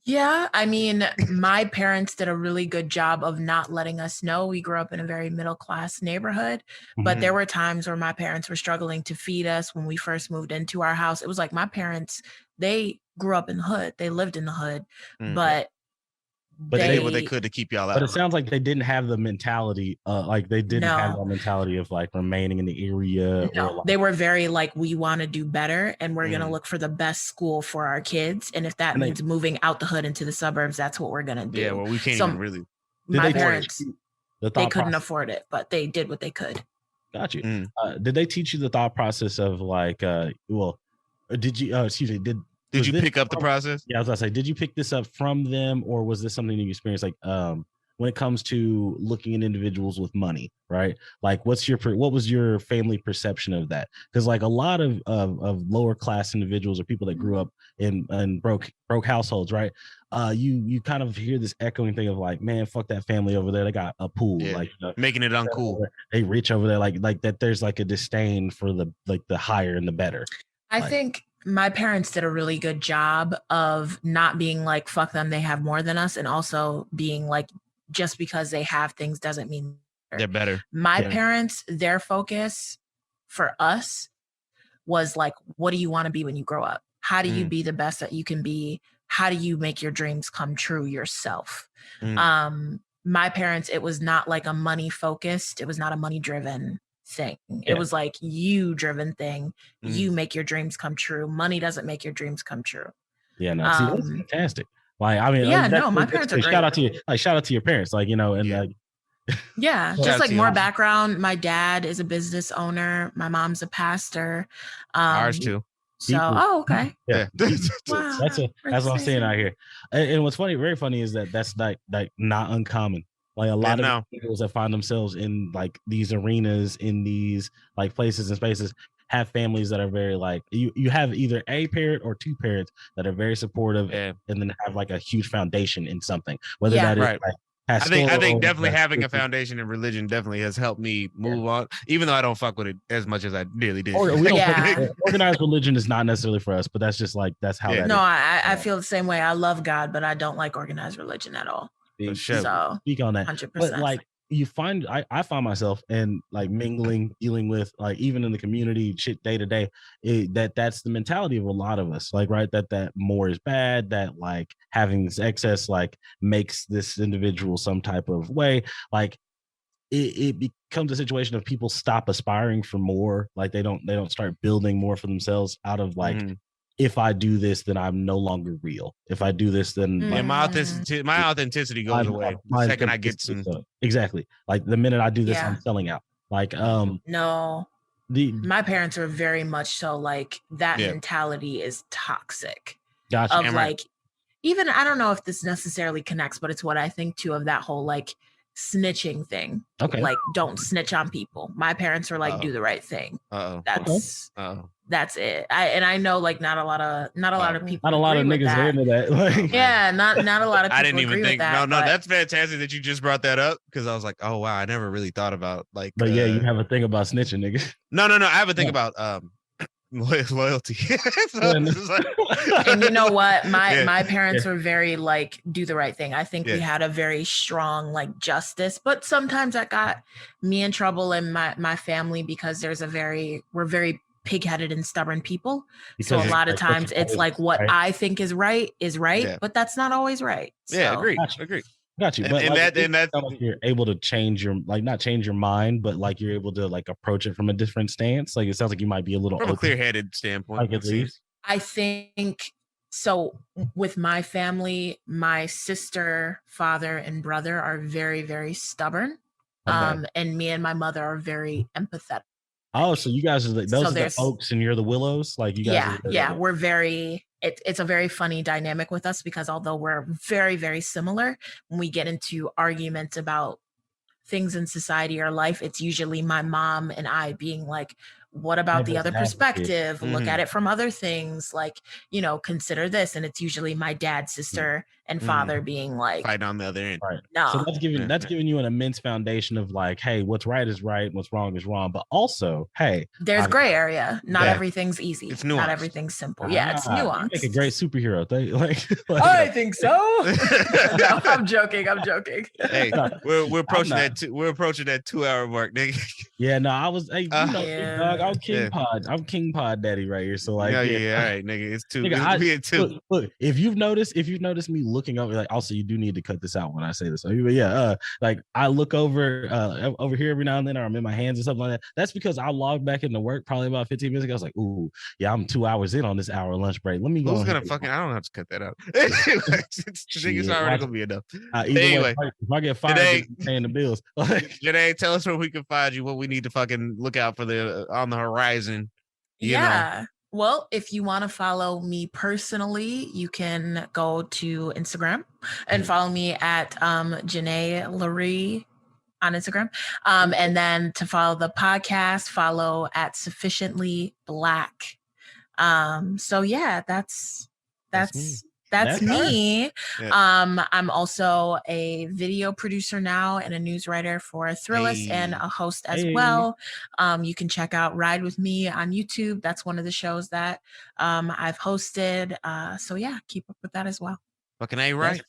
Yeah, I mean, my parents did a really good job of not letting us know. We grew up in a very middle class neighborhood, but there were times where my parents were struggling to feed us when we first moved into our house. It was like my parents, they grew up in the hood. They lived in the hood, but they did what they could to keep y'all out. But it sounds like they didn't have the mentality, have the mentality of like remaining in the area. No, they were very like, we want to do better and we're going to look for the best school for our kids. And if that means moving out the hood into the suburbs, that's what we're going to do. Yeah, well, we can't even really. My parents, they couldn't afford it, but they did what they could. Got you. Did they teach you the thought process of like, did you, did you pick up the process? Yeah, I was gonna say, did you pick this up from them, or was this something that you experienced? Like, when it comes to looking at individuals with money, right? Like, what was your family perception of that? Because like a lot of lower class individuals or people that grew up in broke households, right? You kind of hear this echoing thing of like, man, fuck that family over there. They got a pool, like making it uncool. They rich over there, like that. There's like a disdain for the higher and the better. I think my parents did a really good job of not being like, fuck them, they have more than us. And also being like, just because they have things doesn't mean they're better. My parents, their focus for us was like, what do you want to be when you grow up? How do you be the best that you can be? How do you make your dreams come true yourself? My parents, it was not like a money focused. It was not a money driven thing. It was like you driven thing. You make your dreams come true. Money doesn't make your dreams come true. Yeah, no, see, that's fantastic. Like, I mean, my parents are great. Shout out to your parents, like, and like, just like more background. My dad is a business owner. My mom's a pastor. Ours too. So, okay. Yeah. Wow. That's what I'm saying out here. And what's very funny is that's like not uncommon. Like a lot of people that find themselves in like these arenas, in these like places and spaces, have families that are very like, you have either a parent or two parents that are very supportive and then have like a huge foundation in something. Whether that is like, I think definitely having a foundation in religion definitely has helped me move on, even though I don't fuck with it as much as I really did. Organized religion is not necessarily for us, but that's just like, that's how that is. I feel the same way. I love God, but I don't like organized religion at all. So speak on that. 100%. But like you find, I find myself in like mingling, dealing with like even in the community shit day to day, that's the mentality of a lot of us. Like, right, that more is bad, that like having this excess like makes this individual some type of way. Like it becomes a situation of people stop aspiring for more. Like they don't start building more for themselves out of like, if I do this, then I'm no longer real. If I do this, then my authenticity goes away the second I get some. Exactly. Like the minute I do this, I'm selling out. Like no, my parents are very much so like that mentality is toxic. Gotcha. Of like, even I don't know if this necessarily connects, but it's what I think too of that whole like snitching thing. Okay. Like, don't snitch on people. My parents were like, do the right thing. That's it. I know like not a lot of people. Not a lot of niggas are into that. Like, yeah, not a lot of people. I didn't even think that, no, that's fantastic that you just brought that up, because I was like, oh wow, I never really thought about like. But yeah, you have a thing about snitching, nigga. No, I have a thing about loyalty. And you know what, my parents were very like, do the right thing. I think we had a very strong like justice, but sometimes that got me in trouble in my family, because we're very pig-headed and stubborn people. So a lot of times it's like what I think is right, but that's not always right. Yeah, agree. Got you. But that's like you're able to change your, like, not change your mind, but like you're able to like approach it from a different stance. Like it sounds like you might be a little from a clear-headed standpoint. Like, at least I think so. With my family, my sister, father, and brother are very, very stubborn. And me and my mother are very empathetic. Oh, so you guys are those are the oaks and you're the willows? Like you guys we're very it's a very funny dynamic with us, because although we're very, very similar, when we get into arguments about things in society or life, it's usually my mom and I being like, what about the other perspective? Look at it from other things, like, you know, consider this. And it's usually my dad, sister, and father being like, fight on the other end. Right. No. So that's giving you an immense foundation of like, hey, what's right is right, what's wrong is wrong. But also, hey, there's gray area. Not everything's easy. It's nuanced. Not everything's simple. It's nuanced. You make a great superhero. I think so. No, I'm joking. Hey, we're approaching that 2-hour mark, nigga. Yeah, no, I was, hey, dog, I'm King Pod. I'm King Pod Daddy right here. So like, all right, nigga, it's two. Nigga, Look, if you've noticed me looking over, like, also you do need to cut this out when I say this. So yeah, like I look over here every now and then, or I'm in my hands or something like that. That's because I logged back into work probably about 15 minutes ago. I was like, ooh, yeah, I'm 2 hours in on this hour lunch break. Let me go. Who's gonna fucking? I don't have to cut that out. It's already gonna be enough. Anyway, if I get fired, today, paying the bills. Janae, tell us where we can find you. What we need to fucking look out for on the horizon. You know. Well, if you want to follow me personally, you can go to Instagram and follow me at Janae Larie on Instagram. And then to follow the podcast, follow at Sufficiently Black. So yeah, that's me. Yeah. I'm also a video producer now and a news writer for Thrillist and a host as well. You can check out Ride With Me on YouTube. That's one of the shows that I've hosted. So yeah, keep up with that as well. Fucking A right.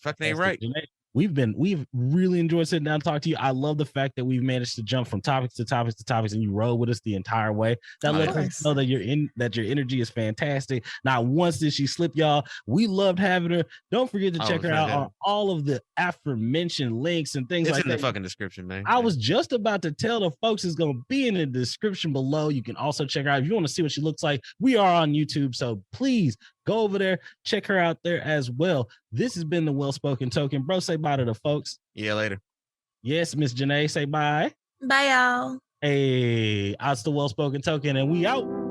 We've really enjoyed sitting down and talking to you. I love the fact that we've managed to jump from topics to topics to topics, and you rode with us the entire way. That lets us know that your energy is fantastic. Not once did she slip, y'all. We loved having her. Don't forget to check her out on all of the aforementioned links and things like that. It's in the fucking description, man. I was just about to tell the folks it's going to be in the description below. You can also check her out if you want to see what she looks like. We are on YouTube, so please go over there, check her out there as well. This has been the Well Spoken Token. Bro, say bye to the folks. Yeah, later. Yes, Miss Janae, say bye. Bye, y'all. Hey, it's the Well Spoken Token, and we out.